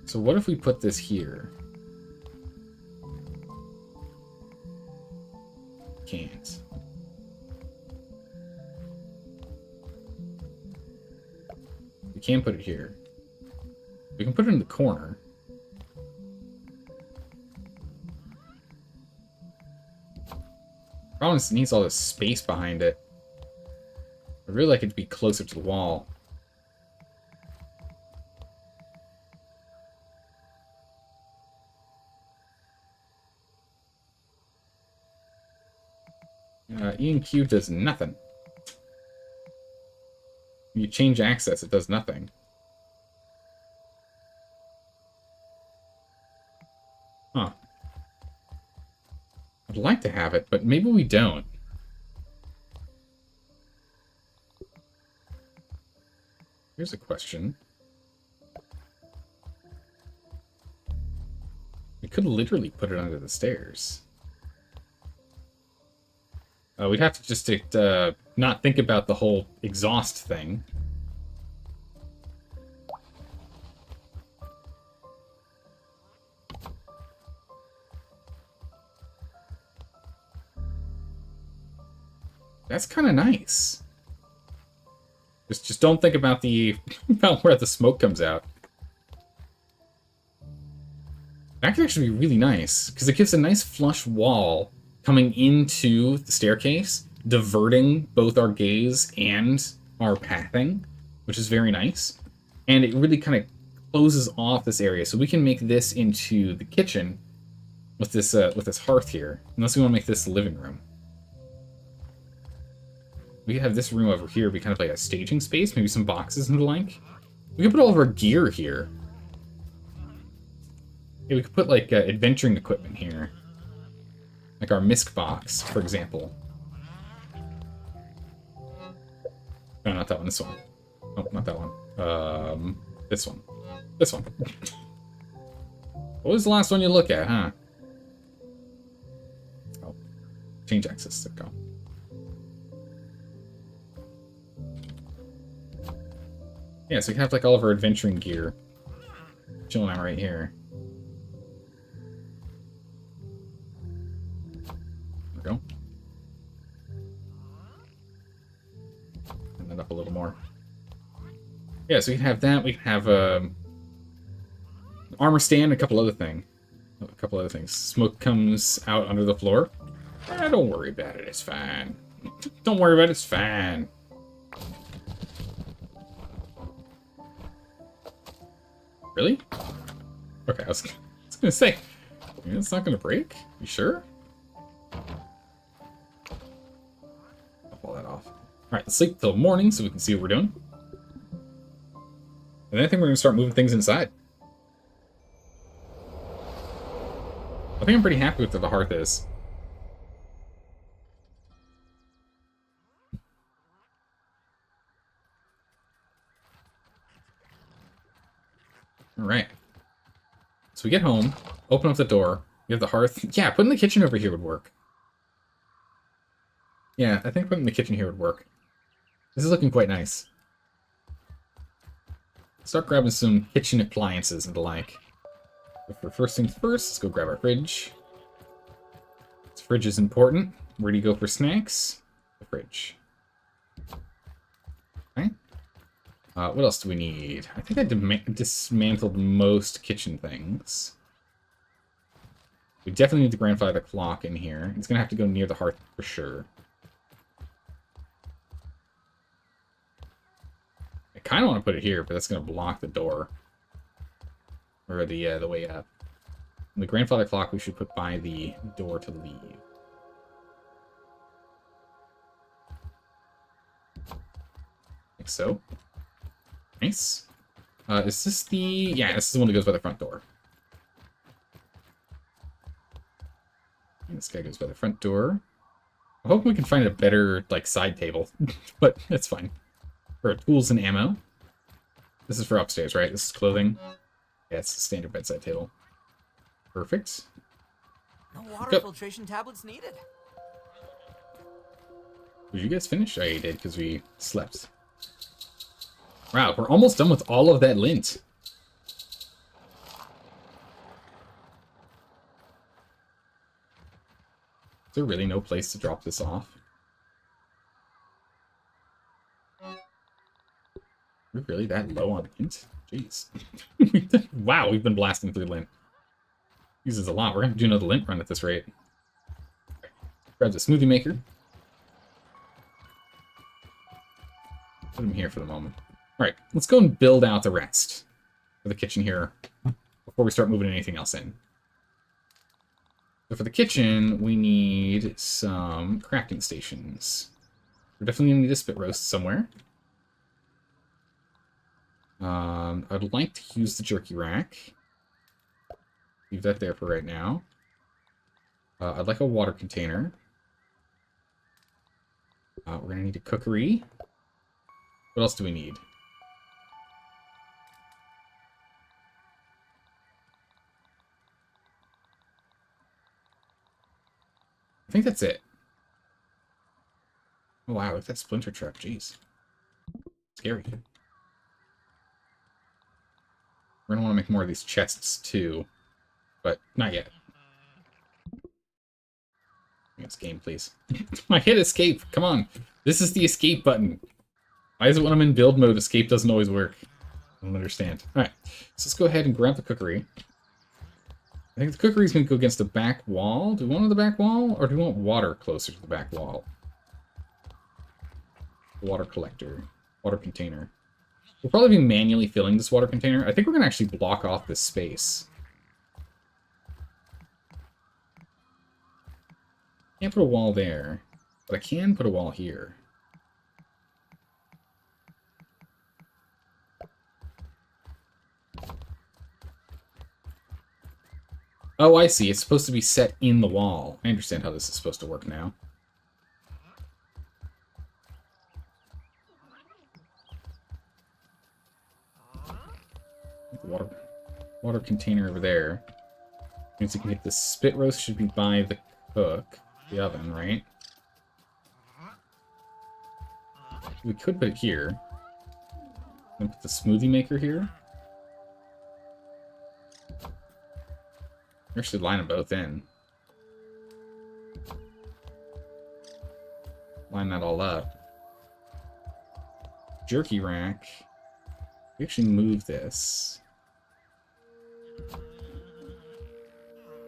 So what if we put this here? Can't. We can put it here. We can put it in the corner. Problem is it needs all this space behind it. I'd really like it to be closer to the wall. E and Q does nothing. You change access, it does nothing. Huh. I'd like to have it, but maybe we don't. Here's a question. We could literally put it under the stairs. We'd have to just not think about the whole exhaust thing. That's kind of nice. Just don't think about the about where the smoke comes out. That could actually be really nice because it gives a nice flush wall coming into the staircase, diverting both our gaze and our pathing, which is very nice. And it really kind of closes off this area. So we can make this into the kitchen with this hearth here, unless we want to make this the living room. We could have this room over here be kind of like a staging space, maybe some boxes and the like. We could put all of our gear here. Yeah, we could put like adventuring equipment here. Like our misc box, for example. No, not that one, this one. Oh, not that one. This one. This one. What was the last one you look at, huh? Oh, change access, there we go. Yeah, so we can have like all of our adventuring gear chilling out right here. There we go. Turn that up a little more. Yeah, so we can have that. We can have an armor stand, a couple other things. Smoke comes out under the floor. Don't worry about it. It's fine. Don't worry about it. It's fine. Really? Okay, I was gonna say, it's not gonna break? You sure? I'll pull that off. Alright, let's sleep till morning so we can see what we're doing. And then I think we're gonna start moving things inside. I think I'm pretty happy with where the hearth is. Alright. So we get home, open up the door, we have the hearth. Yeah, putting the kitchen over here would work. Yeah, I think putting the kitchen here would work. This is looking quite nice. Start grabbing some kitchen appliances and the like. But for first things first, let's go grab our fridge. This fridge is important. Where do you go for snacks? The fridge. Okay. What else do we need? I think I dismantled most kitchen things. We definitely need to grandfather the clock in here. It's going to have to go near the hearth for sure. I kind of want to put it here, but that's going to block the door. Or the way up. The grandfather clock we should put by the door to leave. Like so. Nice. Is this the... Yeah, this is the one that goes by the front door. This guy goes by the front door. I hope we can find a better, like, side table. But it's fine. For tools and ammo. This is for upstairs, right? This is clothing. Yeah, it's the standard bedside table. Perfect. No water filtration tablets needed. Did you guys finish? Oh, you did, because we slept. Wow, we're almost done with all of that lint. Is there really no place to drop this off? We're really that low on lint? Jeez. Wow, we've been blasting through lint. Uses a lot. We're going to do another lint run at this rate. Grab the smoothie maker. Put him here for the moment. Alright, let's go and build out the rest for the kitchen here before we start moving anything else in. So for the kitchen, we need some crafting stations. We're definitely going to need a spit roast somewhere. I'd like to use the jerky rack. Leave that there for right now. I'd like a water container. We're going to need a cookery. What else do we need? I think that's it. Oh, wow, look at that splinter trap. Jeez. Scary. We're going to want to make more of these chests, too. But not yet. It's game, please. I hit escape. Come on. This is the escape button. Why is it when I'm in build mode, escape doesn't always work? I don't understand. Alright, so let's go ahead and grab the cookery. I think the cookery is going to go against the back wall. Do we want it on the back wall, or do we want water closer to the back wall? Water collector. Water container. We'll probably be manually filling this water container. I think we're going to actually block off this space. Can't put a wall there, but I can put a wall here. Oh, I see. It's supposed to be set in the wall. I understand how this is supposed to work now. Water container over there. Means you can get the spit roast should be by the cook, the oven, right? We could put it here. And put the smoothie maker here. Actually line them both in. Line that all up. Jerky rack. We actually move this.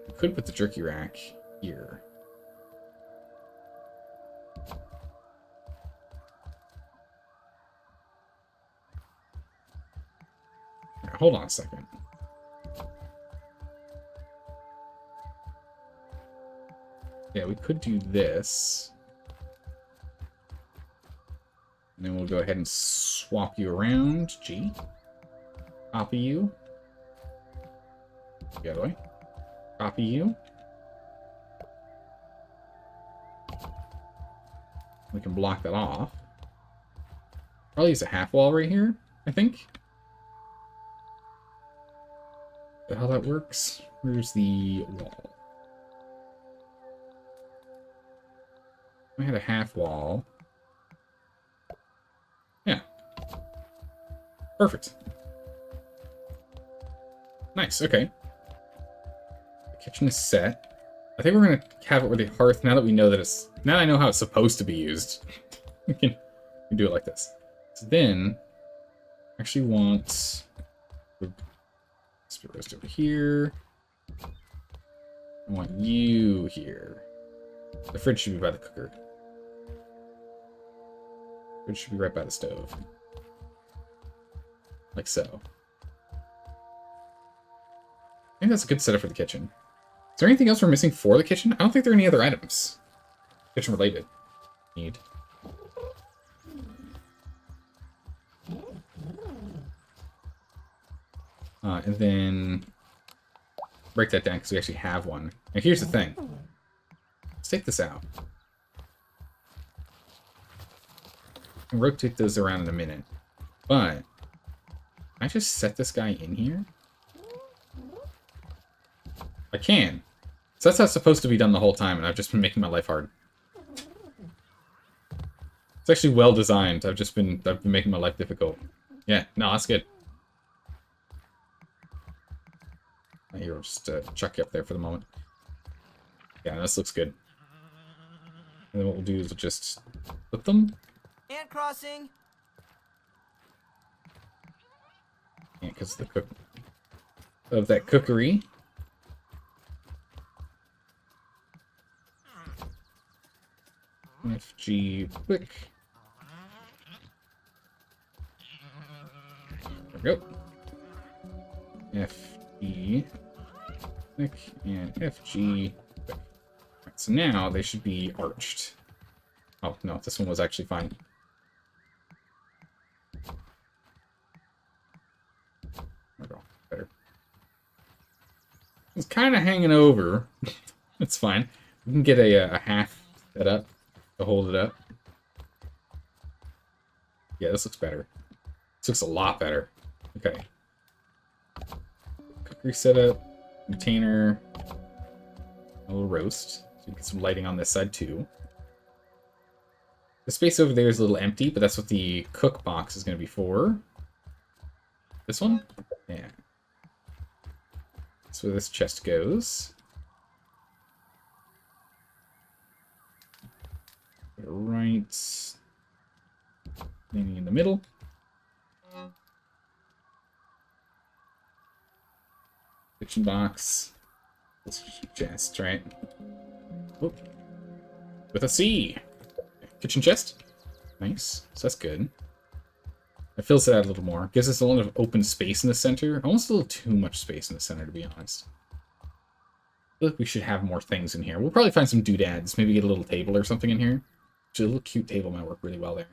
We could put the jerky rack here. Right, hold on a second. Yeah, we could do this. And then we'll go ahead and swap you around. G. Copy you. The other way. Copy you. We can block that off. Probably use a half wall right here, I think. Is that how that works? Where's the wall? I had a half wall. Yeah. Perfect. Nice, okay. The kitchen is set. I think we're gonna have it with the hearth now that we know that it's... Now that I know how it's supposed to be used. we can do it like this. So then, I actually want... Spit roast over here. I want you here. The fridge should be by the cooker. Fridge should be right by the stove. Like so. I think that's a good setup for the kitchen. Is there anything else we're missing for the kitchen? I don't think there are any other items. Kitchen related. Need. And then break that down because we actually have one. Now here's the thing. Let's take this out. I'll rotate those around in a minute. But can I just set this guy in here? I can. So that's how it's supposed to be done the whole time, and I've just been making my life hard. It's actually well designed. I've been making my life difficult. Yeah, no, that's good. Here, we'll just chuck you up there for the moment. Yeah, this looks good. And then what we'll do is we'll just flip them. And crossing. Yeah, because the cook of that cookery. FG quick. There we go. FG quick and FG quick. Right, so now they should be arched. Oh no, this one was actually fine. There we go. Better. It's kind of hanging over. It's fine. We can get a half set up to hold it up. Yeah, this looks better. This looks a lot better. Okay. Cookery setup, container, a little roast. So you get some lighting on this side too. The space over there is a little empty, but that's what the cook box is going to be for. This one? Yeah. That's where this chest goes. Right. Leaning in the middle. Kitchen box. This chest, right? Whoop. With a C. Kitchen chest. Nice. So that's good. It fills it out a little more. Gives us a lot of open space in the center. Almost a little too much space in the center, to be honest. feel like we should have more things in here. We'll probably find some doodads. Maybe get a little table or something in here. Actually, a little cute table might work really well there.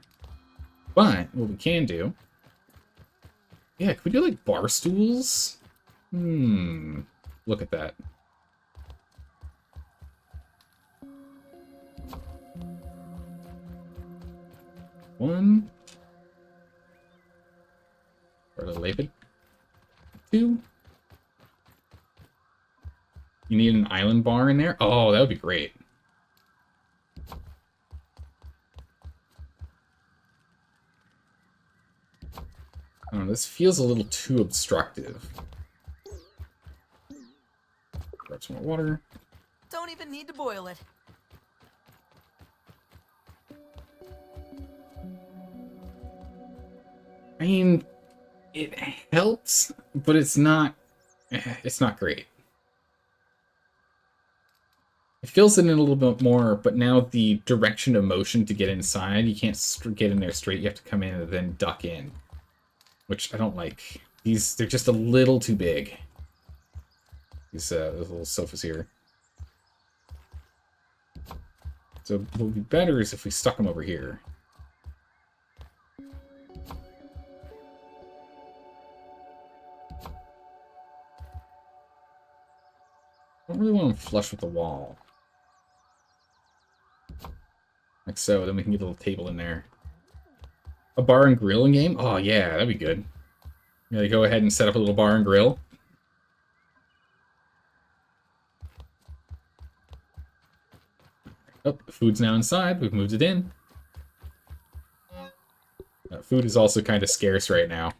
But what we can do... Yeah, could we do, like, bar stools? Look at that. One. Or a lapid. Two. You need an island bar in there? Oh, that would be great. I don't know, this feels a little too obstructive. Grab some more water. Don't even need to boil it. I mean, it helps, but it's not great. It fills it in a little bit more, but now the direction of motion to get inside, you can't get in there straight. You have to come in and then duck in, which I don't like. They're just a little too big. These little sofas here. So what would be better is if we stuck them over here. I don't really want them flush with the wall. Like so, then we can get a little table in there. A bar and grill in game? Oh yeah, that'd be good. Yeah, go ahead and set up a little bar and grill. Oh, the food's now inside. We've moved it in. Food is also kind of scarce right now.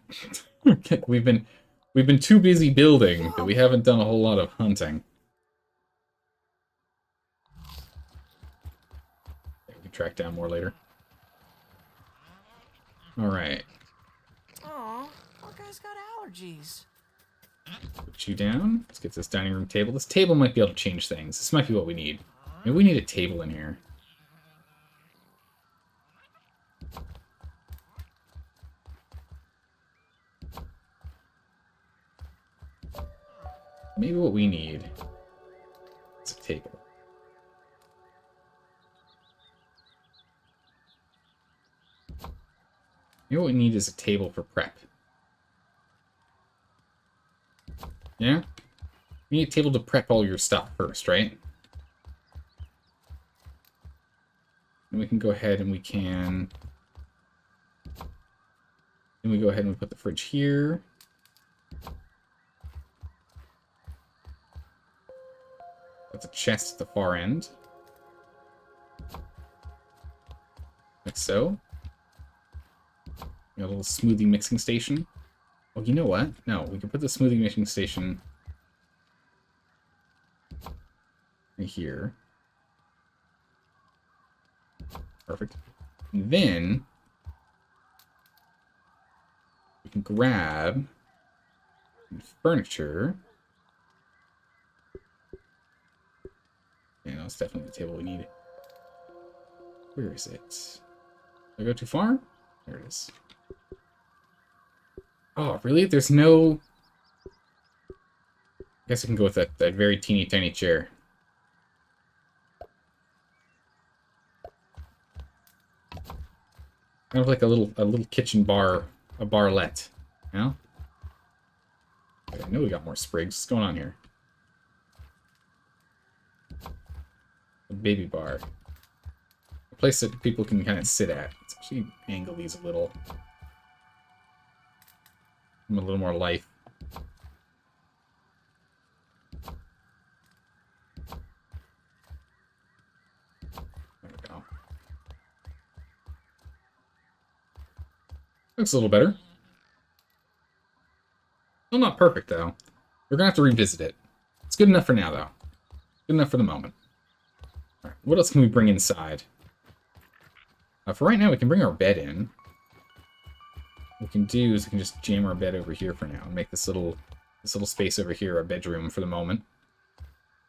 We've been too busy building that we haven't done a whole lot of hunting. We can track down more later. Alright. Aw, our guy's got allergies. Put you down. Let's get this dining room table. This table might be able to change things. This might be what we need. Maybe we need a table in here. Maybe what we need is a table. Maybe what we need is a table for prep. Yeah? You need a table to prep all your stuff first, right? And we can go ahead and we can... Then we go ahead and we put the fridge here. That's a chest at the far end. Like so. Got a little smoothie mixing station. Oh, you know what? No, we can put the smoothie mixing station right here. Perfect. And then we can grab furniture. Yeah, no, it's definitely the table we need. Where is it? Did I go too far? There it is. Oh, really? There's no... I guess I can go with that very teeny tiny chair. Kind of like a little kitchen bar, a barlette, you know? Okay, I know we got more sprigs. What's going on here? A baby bar. A place that people can kind of sit at. Let's actually angle these a little. Give them a little more life. There we go. Looks a little better. Still not perfect, though. We're gonna have to revisit it. It's good enough for now, though. Good enough for the moment. All right, what else can we bring inside? For right now, we can bring our bed in. What we can do is we can just jam our bed over here for now and make this little space over here our bedroom for the moment.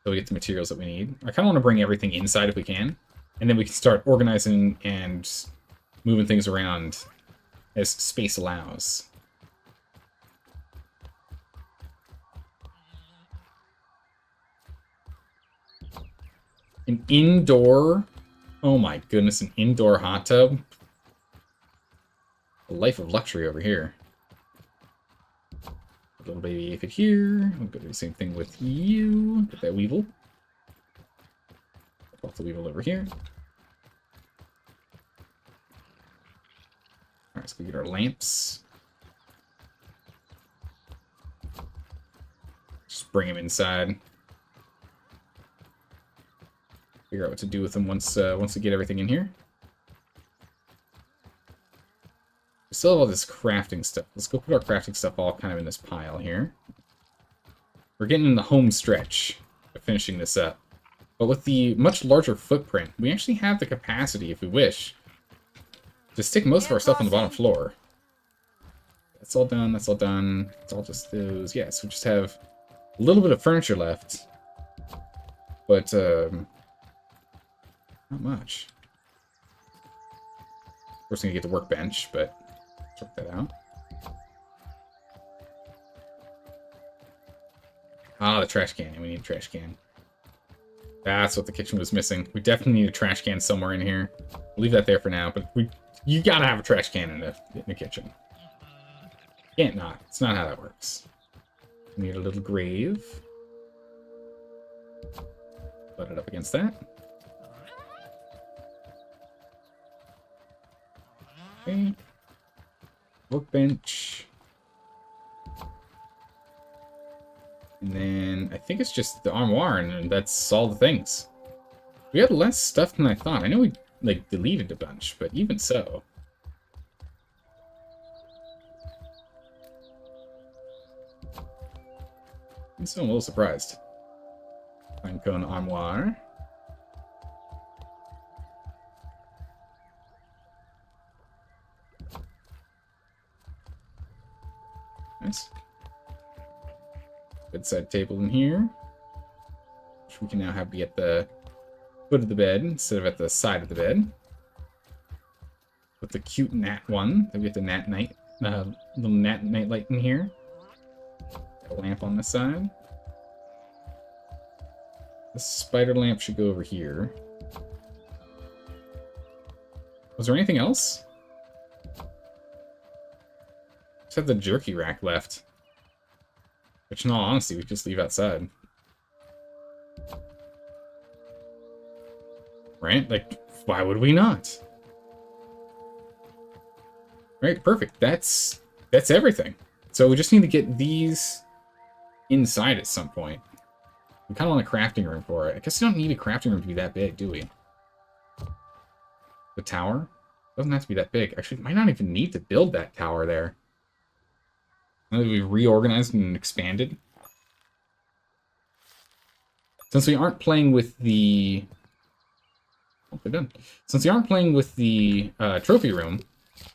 So we get the materials that we need. I kind of want to bring everything inside if we can, and then we can start organizing and moving things around as space allows. An indoor... Oh my goodness, an indoor hot tub? A life of luxury over here. Little baby aphid here. We'll do the same thing with you. Get that weevil. Put the weevil over here. Alright, let's go get our lamps. Just bring them inside. Figure out what to do with them once we get everything in here. We still have all this crafting stuff. Let's go put our crafting stuff all kind of in this pile here. We're getting in the home stretch of finishing this up. But with the much larger footprint, we actually have the capacity, if we wish, to stick most of our stuff on the bottom floor. That's all done, that's all done. It's all just those. Yeah, so we just have a little bit of furniture left. But, not much. Of course, I'm gonna get the workbench, but check that out. Ah, the trash can. We need a trash can. That's what the kitchen was missing. We definitely need a trash can somewhere in here. We'll leave that there for now, but you gotta have a trash can in the kitchen. Can't not. It's not how that works. We need a little grave. Put it up against that. Okay. Workbench. And then I think it's just the armoire, and that's all the things. We had less stuff than I thought. I know we like deleted a bunch, but even so. I'm still a little surprised. Pinecone armoire. Nice. Bedside table in here, which we can now have be at the foot of the bed instead of at the side of the bed. With the cute gnat one, then we get the gnat night, little gnat nightlight in here. Got a lamp on this side. The spider lamp should go over here. Was there anything else? Just have the jerky rack left. Which, in all honesty, we just leave outside. Right? Like, why would we not? Right, perfect. That's everything. So we just need to get these inside at some point. We kind of want a crafting room for it. I guess you don't need a crafting room to be that big, do we? The tower? Doesn't have to be that big. Actually, we might not even need to build that tower there. Now that we've reorganized and expanded. Since we aren't playing with the... Oh, they're done. Since we aren't playing with the trophy room,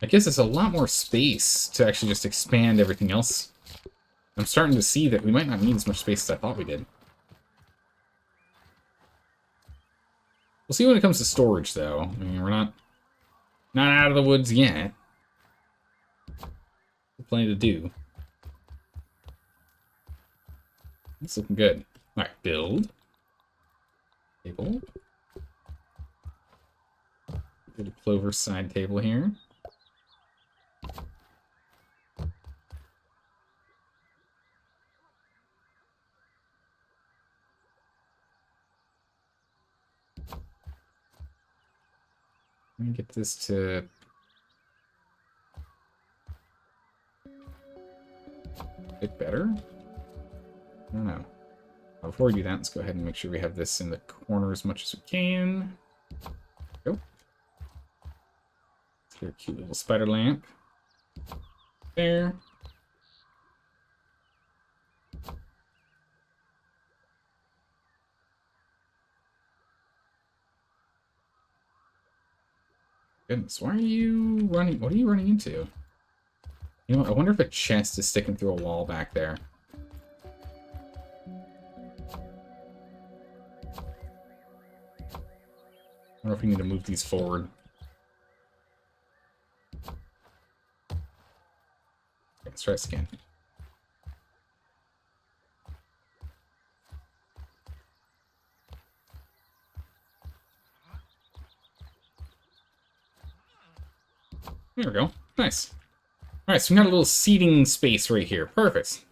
I guess it's a lot more space to actually just expand everything else. I'm starting to see that we might not need as much space as I thought we did. We'll see when it comes to storage, though. I mean, we're not out of the woods yet. Plenty to do. It's looking good. Alright, build. Table. Little clover side table here. Let me get this to... a bit better? I don't know. Before we do that, let's go ahead and make sure we have this in the corner as much as we can. Go. Let's get a cute little spider lamp. There. Goodness, why are you running? What are you running into? You know what? I wonder if a chest is sticking through a wall back there. I wonder if we need to move these forward. Okay, let's try this again. There we go. Nice. Alright, so we got a little seating space right here. Perfect.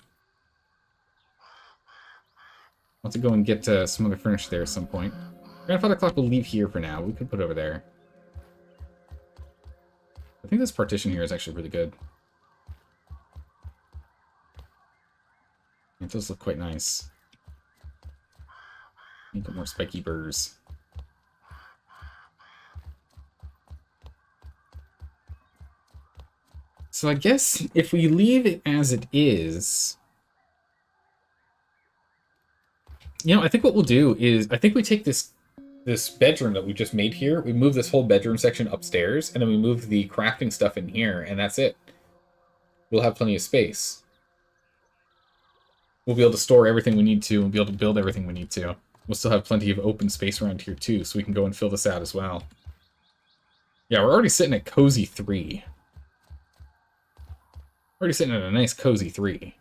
I'll have to go and get some other furniture there at some point. Grandfather clock will leave here for now. We could put it over there. I think this partition here is actually really good. It does look quite nice. Need more spiky burrs. So I guess if we leave it as it is... You know, I think what we'll do is... I think we take this bedroom that we just made here, we move this whole bedroom section upstairs, and then we move the crafting stuff in here, and that's it. We'll have plenty of space. We'll be able to store everything we need to, and be able to build everything we need to. We'll still have plenty of open space around here, too, so we can go and fill this out as well. Yeah, we're already sitting at Cozy 3. Already sitting at a nice Cozy 3.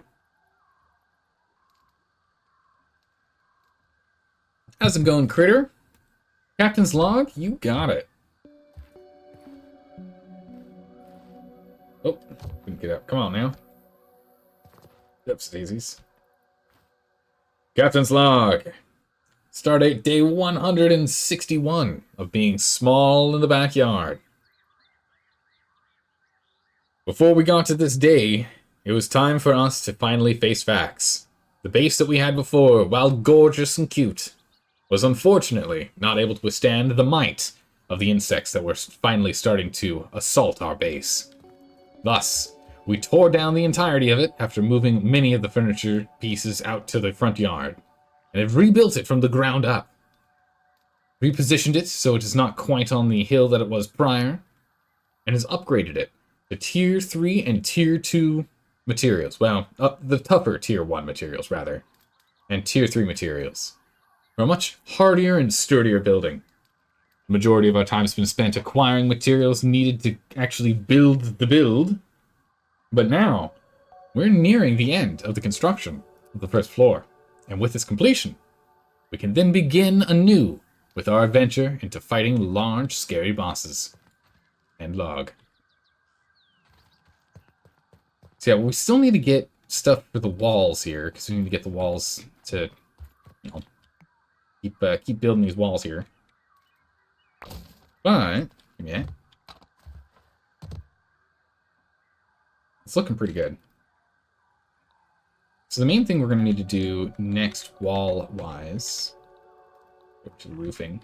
How's it going, Critter? Captain's log? You got it. Oh, couldn't get up. Come on now. Oops, daisies. Captain's log. Stardate day 161 of being small in the backyard. Before we got to this day, it was time for us to finally face facts. The base that we had before, while gorgeous and cute, was unfortunately not able to withstand the might of the insects that were finally starting to assault our base. Thus, we tore down the entirety of it after moving many of the furniture pieces out to the front yard, and have rebuilt it from the ground up. Repositioned it so it is not quite on the hill that it was prior, and has upgraded it to Tier 3 and Tier 2 materials. Well, the tougher Tier 1 materials, rather, and Tier 3 materials. For a much hardier and sturdier building. The majority of our time has been spent acquiring materials needed to actually build the build. But now, we're nearing the end of the construction of the first floor. And with its completion, we can then begin anew with our adventure into fighting large, scary bosses. And log. So yeah, we still need to get stuff for the walls here, because we need to get the walls to, you know, keep building these walls here. But, yeah. It's looking pretty good. So the main thing we're going to need to do next wall-wise, go to the roofing.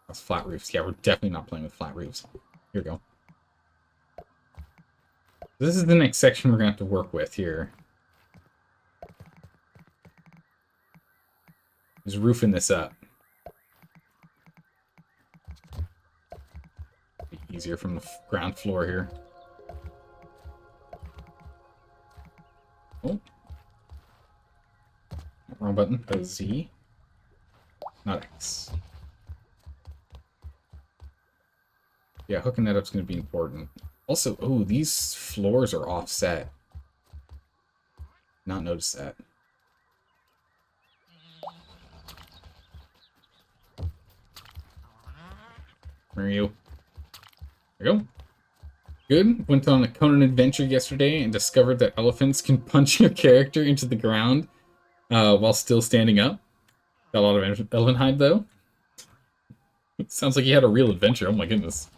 That's flat roofs. Yeah, we're definitely not playing with flat roofs. Here we go. This is the next section we're going to have to work with here. Just roofing this up. Be easier from the ground floor here. Oh. Wrong button. Press Z. Not X. Yeah, hooking that up is going to be important. Also, oh, these floors are offset. Not noticed that. Where are you? There you go. Good. Went on a Conan adventure yesterday and discovered that elephants can punch your character into the ground while still standing up. Got a lot of elephant hide, though. Sounds like you had a real adventure. Oh my goodness.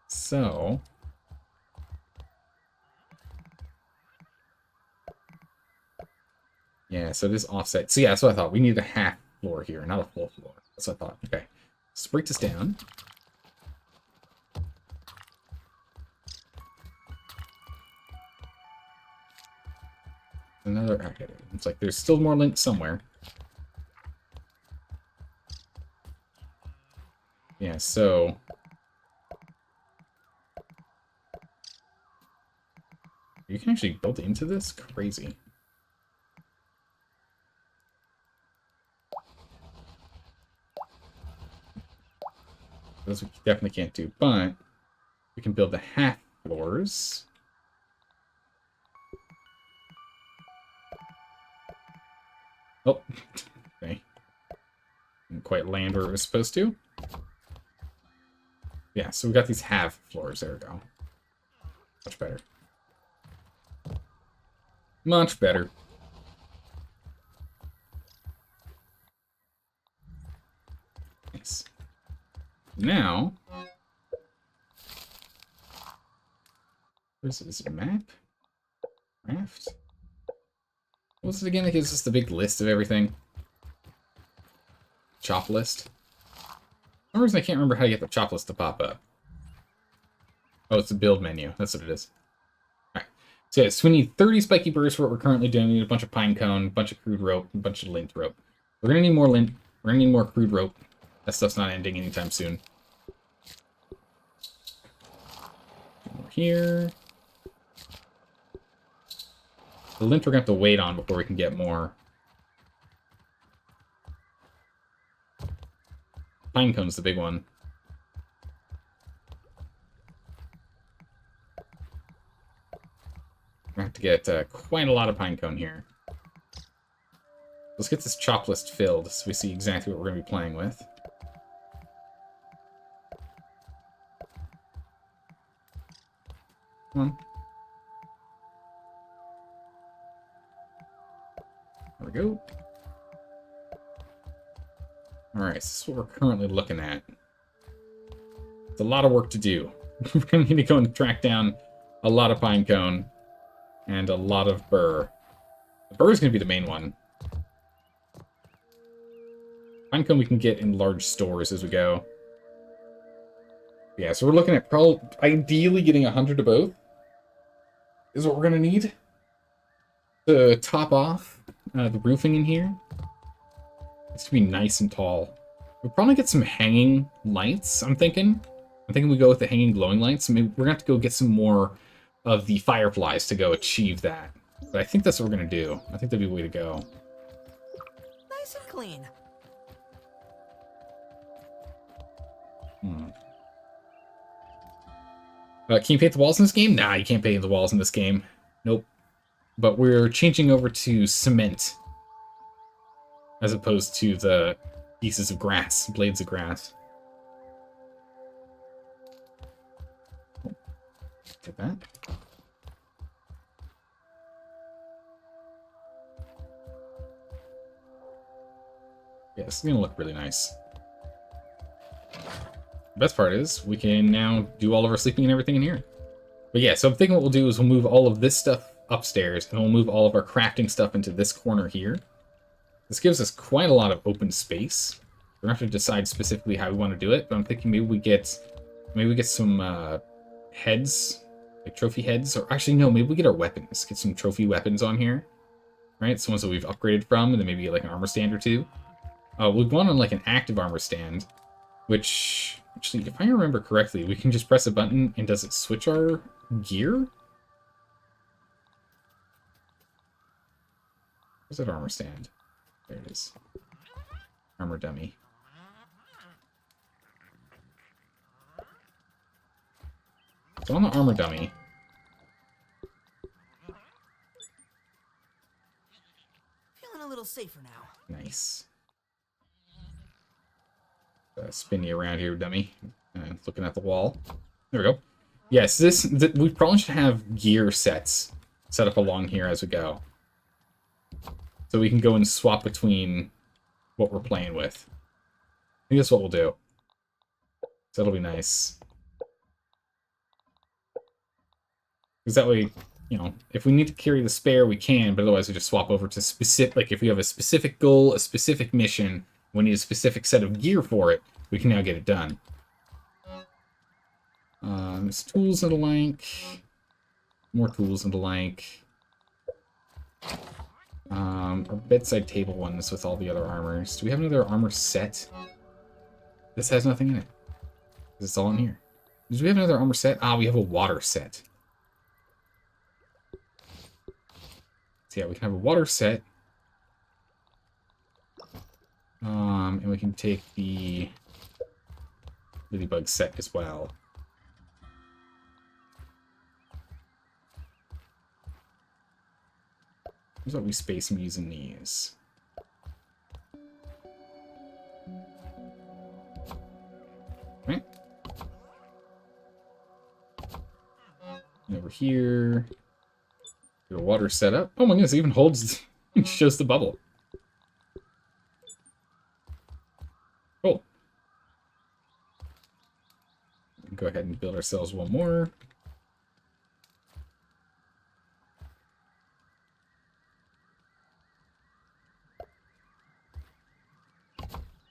So... yeah, so it is offset. So yeah, that's what I thought. We need a half floor here, not a full floor. That's what I thought. Okay. Let's break this down. Another... okay, it's like there's still more links somewhere. Yeah, so... you can actually build into this? Crazy. Those we definitely can't do, but we can build the half floors. Oh, okay. Didn't quite land where it was supposed to. Yeah, so we got these half floors. There we go. Much better. Much better. Nice. Now, is it a map? Craft? What's it again? It gives us the big list of everything. Chop list. For some reason I can't remember how to get the chop list to pop up. Oh, it's the build menu. That's what it is. Alright. So yeah, so we need 30 spiky burrs for what we're currently doing. We need a bunch of pine cone, a bunch of crude rope, a bunch of lint rope. We're gonna need more lint. We're gonna need more crude rope. That stuff's not ending anytime soon. More here. The lint we're gonna have to wait on before we can get more. Pine cone's the big one. We're gonna have to get quite a lot of pine cone here. Let's get this chop list filled so we see exactly what we're gonna be playing with. Come on. There we go. Alright, so this is what we're currently looking at. It's a lot of work to do. We're going to need to go and track down a lot of pine cone and a lot of burr. The burr is going to be the main one. Pine cone we can get in large stores as we go. Yeah, so we're looking at probably ideally getting 100 of both is what we're going to need to top off the roofing in here. It's to be nice and tall. We'll probably get some hanging lights, I'm thinking. I'm thinking we go with the hanging glowing lights. Maybe we're going to have to go get some more of the fireflies to go achieve that. But I think that's what we're going to do. I think that'd be the way to go. Nice and clean. Can you paint the walls in this game? Nah, you can't paint the walls in this game. Nope. But we're changing over to cement as opposed to the pieces of grass, blades of grass. Take that. Yeah, this is going to look really nice. The best part is we can now do all of our sleeping and everything in here. But yeah, so I'm thinking what we'll do is we'll move all of this stuff upstairs, and we'll move all of our crafting stuff into this corner here. This gives us quite a lot of open space. We're gonna have to decide specifically how we want to do it, but I'm thinking maybe we get some heads, like trophy heads, or actually no, maybe we get our weapons. Get some trophy weapons on here, right? Some ones that we've upgraded from, and then maybe get like an armor stand or two. We want on like an active armor stand, which actually, if I remember correctly, we can just press a button and does it switch our gear? Where's that armor stand? There it is. Armor dummy. So on the armor dummy, Feeling a little safer now. nice. Spin you around here, dummy. Looking at the wall. There we go. Yes, we probably should have gear sets set up along here as we go. So we can go and swap between what we're playing with. I think that's what we'll do. So that'll be nice. Because that way, you know, if we need to carry the spare, we can, but otherwise we just swap over to specific, like if we have a specific goal, a specific mission, we need a specific set of gear for it, we can now get it done. There's tools and the like. More tools and the like. Our bedside table ones with all the other armors. Do we have another armor set? This has nothing in it. It's all in here. Do we have another armor set? Ah, we have a water set. So yeah, we can have a water set. And we can take the Ladybug set as well. Here's what we space them using these. here. Your water setup. Oh my goodness, it even holds, it shows the bubble. Cool. Go ahead and build ourselves one more.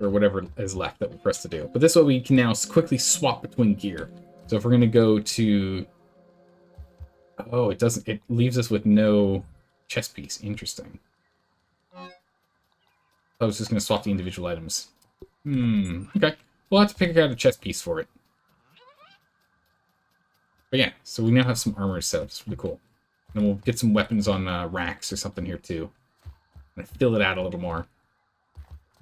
Or whatever is left that we're pressed to do. But this way we can now quickly swap between gear. So if we're going to go to... Oh, it doesn't... It leaves us with no chest piece. Interesting. I was just going to swap the individual items. Okay. We'll have to pick out a chest piece for it. But yeah, so we now have some armor set up. It's really cool. And we'll get some weapons on racks or something here too. And fill it out a little more.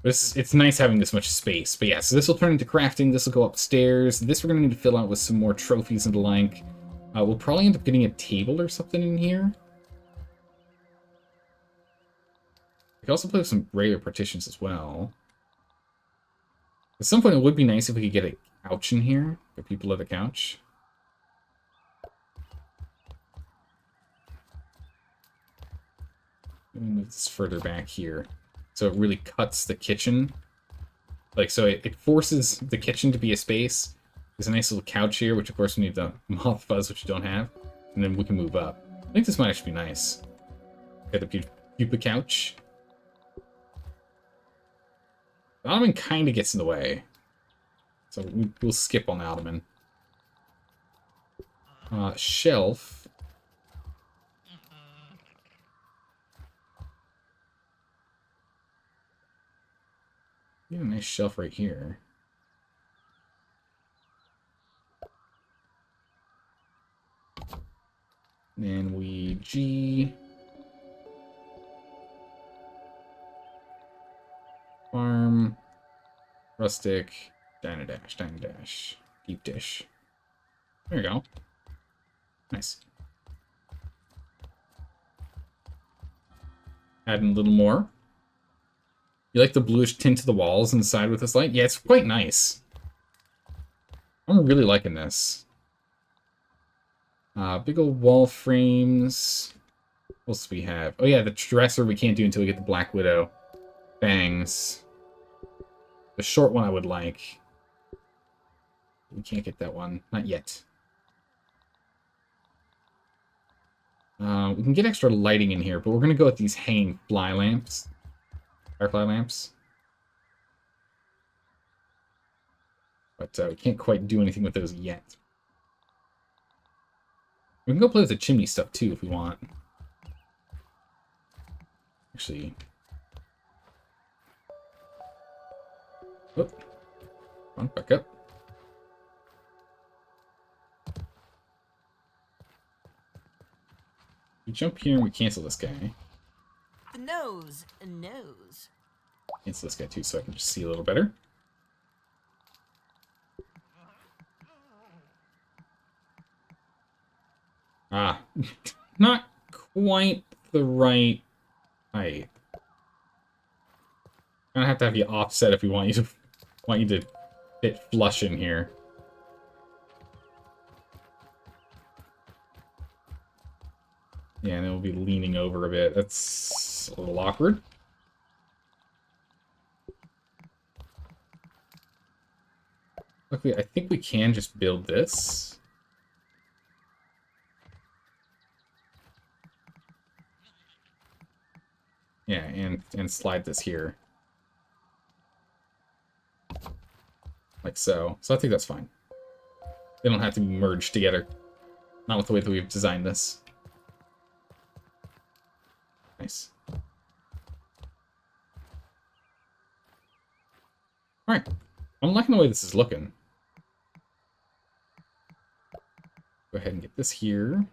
It's nice having this much space. But yeah, so this will turn into crafting. This will go upstairs. This we're going to need to fill out with some more trophies and the like. We'll probably end up getting a table or something in here. We can also play with some regular partitions as well. At some point, it would be nice if we could get a couch in here. If people love a couch. Let me move this further back here. So it really cuts the kitchen. Like, so it forces the kitchen to be a space. There's a nice little couch here, which of course we need the moth fuzz, which you don't have. And then we can move up. I think this might actually be nice. Got the pupa couch. The ottoman kind of gets in the way. So we'll skip on the ottoman. Shelf. We have a nice shelf right here. Then we G. Farm. Rustic. Diner dash. Deep dish. There you go. Nice. Adding a little more. You like the bluish tint to the walls inside with this light? Yeah, it's quite nice. I'm really liking this. Big old wall frames. What else do we have? Oh yeah, the dresser we can't do until we get the Black Widow bangs. The short one I would like. We can't get that one. Not yet. We can get extra lighting in here, but we're going to go with these hanging fly lamps. Firefly lamps. But we can't quite do anything with those yet. We can go play with the chimney stuff too if we want. Actually. Oh. Come on, back up. We jump here and we cancel this guy. The nose knows. Cancel this guy too so I can just see a little better. Not quite the right height. I'm gonna have to have you offset if we want you to fit flush in here. Yeah, and then we'll be leaning over a bit. That's a little awkward. Luckily, I think we can just build this. Yeah, and slide this here. Like so. So I think that's fine. They don't have to be merged together. Not with the way that we've designed this. Nice. Alright. I'm liking the way this is looking. Go ahead and get this here.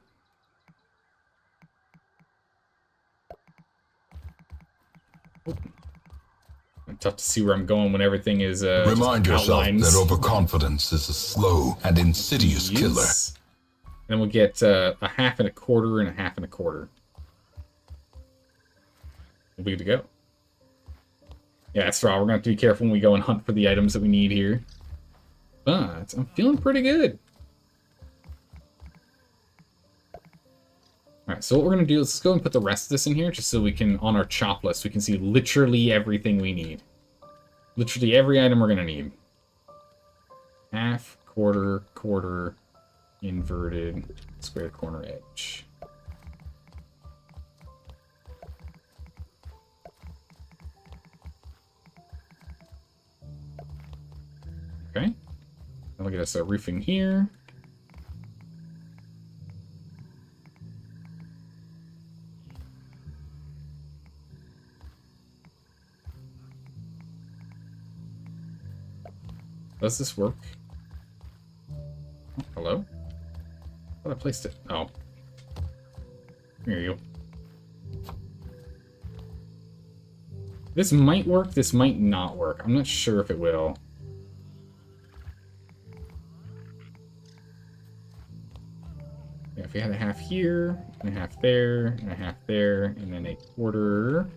Tough to see where I'm going when everything is Remind yourself outlines. that overconfidence is a slow and insidious killer. And then we'll get a half and a quarter and a half and a quarter. We'll be good to go. Yeah, that's right. We're going to have to be careful when we go and hunt for the items that we need here. But I'm feeling pretty good. Alright, so what we're going to do is let's go and put the rest of this in here, just so we can, on our chop list, we can see literally everything we need. Literally every item we're going to need. Half, quarter, quarter, inverted, square corner edge. Okay. Now look at us, roofing here. Does this work? Oh, hello? I thought I placed it. Oh. Here you go. This might work, this might not work. I'm not sure if it will. Yeah, if we had a half here, and a half there, and a half there, and then a quarter.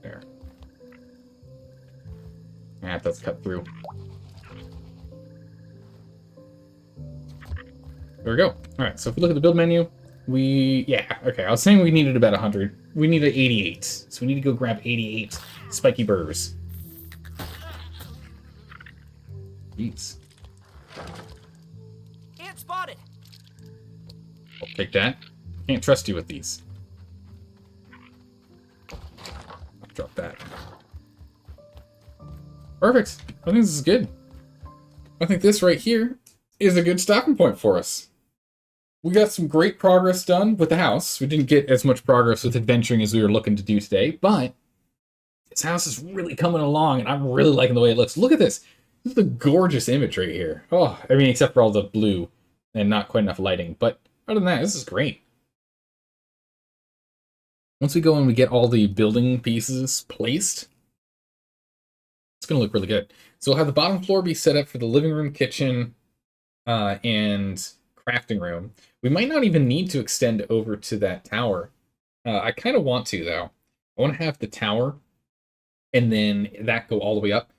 There. Yeah, that's cut through. There we go. Alright, so if we look at the build menu, okay, I was saying we needed about 100. We needed 88. So we need to go grab 88 spiky burrs. Jeez. Ant spotted. I'll take that. Can't trust you with these. I'll drop that. Perfect. I think this is good. I think this right here is a good stopping point for us. We got some great progress done with the house. We didn't get as much progress with adventuring as we were looking to do today, but this house is really coming along, and I'm really liking the way it looks. Look at this. This is a gorgeous image right here. Oh, I mean, except for all the blue and not quite enough lighting. But other than that, this is great. Once we go and we get all the building pieces placed, it's going to look really good. So we'll have the bottom floor be set up for the living room, kitchen, and crafting room. We might not even need to extend over to that tower. I kind of want to, though. I want to have the tower, and then that go all the way up,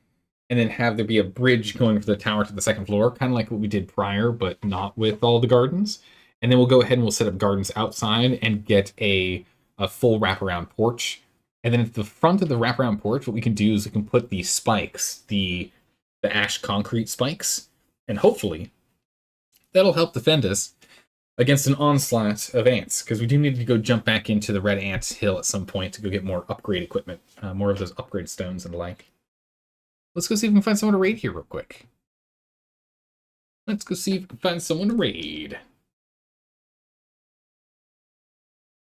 and then have there be a bridge going from the tower to the second floor, kind of like what we did prior, but not with all the gardens. And then we'll go ahead and we'll set up gardens outside and get a full wraparound porch. And then at the front of the wraparound porch, what we can do is we can put the spikes, the ash concrete spikes, and hopefully that'll help defend us against an onslaught of ants, because we do need to go jump back into the Red Ant Hill at some point to go get more upgrade equipment, more of those upgrade stones and the like. Let's go see if we can find someone to raid here real quick. Let's go see if we can find someone to raid.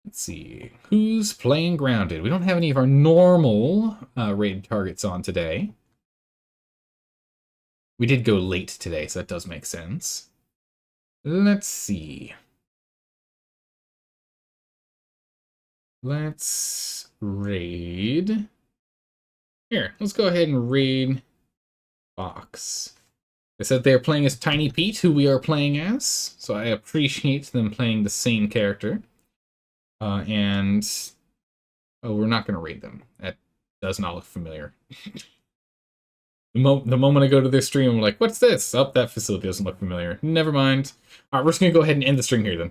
Let's see. Who's playing Grounded? We don't have any of our normal raid targets on today. We did go late today, so that does make sense. Let's see. Let's raid. Here, let's go ahead and raid Fox. They said they're playing as Tiny Pete, who we are playing as, so I appreciate them playing the same character. Oh, we're not going to raid them. That does not look familiar. The moment I go to their stream, I'm like, what's this? Oh, that facility doesn't look familiar. Never mind. Alright, we're just going to go ahead and end the stream here then.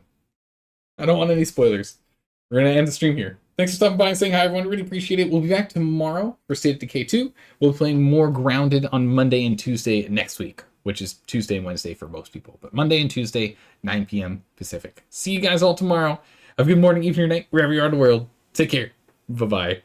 I don't want any spoilers. We're going to end the stream here. Thanks for stopping by and saying hi, everyone. Really appreciate it. We'll be back tomorrow for State of Decay 2. We'll be playing more Grounded on Monday and Tuesday next week, which is Tuesday and Wednesday for most people. But Monday and Tuesday, 9 p.m. Pacific. See you guys all tomorrow. Have a good morning, evening, or night, wherever you are in the world. Take care. Bye-bye.